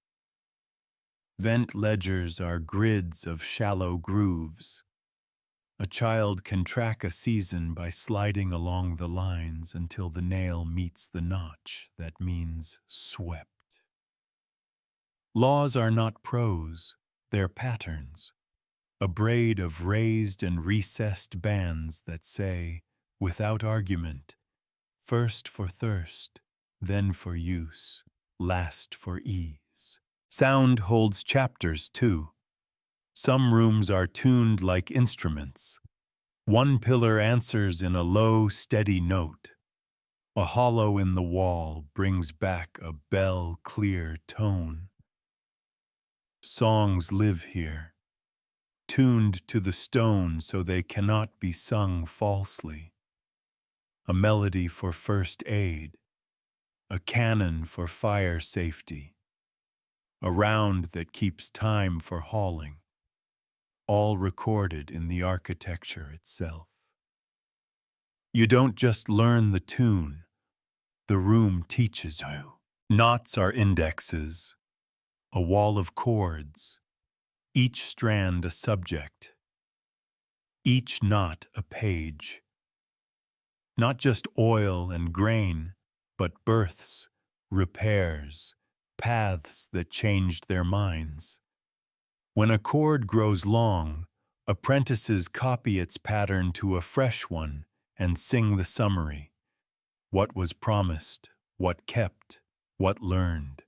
Vent ledgers are grids of shallow grooves. A child can track a season by sliding along the lines until the nail meets the notch that means swept. Laws are not prose, they're patterns. A braid of raised and recessed bands that say, without argument, first for thirst, then for use, last for ease. Sound holds chapters, too. Some rooms are tuned like instruments. One pillar answers in a low, steady note. A hollow in the wall brings back a bell-clear tone. Songs live here, tuned to the stone so they cannot be sung falsely. A melody for first aid, a canon for fire safety, a round that keeps time for hauling, all recorded in the architecture itself. You don't just learn the tune, the room teaches you. Knots are indexes, a wall of chords, each strand a subject, each knot a page. Not just oil and grain, but births, repairs, paths that changed their minds. When a cord grows long, apprentices copy its pattern to a fresh one and sing the summary. What was promised, what kept, what learned.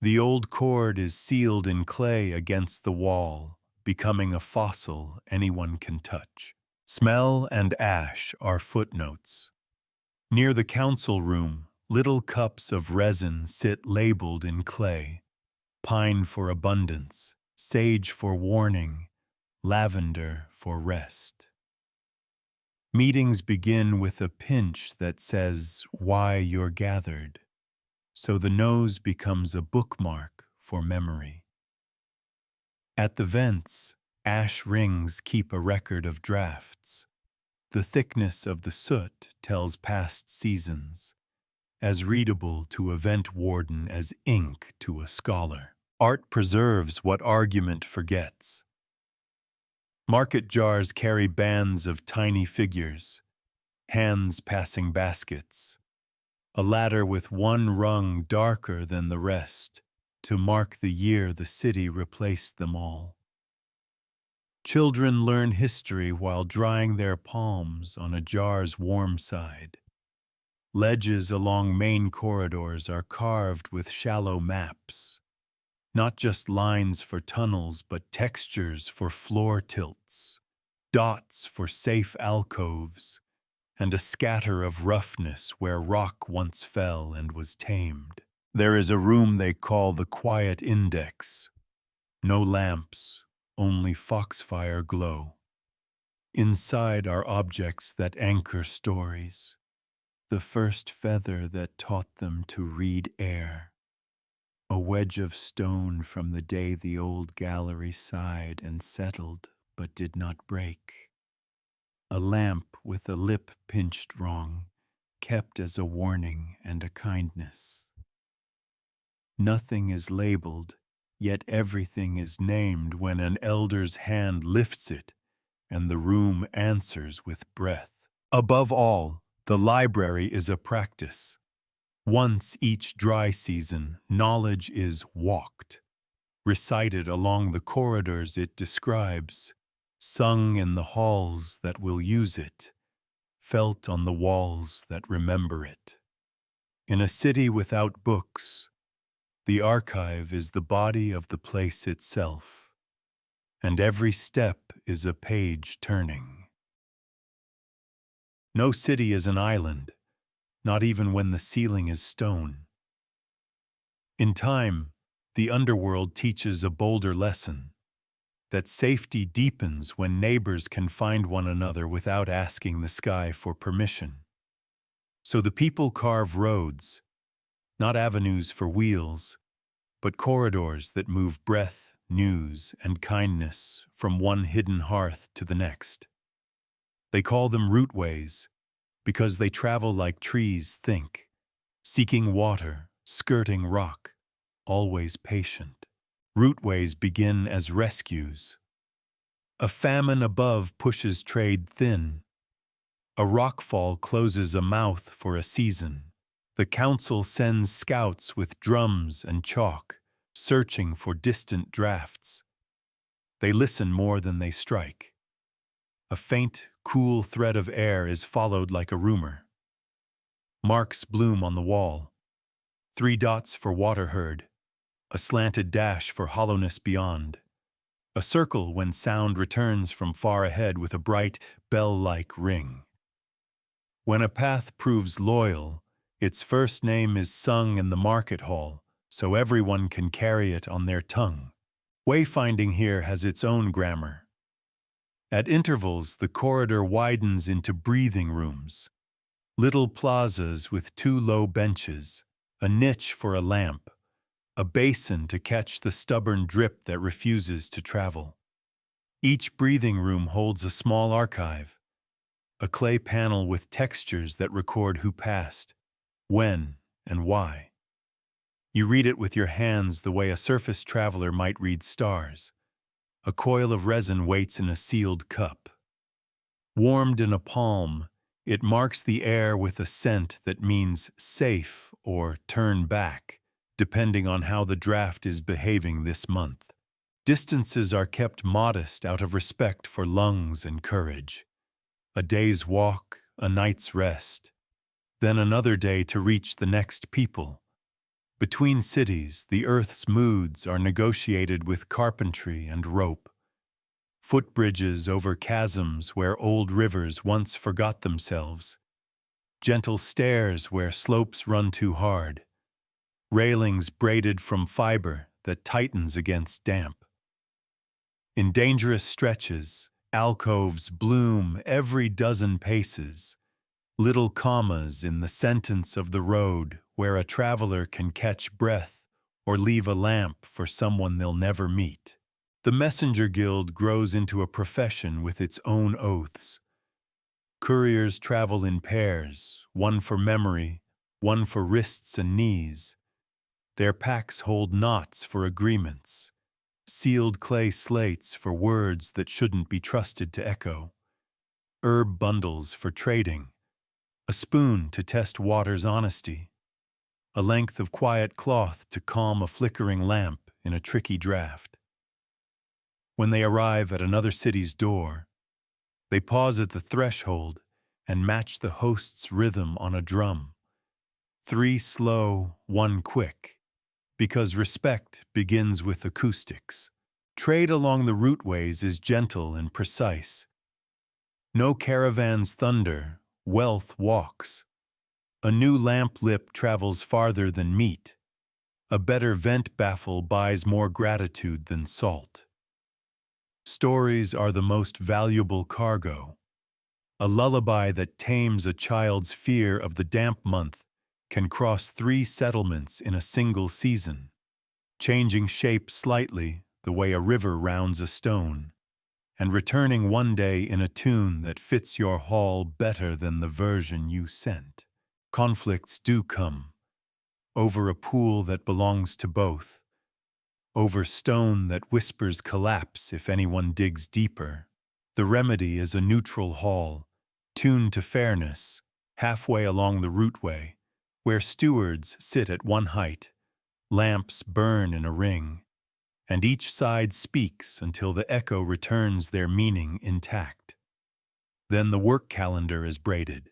The old cord is sealed in clay against the wall, becoming a fossil anyone can touch. Smell and ash are footnotes. Near the council room, little cups of resin sit labeled in clay. Pine for abundance, sage for warning, lavender for rest. Meetings begin with a pinch that says why you're gathered, so the nose becomes a bookmark for memory. At the vents, ash rings keep a record of drafts. The thickness of the soot tells past seasons, as readable to a vent warden as ink to a scholar. Art preserves what argument forgets. Market jars carry bands of tiny figures, hands passing baskets, a ladder with one rung darker than the rest to mark the year the city replaced them all. Children learn history while drying their palms on a jar's warm side. Ledges along main corridors are carved with shallow maps, not just lines for tunnels, but textures for floor tilts, dots for safe alcoves, and a scatter of roughness where rock once fell and was tamed. There is a room they call the Quiet Index. No lamps, only foxfire glow. Inside are objects that anchor stories, the first feather that taught them to read air, a wedge of stone from the day the old gallery sighed and settled but did not break, a lamp with a lip pinched wrong, kept as a warning and a kindness. Nothing is labeled, yet everything is named when an elder's hand lifts it and the room answers with breath. Above all, the library is a practice. Once each dry season, knowledge is walked, recited along the corridors it describes, sung in the halls that will use it, felt on the walls that remember it. In a city without books, the archive is the body of the place itself, and every step is a page turning. No city is an island, not even when the ceiling is stone. In time, the underworld teaches a bolder lesson, that safety deepens when neighbors can find one another without asking the sky for permission. So the people carve roads, not avenues for wheels, but corridors that move breath, news, and kindness from one hidden hearth to the next. They call them rootways because they travel like trees think, seeking water, skirting rock, always patient. Rootways begin as rescues. A famine above pushes trade thin. A rockfall closes a mouth for a season. The council sends scouts with drums and chalk, searching for distant drafts. They listen more than they strike. A faint, cool thread of air is followed like a rumor. Marks bloom on the wall. 3 dots for water heard, a slanted dash for hollowness beyond, a circle when sound returns from far ahead with a bright, bell-like ring. When a path proves loyal, its first name is sung in the market hall, so everyone can carry it on their tongue. Wayfinding here has its own grammar. At intervals, the corridor widens into breathing rooms, little plazas with 2 low benches, a niche for a lamp, a basin to catch the stubborn drip that refuses to travel. Each breathing room holds a small archive, a clay panel with textures that record who passed, when, and why. You read it with your hands the way a surface traveler might read stars. A coil of resin waits in a sealed cup. Warmed in a palm, it marks the air with a scent that means safe or turn back, depending on how the draft is behaving this month. Distances are kept modest out of respect for lungs and courage. A day's walk, a night's rest, then another day to reach the next people. Between cities, the earth's moods are negotiated with carpentry and rope. Footbridges over chasms where old rivers once forgot themselves. Gentle stairs where slopes run too hard. Railings braided from fiber that tightens against damp. In dangerous stretches, alcoves bloom every dozen paces, little commas in the sentence of the road where a traveler can catch breath or leave a lamp for someone they'll never meet. The messenger guild grows into a profession with its own oaths. Couriers travel in pairs, one for memory, one for wrists and knees. Their packs hold knots for agreements, sealed clay slates for words that shouldn't be trusted to echo, herb bundles for trading, a spoon to test water's honesty, a length of quiet cloth to calm a flickering lamp in a tricky draft. When they arrive at another city's door, they pause at the threshold and match the host's rhythm on a drum. 3 slow, 1 quick, because respect begins with acoustics. Trade along the rootways is gentle and precise. No caravan's thunder, wealth walks. A new lamp lip travels farther than meat. A better vent baffle buys more gratitude than salt. Stories are the most valuable cargo. A lullaby that tames a child's fear of the damp month can cross 3 settlements in a single season, changing shape slightly the way a river rounds a stone, and returning one day in a tune that fits your hall better than the version you sent. Conflicts do come, over a pool that belongs to both, over stone that whispers collapse if anyone digs deeper. The remedy is a neutral hall, tuned to fairness, halfway along the rootway, where stewards sit at one height, lamps burn in a ring, and each side speaks until the echo returns their meaning intact. Then the work calendar is braided.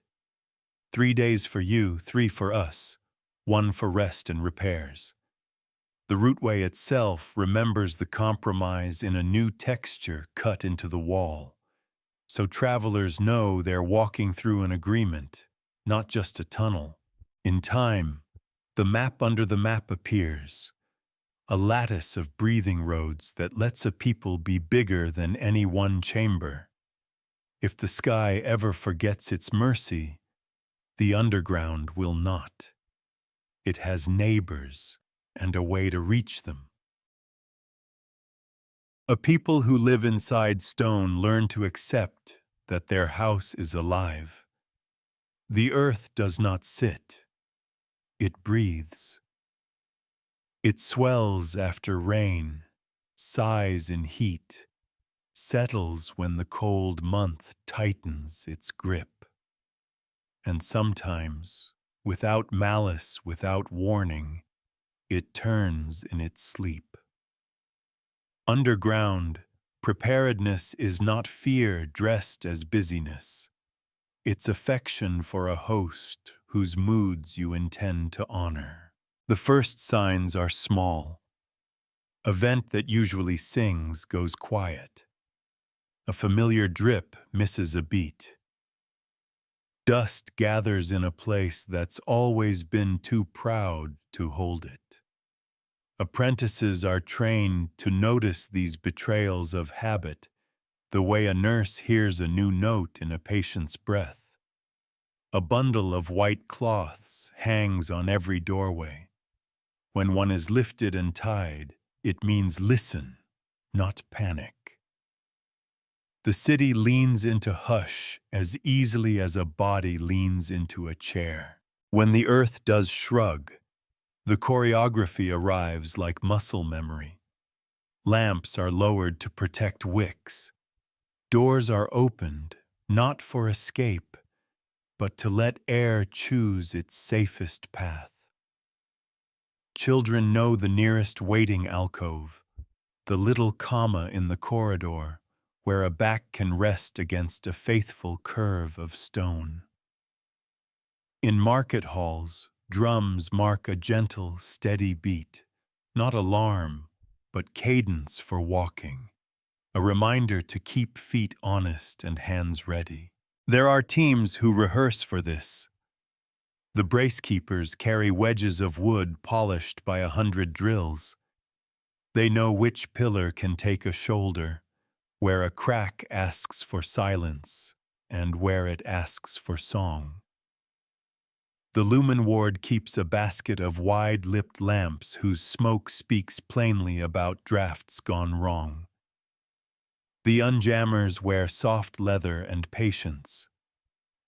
3 days for you, 3 for us, 1 for rest and repairs. The rootway itself remembers the compromise in a new texture cut into the wall, so travelers know they're walking through an agreement, not just a tunnel. In time, the map under the map appears, a lattice of breathing roads that lets a people be bigger than any one chamber. If the sky ever forgets its mercy, the underground will not. It has neighbors and a way to reach them. A people who live inside stone learn to accept that their house is alive. The earth does not sit. It breathes. It swells after rain, sighs in heat, settles when the cold month tightens its grip. And sometimes, without malice, without warning, it turns in its sleep. Underground, preparedness is not fear dressed as busyness. It's affection for a host whose moods you intend to honor. The first signs are small. A vent that usually sings goes quiet. A familiar drip misses a beat. Dust gathers in a place that's always been too proud to hold it. Apprentices are trained to notice these betrayals of habit, the way a nurse hears a new note in a patient's breath. A bundle of white cloths hangs on every doorway. When one is lifted and tied, it means listen, not panic. The city leans into hush as easily as a body leans into a chair. When the earth does shrug, the choreography arrives like muscle memory. Lamps are lowered to protect wicks. Doors are opened, not for escape, but to let air choose its safest path. Children know the nearest waiting alcove, the little comma in the corridor, where a back can rest against a faithful curve of stone. In market halls, drums mark a gentle, steady beat, not alarm, but cadence for walking, a reminder to keep feet honest and hands ready. There are teams who rehearse for this. The bracekeepers carry wedges of wood polished by 100 drills. They know which pillar can take a shoulder, where a crack asks for silence, and where it asks for song. The lumen ward keeps a basket of wide-lipped lamps whose smoke speaks plainly about drafts gone wrong. The unjammers wear soft leather and patience.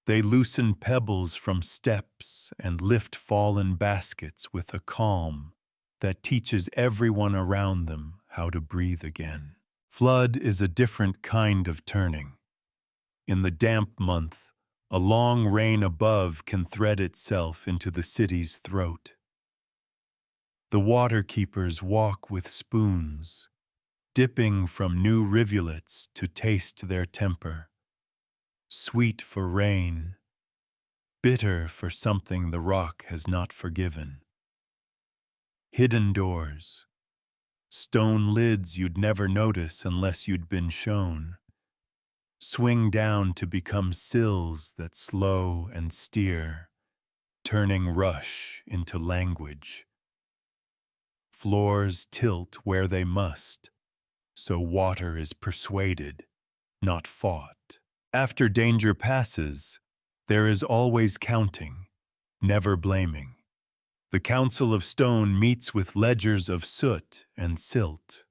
They loosen pebbles from steps and lift fallen baskets with a calm that teaches everyone around them how to breathe again. Flood is a different kind of turning. In the damp month, a long rain above can thread itself into the city's throat. The water keepers walk with spoons, dipping from new rivulets to taste their temper. Sweet for rain, bitter for something the rock has not forgiven. Hidden doors, stone lids you'd never notice unless you'd been shown, swing down to become sills that slow and steer, turning rush into language. Floors tilt where they must, so water is persuaded, not fought. After danger passes, there is always counting, never blaming. The Council of Stone meets with ledgers of soot and silt.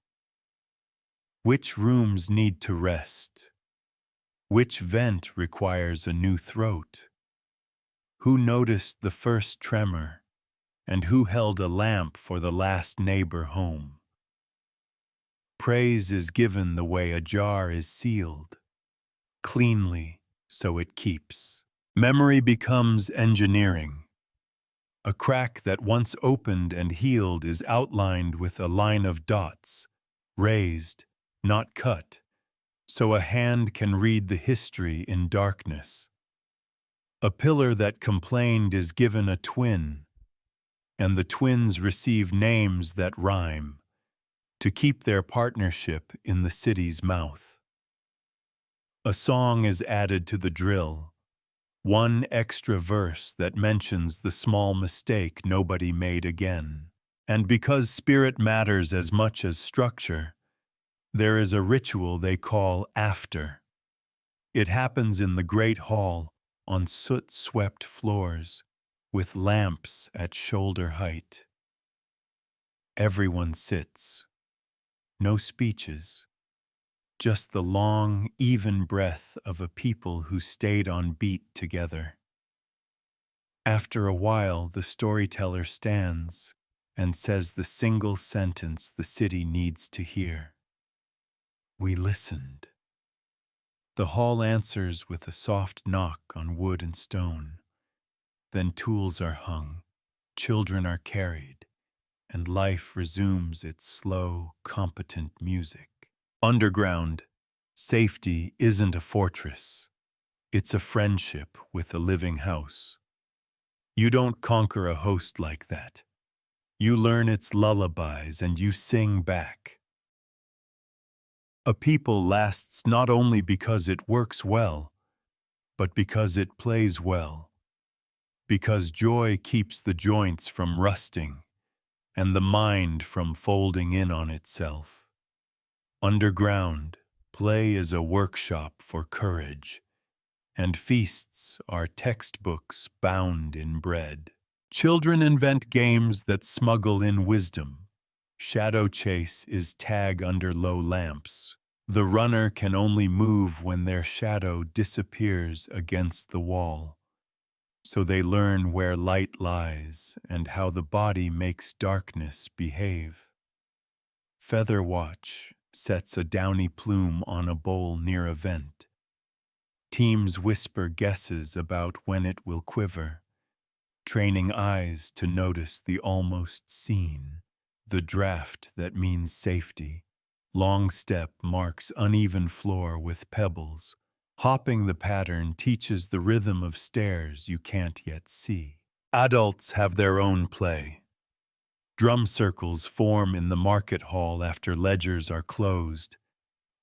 Which rooms need to rest? Which vent requires a new throat? Who noticed the first tremor, and who held a lamp for the last neighbor home? Praise is given the way a jar is sealed, cleanly so it keeps. Memory becomes engineering. A crack that once opened and healed is outlined with a line of dots, raised, not cut, so a hand can read the history in darkness. A pillar that complained is given a twin, and the twins receive names that rhyme to keep their partnership in the city's mouth. A song is added to the drill, one extra verse that mentions the small mistake nobody made again. And because spirit matters as much as structure, there is a ritual they call after. It happens in the great hall on soot-swept floors, with lamps at shoulder height. Everyone sits. No speeches. Just the long, even breath of a people who stayed on beat together. After a while, the storyteller stands and says the single sentence the city needs to hear. We listened. The hall answers with a soft knock on wood and stone. Then tools are hung, children are carried, and life resumes its slow, competent music. Underground, safety isn't a fortress. It's a friendship with a living house. You don't conquer a host like that. You learn its lullabies and you sing back. A people lasts not only because it works well, but because it plays well. Because joy keeps the joints from rusting and the mind from folding in on itself. Underground, play is a workshop for courage, and feasts are textbooks bound in bread. Children invent games that smuggle in wisdom. Shadow chase is tag under low lamps. The runner can only move when their shadow disappears against the wall. So they learn where light lies and how the body makes darkness behave. Feather watch sets a downy plume on a bowl near a vent. Teams whisper guesses about when it will quiver, training eyes to notice the almost seen, the draft that means safety. Long step marks uneven floor with pebbles. Hopping the pattern teaches the rhythm of stairs you can't yet see. Adults have their own play. Drum circles form in the market hall after ledgers are closed,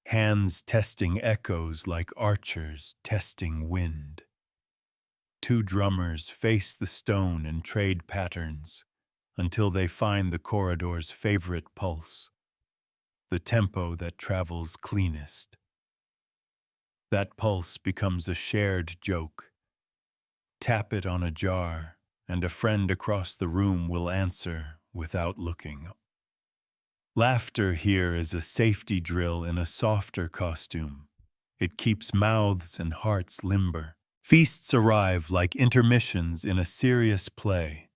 hands testing echoes like archers testing wind. Two drummers face the stone and trade patterns until they find the corridor's favorite pulse, the tempo that travels cleanest. That pulse becomes a shared joke. Tap it on a jar, and a friend across the room will answer without looking. Laughter here is a safety drill in a softer costume. It keeps mouths and hearts limber. Feasts arrive like intermissions in a serious play.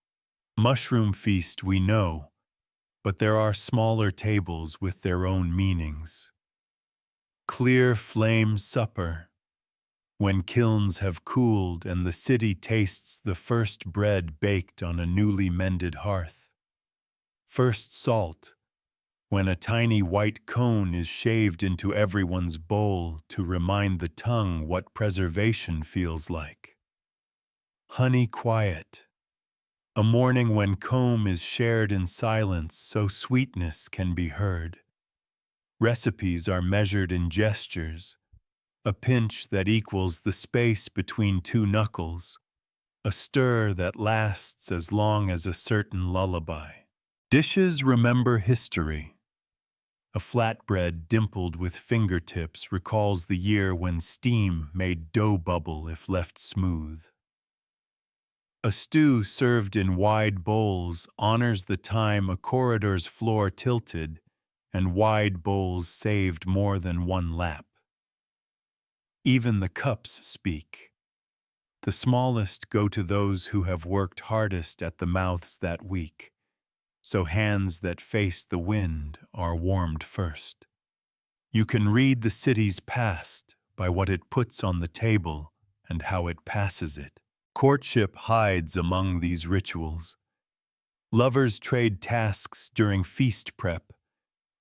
Mushroom feast we know, but there are smaller tables with their own meanings. Clear flame supper, when kilns have cooled and the city tastes the first bread baked on a newly mended hearth. First salt, when a tiny white cone is shaved into everyone's bowl to remind the tongue what preservation feels like. Honey quiet, a morning when comb is shared in silence so sweetness can be heard. Recipes are measured in gestures, a pinch that equals the space between two knuckles, a stir that lasts as long as a certain lullaby. Dishes remember history. A flatbread dimpled with fingertips recalls the year when steam made dough bubble if left smooth. A stew served in wide bowls honors the time a corridor's floor tilted and wide bowls saved more than one lap. Even the cups speak. The smallest go to those who have worked hardest at the mouths that week, so hands that face the wind are warmed first. You can read the city's past by what it puts on the table and how it passes it. Courtship hides among these rituals. Lovers trade tasks during feast prep.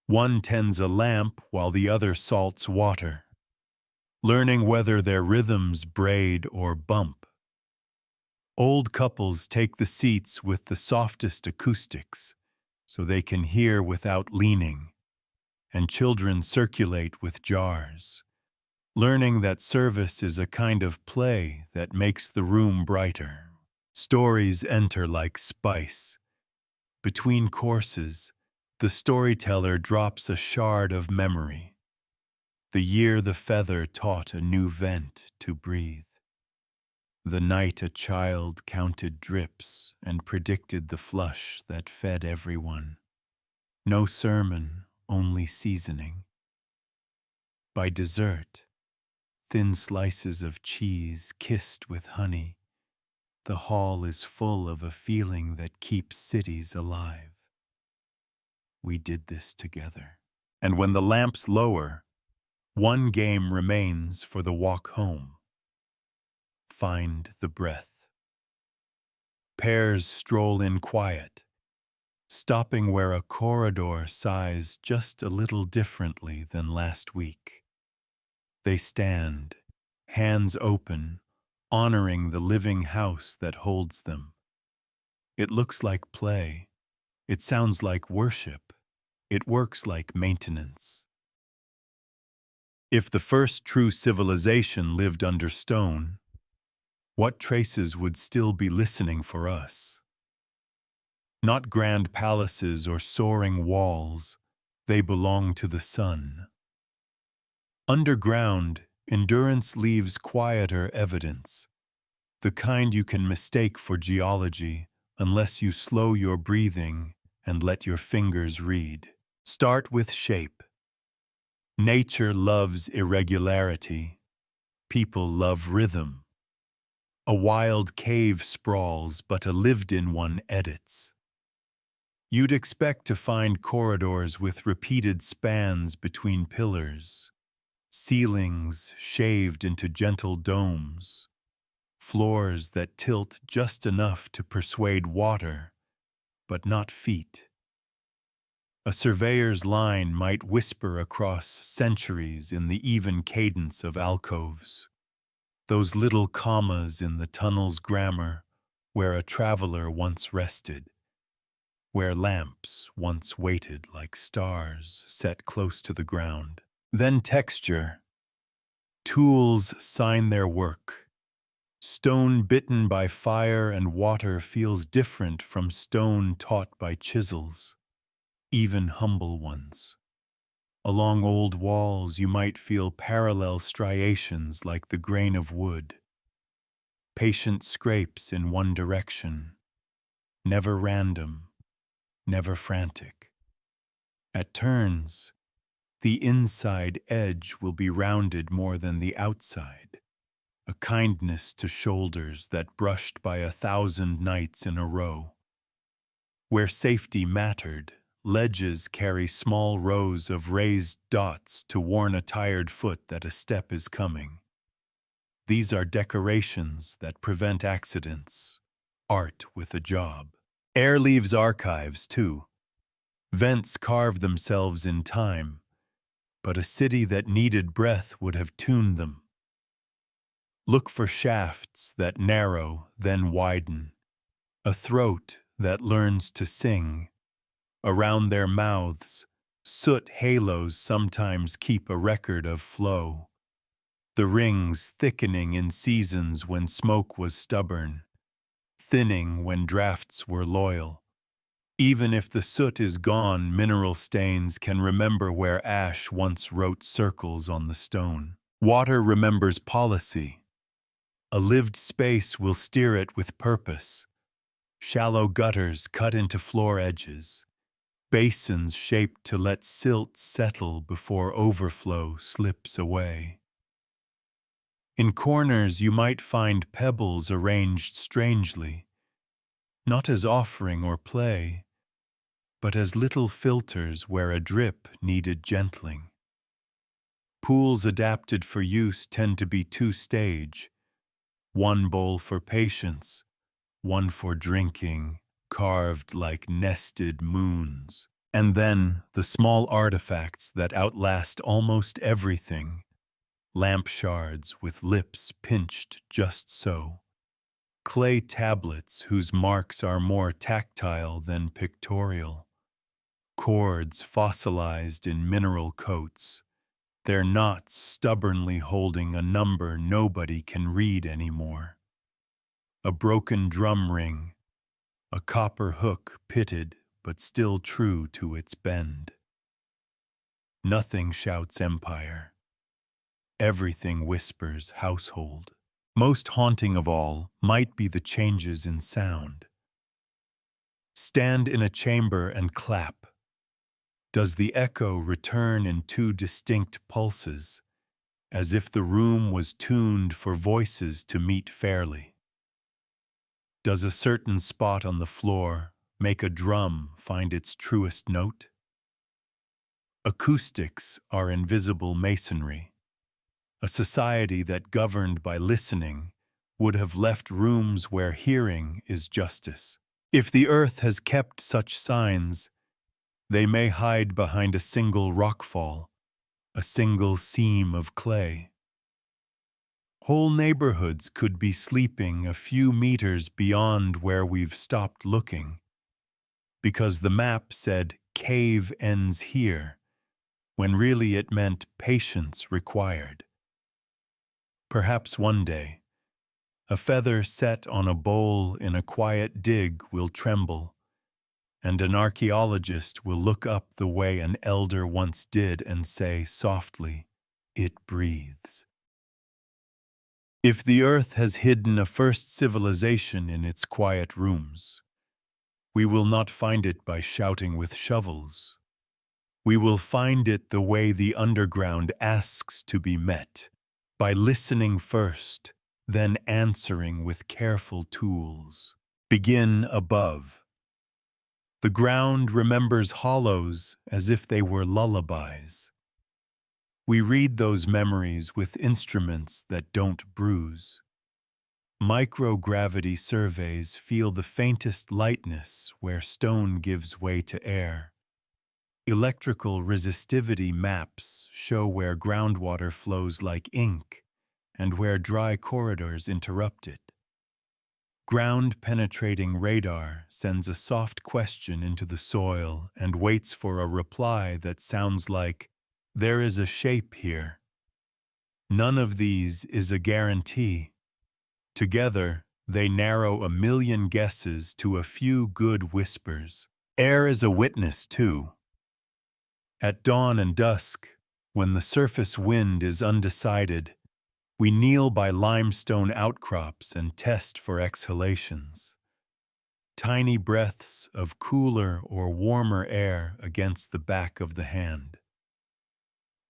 One tends a lamp while the other salts water, learning whether their rhythms braid or bump. Old couples take the seats with the softest acoustics so they can hear without leaning, and children circulate with jars, learning that service is a kind of play that makes the room brighter. Stories enter like spice. Between courses, the storyteller drops a shard of memory. The year the feather taught a new vent to breathe. The night a child counted drips and predicted the flush that fed everyone. No sermon, only seasoning. By dessert, thin slices of cheese kissed with honey, the hall is full of a feeling that keeps cities alive. We did this together. And when the lamps lower, one game remains for the walk home. Find the breath. Pairs stroll in quiet, stopping where a corridor sighs just a little differently than last week. They stand, hands open, honoring the living house that holds them. It looks like play. It sounds like worship. It works like maintenance. If the first true civilization lived under stone, what traces would still be listening for us? Not grand palaces or soaring walls, they belong to the sun. Underground, endurance leaves quieter evidence, the kind you can mistake for geology unless you slow your breathing and let your fingers read. Start with shape. Nature loves irregularity. People love rhythm. A wild cave sprawls, but a lived-in one edits. You'd expect to find corridors with repeated spans between pillars, ceilings shaved into gentle domes, floors that tilt just enough to persuade water, but not feet. A surveyor's line might whisper across centuries in the even cadence of alcoves. Those little commas in the tunnel's grammar where a traveler once rested, where lamps once waited like stars set close to the ground. Then texture. Tools sign their work. Stone bitten by fire and water feels different from stone taught by chisels, even humble ones. Along old walls you might feel parallel striations like the grain of wood. Patient scrapes in one direction, never random, never frantic. At turns, the inside edge will be rounded more than the outside, a kindness to shoulders that brushed by 1,000 nights in a row. Where safety mattered, ledges carry small rows of raised dots to warn a tired foot that a step is coming. These are decorations that prevent accidents, art with a job. Air leaves archives, too. Vents carve themselves in time, but a city that needed breath would have tuned them. Look for shafts that narrow, then widen, a throat that learns to sing. Around their mouths, soot halos sometimes keep a record of flow, the rings thickening in seasons when smoke was stubborn, thinning when drafts were loyal. Even if the soot is gone, mineral stains can remember where ash once wrote circles on the stone. Water remembers policy. A lived space will steer it with purpose. Shallow gutters cut into floor edges. Basins shaped to let silt settle before overflow slips away. In corners you might find pebbles arranged strangely, not as offering or play, but as little filters where a drip needed gentling. Pools adapted for use tend to be two-stage, one bowl for patience, one for drinking, carved like nested moons. And then the small artifacts that outlast almost everything, lamp shards with lips pinched just so, clay tablets whose marks are more tactile than pictorial, cords fossilized in mineral coats, their knots stubbornly holding a number nobody can read anymore. A broken drum ring, a copper hook pitted but still true to its bend. Nothing shouts empire. Everything whispers household. Most haunting of all might be the changes in sound. Stand in a chamber and clap. Does the echo return in two distinct pulses, as if the room was tuned for voices to meet fairly? Does a certain spot on the floor make a drum find its truest note? Acoustics are invisible masonry. A society that governed by listening would have left rooms where hearing is justice. If the earth has kept such signs, they may hide behind a single rockfall, a single seam of clay. Whole neighborhoods could be sleeping a few meters beyond where we've stopped looking, because the map said cave ends here, when really it meant patience required. Perhaps one day, a feather set on a bowl in a quiet dig will tremble, and an archaeologist will look up the way an elder once did and say softly, "It breathes." If the earth has hidden a first civilization in its quiet rooms, we will not find it by shouting with shovels. We will find it the way the underground asks to be met, by listening first, then answering with careful tools. Begin above. The ground remembers hollows as if they were lullabies. We read those memories with instruments that don't bruise. Microgravity surveys feel the faintest lightness where stone gives way to air. Electrical resistivity maps show where groundwater flows like ink and where dry corridors interrupt it. Ground-penetrating radar sends a soft question into the soil and waits for a reply that sounds like, "There is a shape here." None of these is a guarantee. Together, they narrow a million guesses to a few good whispers. Air is a witness, too. At dawn and dusk, when the surface wind is undecided, we kneel by limestone outcrops and test for exhalations. Tiny breaths of cooler or warmer air against the back of the hand.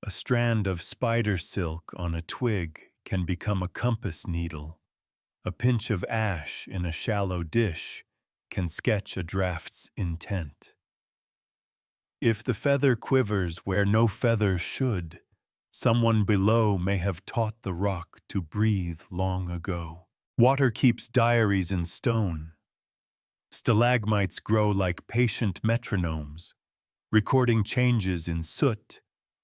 A strand of spider silk on a twig can become a compass needle. A pinch of ash in a shallow dish can sketch a draft's intent. If the feather quivers where no feather should, someone below may have taught the rock to breathe long ago. Water keeps diaries in stone. Stalagmites grow like patient metronomes, recording changes in soot,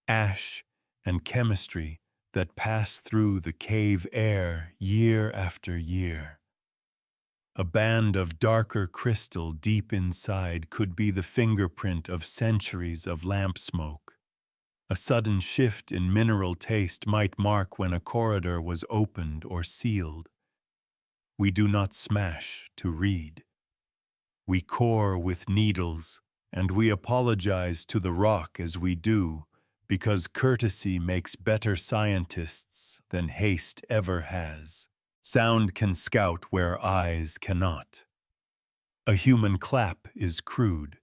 ash, and chemistry that pass through the cave air year after year. A band of darker crystal deep inside could be the fingerprint of centuries of lamp smoke. A sudden shift in mineral taste might mark when a corridor was opened or sealed. We do not smash to read. We core with needles, and we apologize to the rock as we do, because courtesy makes better scientists than haste ever has. Sound can scout where eyes cannot. A human clap is crude.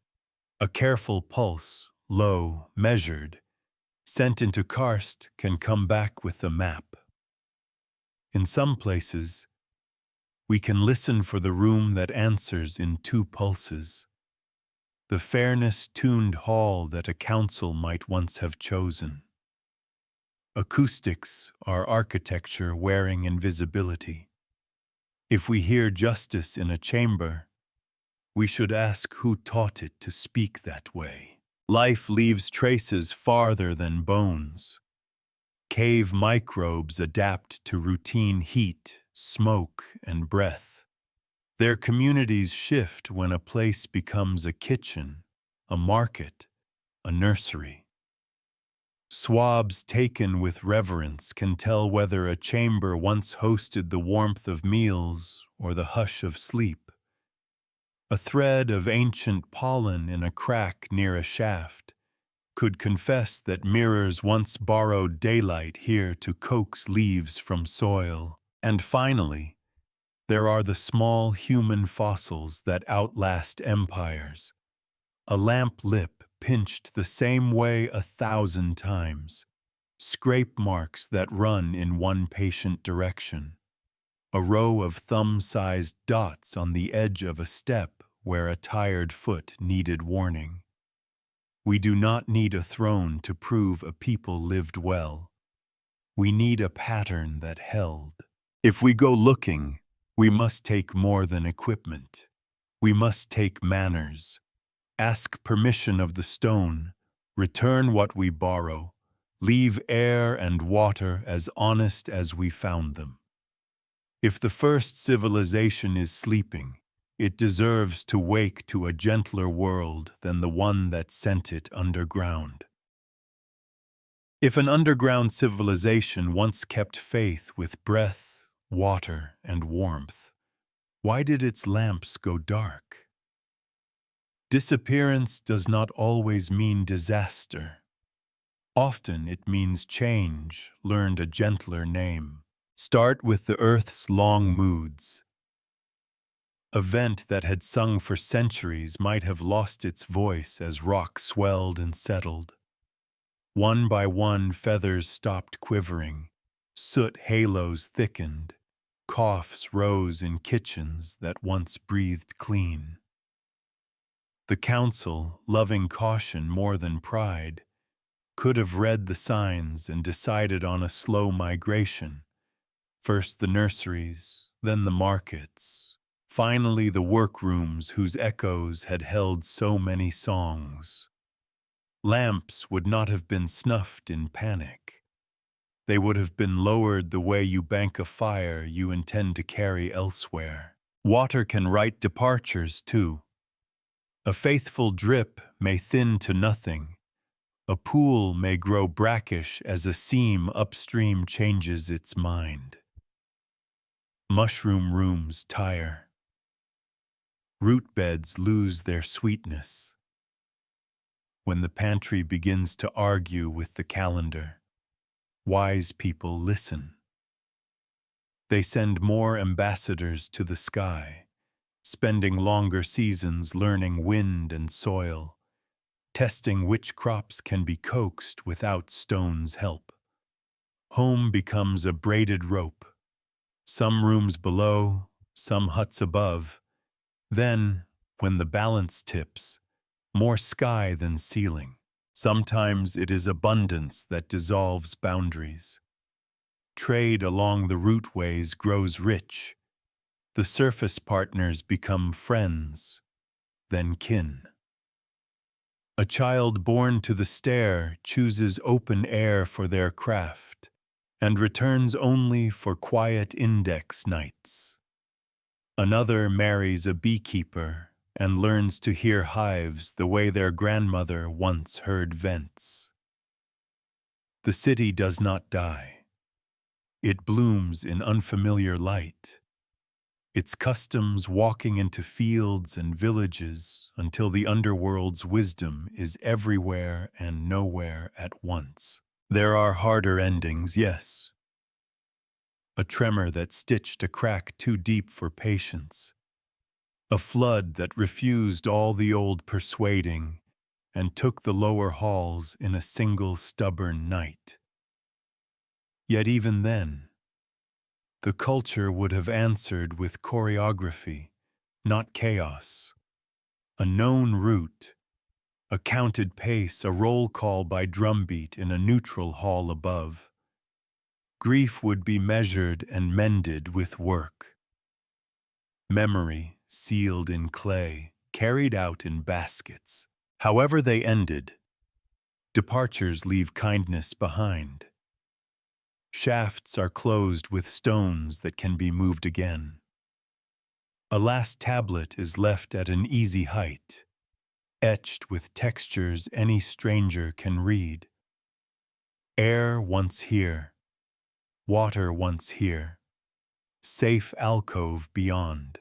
A careful pulse, low, measured, sent into karst can come back with the map. In some places, we can listen for the room that answers in 2 pulses. The fairness-tuned hall that a council might once have chosen. Acoustics are architecture wearing invisibility. If we hear justice in a chamber, we should ask who taught it to speak that way. Life leaves traces farther than bones. Cave microbes adapt to routine heat, smoke, and breath. Their communities shift when a place becomes a kitchen, a market, a nursery. Swabs taken with reverence can tell whether a chamber once hosted the warmth of meals or the hush of sleep. A thread of ancient pollen in a crack near a shaft could confess that mirrors once borrowed daylight here to coax leaves from soil. And finally, there are the small human fossils that outlast empires. A lamp lip pinched the same way 1,000 times. Scrape marks that run in one patient direction. A row of thumb-sized dots on the edge of a step where a tired foot needed warning. We do not need a throne to prove a people lived well. We need a pattern that held. If we go looking, we must take more than equipment. We must take manners. Ask permission of the stone, return what we borrow, leave air and water as honest as we found them. If the first civilization is sleeping, it deserves to wake to a gentler world than the one that sent it underground. If an underground civilization once kept faith with breath, water, and warmth, why did its lamps go dark? Disappearance does not always mean disaster. Often it means change learned a gentler name. Start with the earth's long moods. A vent that had sung for centuries might have lost its voice as rock swelled and settled. One by one, feathers stopped quivering, soot halos thickened, coughs rose in kitchens that once breathed clean. The council, loving caution more than pride, could have read the signs and decided on a slow migration. First the nurseries, then the markets, finally the workrooms whose echoes had held so many songs. Lamps would not have been snuffed in panic. They would have been lowered the way you bank a fire you intend to carry elsewhere. Water can write departures, too. A faithful drip may thin to nothing. A pool may grow brackish as a seam upstream changes its mind. Mushroom rooms tire. Root beds lose their sweetness. When the pantry begins to argue with the calendar, wise people listen. They send more ambassadors to the sky, spending longer seasons learning wind and soil, testing which crops can be coaxed without stone's help. Home becomes a braided rope. Some rooms below, some huts above. Then, when the balance tips, more sky than ceiling. Sometimes it is abundance that dissolves boundaries. Trade along the rootways grows rich. The surface partners become friends, then kin. A child born to the stair chooses open air for their craft and returns only for quiet index nights. Another marries a beekeeper and learns to hear hives the way their grandmother once heard vents. The city does not die. It blooms in unfamiliar light, its customs walking into fields and villages until the underworld's wisdom is everywhere and nowhere at once. There are harder endings, yes. A tremor that stitched a crack too deep for patience. A flood that refused all the old persuading and took the lower halls in a single stubborn night. Yet even then, the culture would have answered with choreography, not chaos. A known route, a counted pace, a roll call by drumbeat in a neutral hall above. Grief would be measured and mended with work. Memory, sealed in clay, carried out in baskets. However they ended, departures leave kindness behind. Shafts are closed with stones that can be moved again. A last tablet is left at an easy height, etched with textures any stranger can read. Air once here, water once here, safe alcove beyond.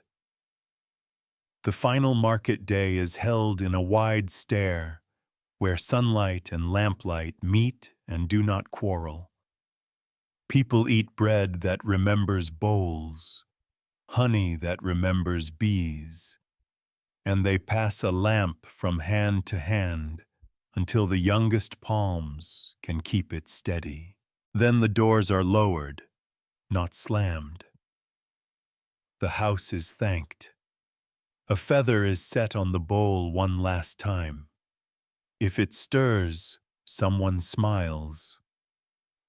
The final market day is held in a wide stair, where sunlight and lamplight meet and do not quarrel. People eat bread that remembers bowls, honey that remembers bees, and they pass a lamp from hand to hand until the youngest palms can keep it steady. Then the doors are lowered, not slammed. The house is thanked. A feather is set on the bowl one last time. If it stirs, someone smiles.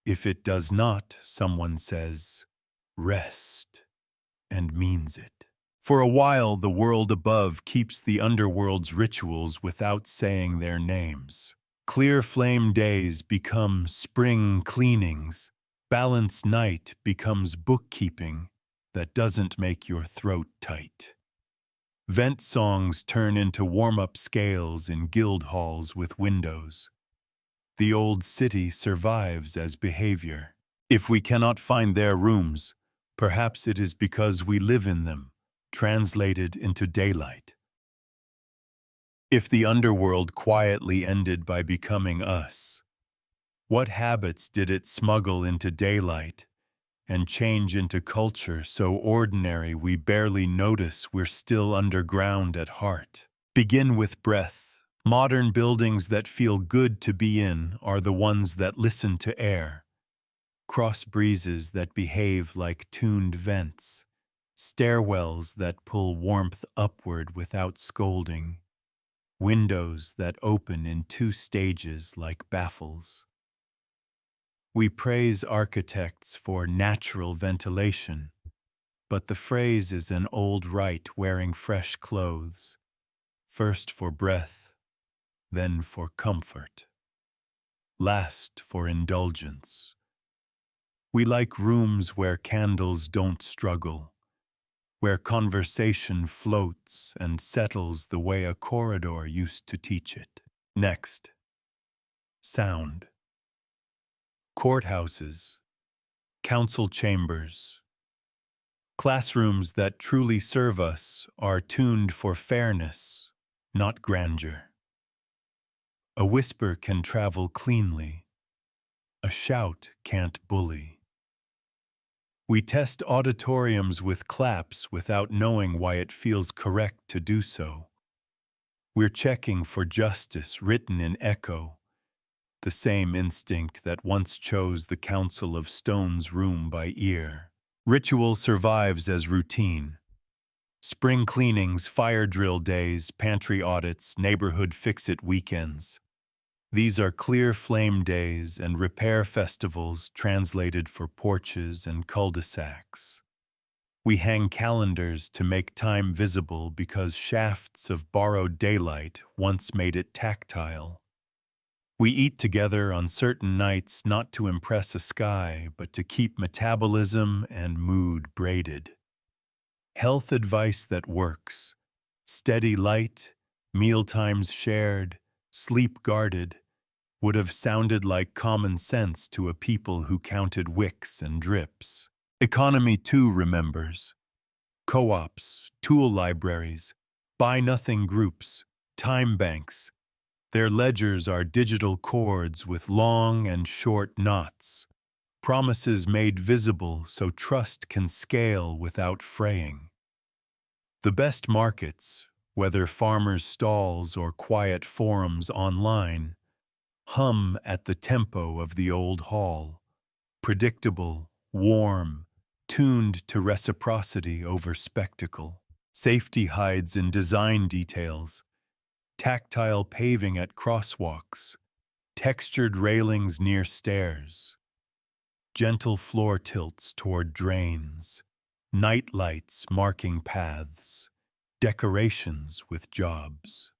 If it does not, someone says, "Rest," and means it. For a while, the world above keeps the underworld's rituals without saying their names. Clear flame days become spring cleanings. Balanced night becomes bookkeeping that doesn't make your throat tight. Vent songs turn into warm-up scales in guild halls with windows. The old city survives as behavior. If we cannot find their rooms, perhaps it is because we live in them, translated into daylight. If the underworld quietly ended by becoming us, what habits did it smuggle into daylight and change into culture so ordinary we barely notice we're still underground at heart? Begin with breath. Modern buildings that feel good to be in are the ones that listen to air. Cross breezes that behave like tuned vents. Stairwells that pull warmth upward without scolding. Windows that open in two stages like baffles. We praise architects for natural ventilation, but the phrase is an old rite wearing fresh clothes. First for breath, then for comfort, last for indulgence. We like rooms where candles don't struggle, where conversation floats and settles the way a corridor used to teach it. Next, sound. Courthouses, council chambers, classrooms that truly serve us are tuned for fairness, not grandeur. A whisper can travel cleanly. A shout can't bully. We test auditoriums with claps without knowing why it feels correct to do so. We're checking for justice written in echo, the same instinct that once chose the Council of Stone's room by ear. Ritual survives as routine. Spring cleanings, fire drill days, pantry audits, neighborhood fix-it weekends. These are clear flame days and repair festivals translated for porches and cul-de-sacs. We hang calendars to make time visible because shafts of borrowed daylight once made it tactile. We eat together on certain nights not to impress a sky, but to keep metabolism and mood braided. Health advice that works. Steady light, meal times shared, sleep guarded, would have sounded like common sense to a people who counted wicks and drips. Economy too remembers. Co-ops, tool libraries, buy-nothing groups, time banks. Their ledgers are digital cords with long and short knots. Promises made visible so trust can scale without fraying. The best markets, whether farmers' stalls or quiet forums online, hum at the tempo of the old hall, predictable, warm, tuned to reciprocity over spectacle. Safety hides in design details, tactile paving at crosswalks, textured railings near stairs, gentle floor tilts toward drains, night lights marking paths, decorations with jobs.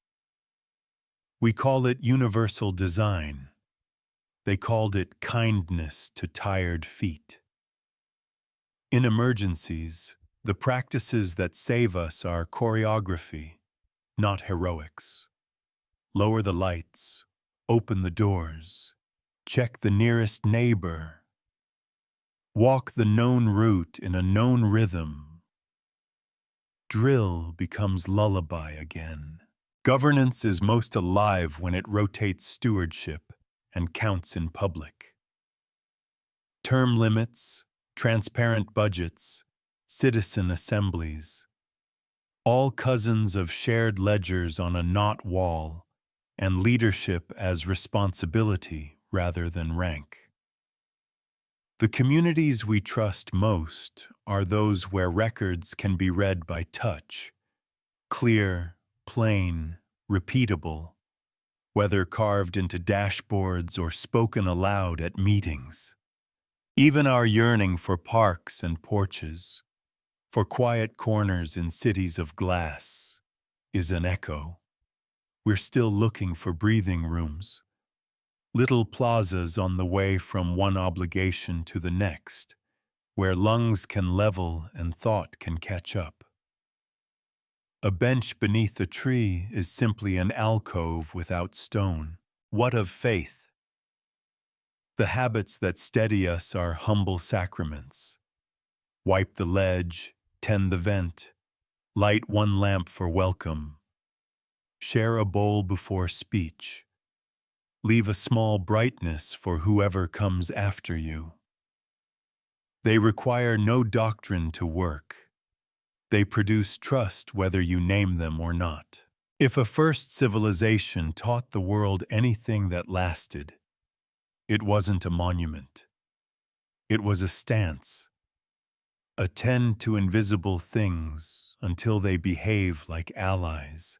We call it universal design. They called it kindness to tired feet. In emergencies, the practices that save us are choreography, not heroics. Lower the lights, open the doors, check the nearest neighbor, walk the known route in a known rhythm. Drill becomes lullaby again. Governance is most alive when it rotates stewardship and counts in public. Term limits, transparent budgets, citizen assemblies, all cousins of shared ledgers on a knot wall, and leadership as responsibility rather than rank. The communities we trust most are those where records can be read by touch, clear, plain, repeatable, whether carved into dashboards or spoken aloud at meetings. Even our yearning for parks and porches, for quiet corners in cities of glass, is an echo. We're still looking for breathing rooms, little plazas on the way from one obligation to the next, where lungs can level and thought can catch up. A bench beneath a tree is simply an alcove without stone. What of faith? The habits that steady us are humble sacraments. Wipe the ledge, tend the vent, light one lamp for welcome. Share a bowl before speech. Leave a small brightness for whoever comes after you. They require no doctrine to work. They produce trust whether you name them or not. If a first civilization taught the world anything that lasted, it wasn't a monument. It was a stance. Attend to invisible things until they behave like allies.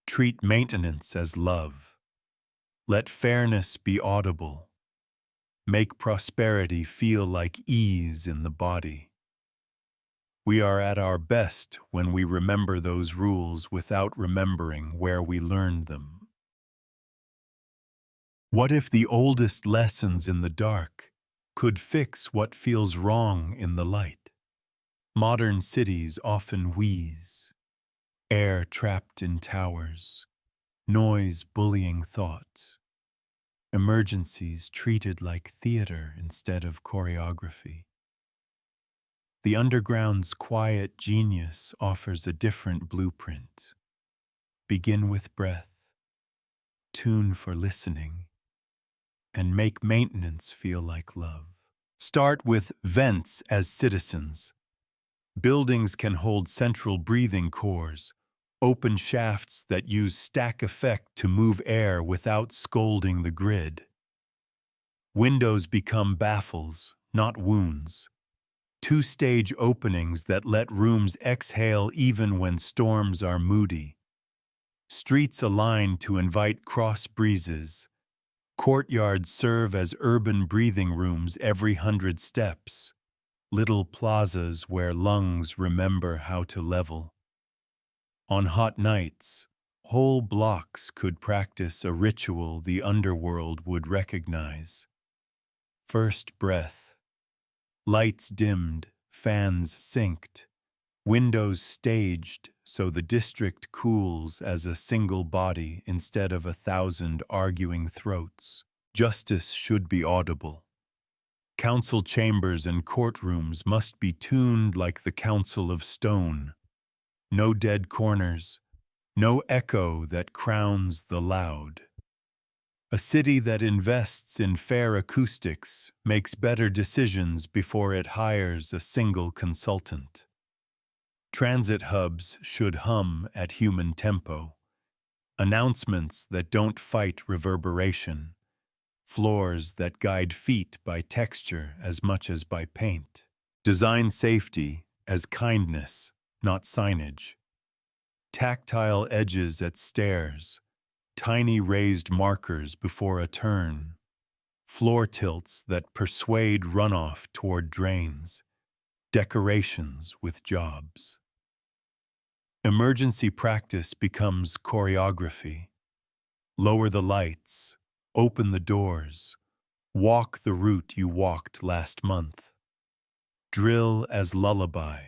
Treat maintenance as love. Let fairness be audible. Make prosperity feel like ease in the body. We are at our best when we remember those rules without remembering where we learned them. What if the oldest lessons in the dark could fix what feels wrong in the light? Modern cities often wheeze, air trapped in towers, noise bullying thought, emergencies treated like theater instead of choreography. The underground's quiet genius offers a different blueprint. Begin with breath, tune for listening, and make maintenance feel like love. Start with vents as citizens. Buildings can hold central breathing cores, open shafts that use stack effect to move air without scolding the grid. Windows become baffles, not wounds. Two-stage openings that let rooms exhale even when storms are moody. Streets align to invite cross breezes. Courtyards serve as urban breathing rooms every 100 steps. Little plazas where lungs remember how to level. On hot nights, whole blocks could practice a ritual the underworld would recognize. First breath. Lights dimmed, fans synced, windows staged so the district cools as a single body instead of 1,000 arguing throats. Justice should be audible. Council chambers and courtrooms must be tuned like the Council of Stone. No dead corners, no echo that crowns the loud. A city that invests in fair acoustics makes better decisions before it hires a single consultant. Transit hubs should hum at human tempo. Announcements that don't fight reverberation. Floors that guide feet by texture as much as by paint. Design safety as kindness, not signage. Tactile edges at stairs. Tiny raised markers before a turn, floor tilts that persuade runoff toward drains, decorations with jobs. Emergency practice becomes choreography. Lower the lights, open the doors, walk the route you walked last month. Drill as lullaby,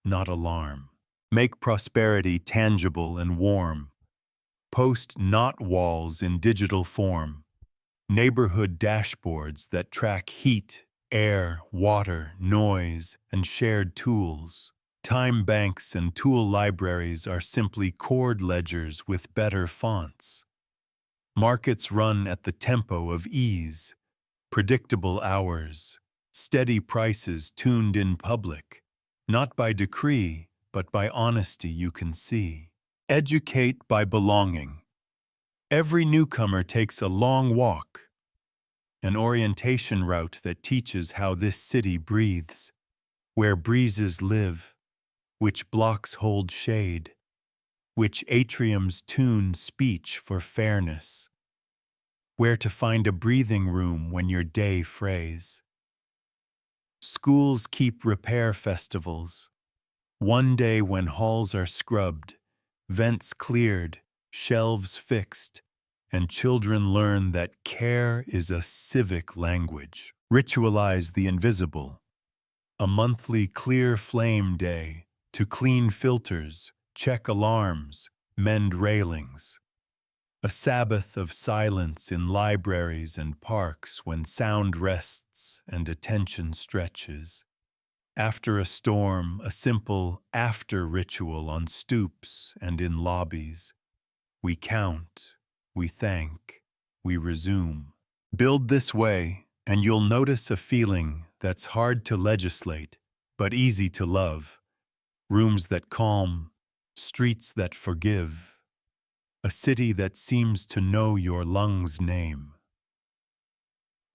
not alarm. Make prosperity tangible and warm. Post not walls in digital form. Neighborhood dashboards that track heat, air, water, noise, and shared tools. Time banks and tool libraries are simply chord ledgers with better fonts. Markets run at the tempo of ease. Predictable hours. Steady prices tuned in public. Not by decree, but by honesty you can see. Educate by belonging. Every newcomer takes a long walk, an orientation route that teaches how this city breathes, where breezes live, which blocks hold shade, which atriums tune speech for fairness, where to find a breathing room when your day frays. Schools keep repair festivals, one day when halls are scrubbed, vents cleared, shelves fixed, and children learn that care is a civic language. Ritualize the invisible. A monthly clear flame day to clean filters, check alarms, mend railings. A Sabbath of silence in libraries and parks when sound rests and attention stretches. After a storm, a simple after ritual on stoops and in lobbies. We count, we thank, we resume. Build this way, and you'll notice a feeling that's hard to legislate, but easy to love. Rooms that calm, streets that forgive. A city that seems to know your lungs' name.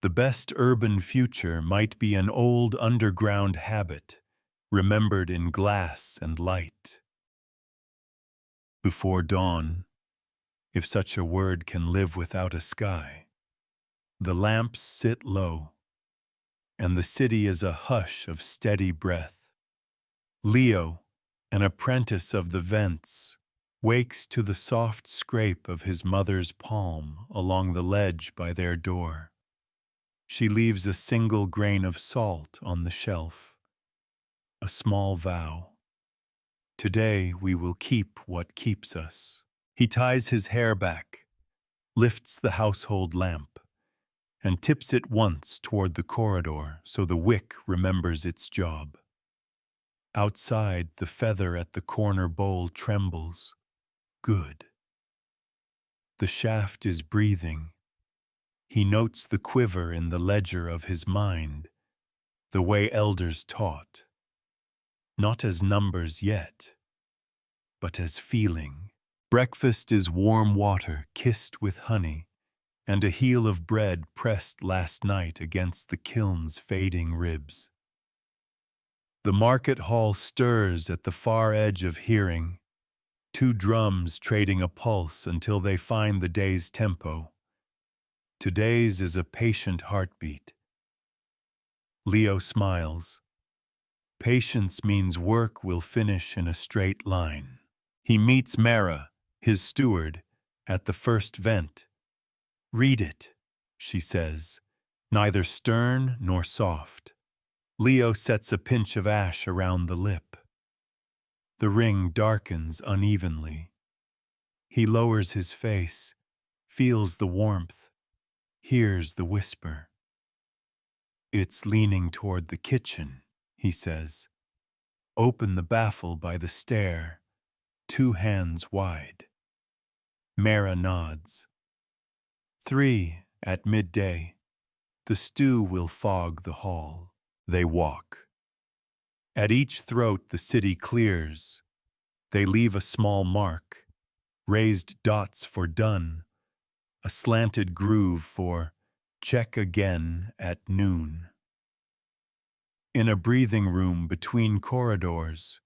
The best urban future might be an old underground habit, remembered in glass and light. Before dawn, if such a word can live without a sky, the lamps sit low, and the city is a hush of steady breath. Leo, an apprentice of the vents, wakes to the soft scrape of his mother's palm along the ledge by their door. She leaves a single grain of salt on the shelf. A small vow. Today we will keep what keeps us. He ties his hair back, lifts the household lamp, and tips it once toward the corridor so the wick remembers its job. Outside, the feather at the corner bowl trembles. Good. The shaft is breathing. He notes the quiver in the ledger of his mind, the way elders taught. Not as numbers yet, but as feeling. Breakfast is warm water kissed with honey, and a heel of bread pressed last night against the kiln's fading ribs. The market hall stirs at the far edge of hearing, two drums trading a pulse until they find the day's tempo. Today's is a patient heartbeat. Leo smiles. Patience means work will finish in a straight line. He meets Mara, his steward, at the first vent. "Read it," she says, neither stern nor soft. Leo sets a pinch of ash around the lip. The ring darkens unevenly. He lowers his face, feels the warmth, hears the whisper. "It's leaning toward the kitchen," he says. "Open the baffle by the stair, 2 hands wide." Mara nods. 3 at midday. The stew will fog the hall. They walk. At each throat the city clears. They leave a small mark, raised dots for done, a slanted groove for check again at noon. In a breathing room between corridors,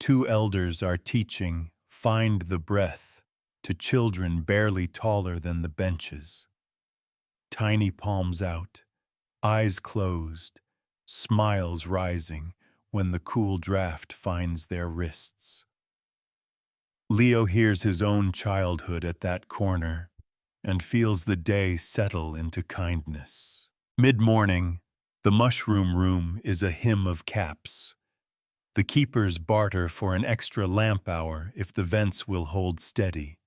2 elders are teaching "Find the breath" to children barely taller than the benches. Tiny palms out, eyes closed, smiles rising when the cool draft finds their wrists. Leo hears his own childhood at that corner and feels the day settle into kindness. Mid-morning, the mushroom room is a hymn of caps. The keepers barter for an extra lamp hour if the vents will hold steady.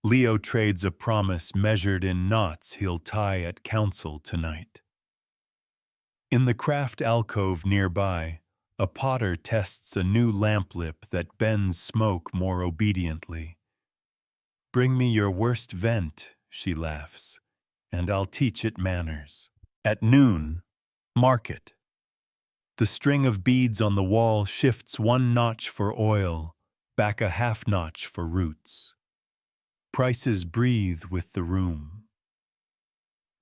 Leo trades a promise measured in knots he'll tie at council tonight. In the craft alcove nearby, a potter tests a new lamp lip that bends smoke more obediently. "Bring me your worst vent," she laughs, "and I'll teach it manners." At noon, market. The string of beads on the wall shifts 1 notch for oil, back a half notch for roots. Prices breathe with the room.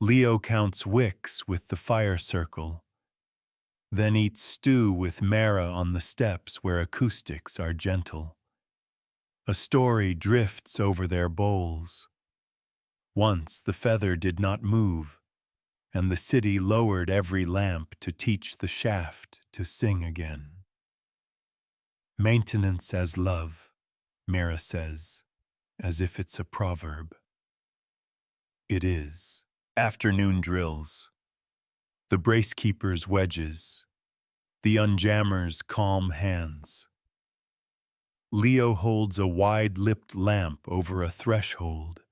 Leo counts wicks with the fire circle, then eats stew with Mara on the steps where acoustics are gentle. A story drifts over their bowls. Once the feather did not move, and the city lowered every lamp to teach the shaft to sing again. "Maintenance as love," Mara says, as if it's a proverb. It is. Afternoon drills. The bracekeeper's wedges. The unjammer's calm hands. Leo holds a wide-lipped lamp over a threshold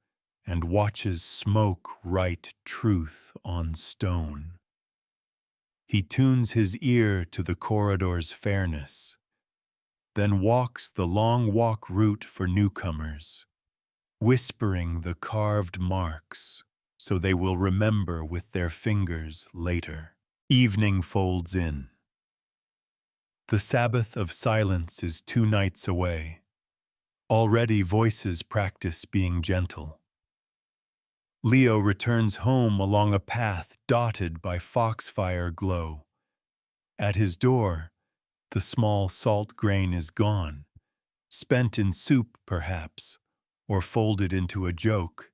and watches smoke write truth on stone. He tunes his ear to the corridor's fairness, then walks the long walk route for newcomers, whispering the carved marks so they will remember with their fingers later. Evening folds in. The Sabbath of silence is 2 nights away. Already voices practice being gentle. Leo returns home along a path dotted by foxfire glow. At his door, the small salt grain is gone, spent in soup perhaps, or folded into a joke.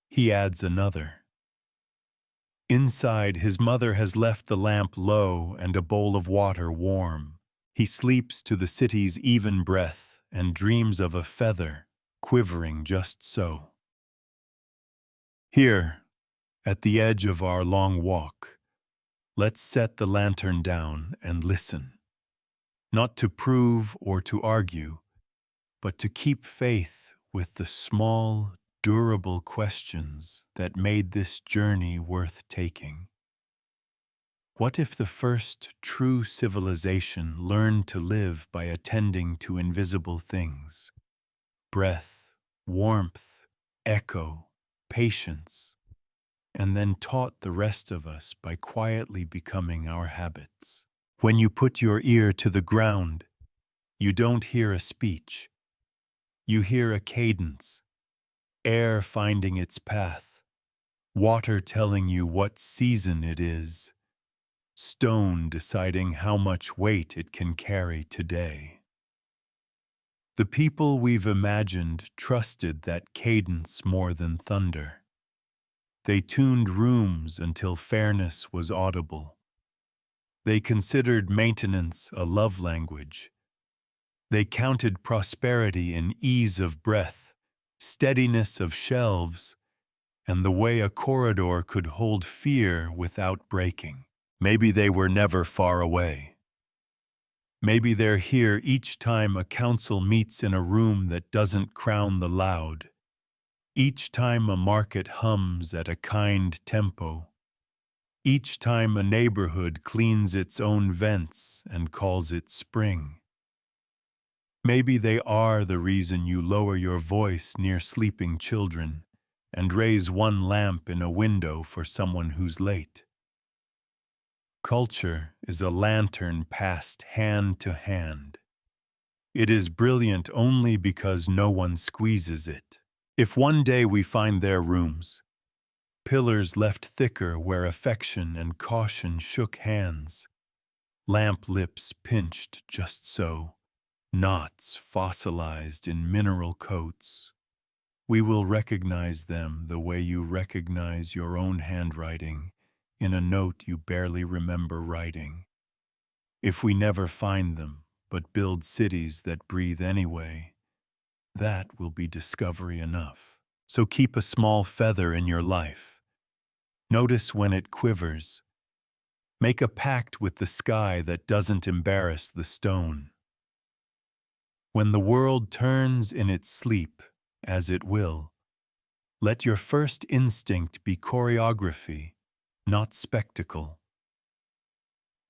He adds another. Inside, his mother has left the lamp low and a bowl of water warm. He sleeps to the city's even breath and dreams of a feather quivering just so. Here, at the edge of our long walk, let's set the lantern down and listen. Not to prove or to argue, but to keep faith with the small, durable questions that made this journey worth taking. What if the first true civilization learned to live by attending to invisible things? Breath, warmth, echo, patience, and then taught the rest of us by quietly becoming our habits. When you put your ear to the ground, you don't hear a speech. You hear a cadence, air finding its path, water telling you what season it is, stone deciding how much weight it can carry today. The people we've imagined trusted that cadence more than thunder. They tuned rooms until fairness was audible. They considered maintenance a love language. They counted prosperity in ease of breath, steadiness of shelves, and the way a corridor could hold fear without breaking. Maybe they were never far away. Maybe they're here each time a council meets in a room that doesn't crown the loud, each time a market hums at a kind tempo, each time a neighborhood cleans its own vents and calls it spring. Maybe they are the reason you lower your voice near sleeping children and raise one lamp in a window for someone who's late. Culture is a lantern passed hand to hand. It is brilliant only because no one squeezes it. If one day we find their rooms, pillars left thicker where affection and caution shook hands, lamp lips pinched just so, knots fossilized in mineral coats, we will recognize them the way you recognize your own handwriting in a note you barely remember writing. If we never find them, but build cities that breathe anyway, that will be discovery enough. So keep a small feather in your life. Notice when it quivers. Make a pact with the sky that doesn't embarrass the stone. When the world turns in its sleep, as it will, let your first instinct be choreography, not spectacle.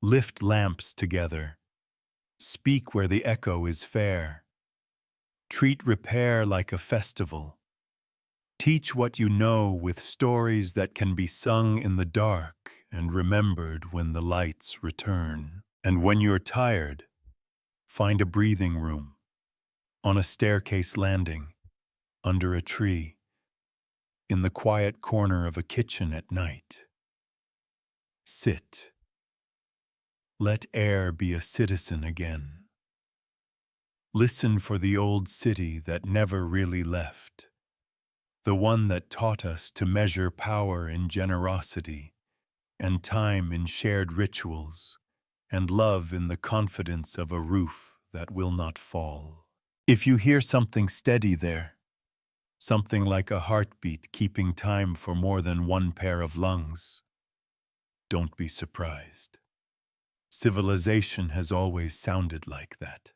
Lift lamps together. Speak where the echo is fair. Treat repair like a festival. Teach what you know with stories that can be sung in the dark and remembered when the lights return. And when you're tired, find a breathing room, on a staircase landing, under a tree, in the quiet corner of a kitchen at night. Sit. Let air be a citizen again. Listen for the old city that never really left, the one that taught us to measure power in generosity, and time in shared rituals, and love in the confidence of a roof that will not fall. If you hear something steady there, something like a heartbeat keeping time for more than one pair of lungs, don't be surprised. Civilization has always sounded like that.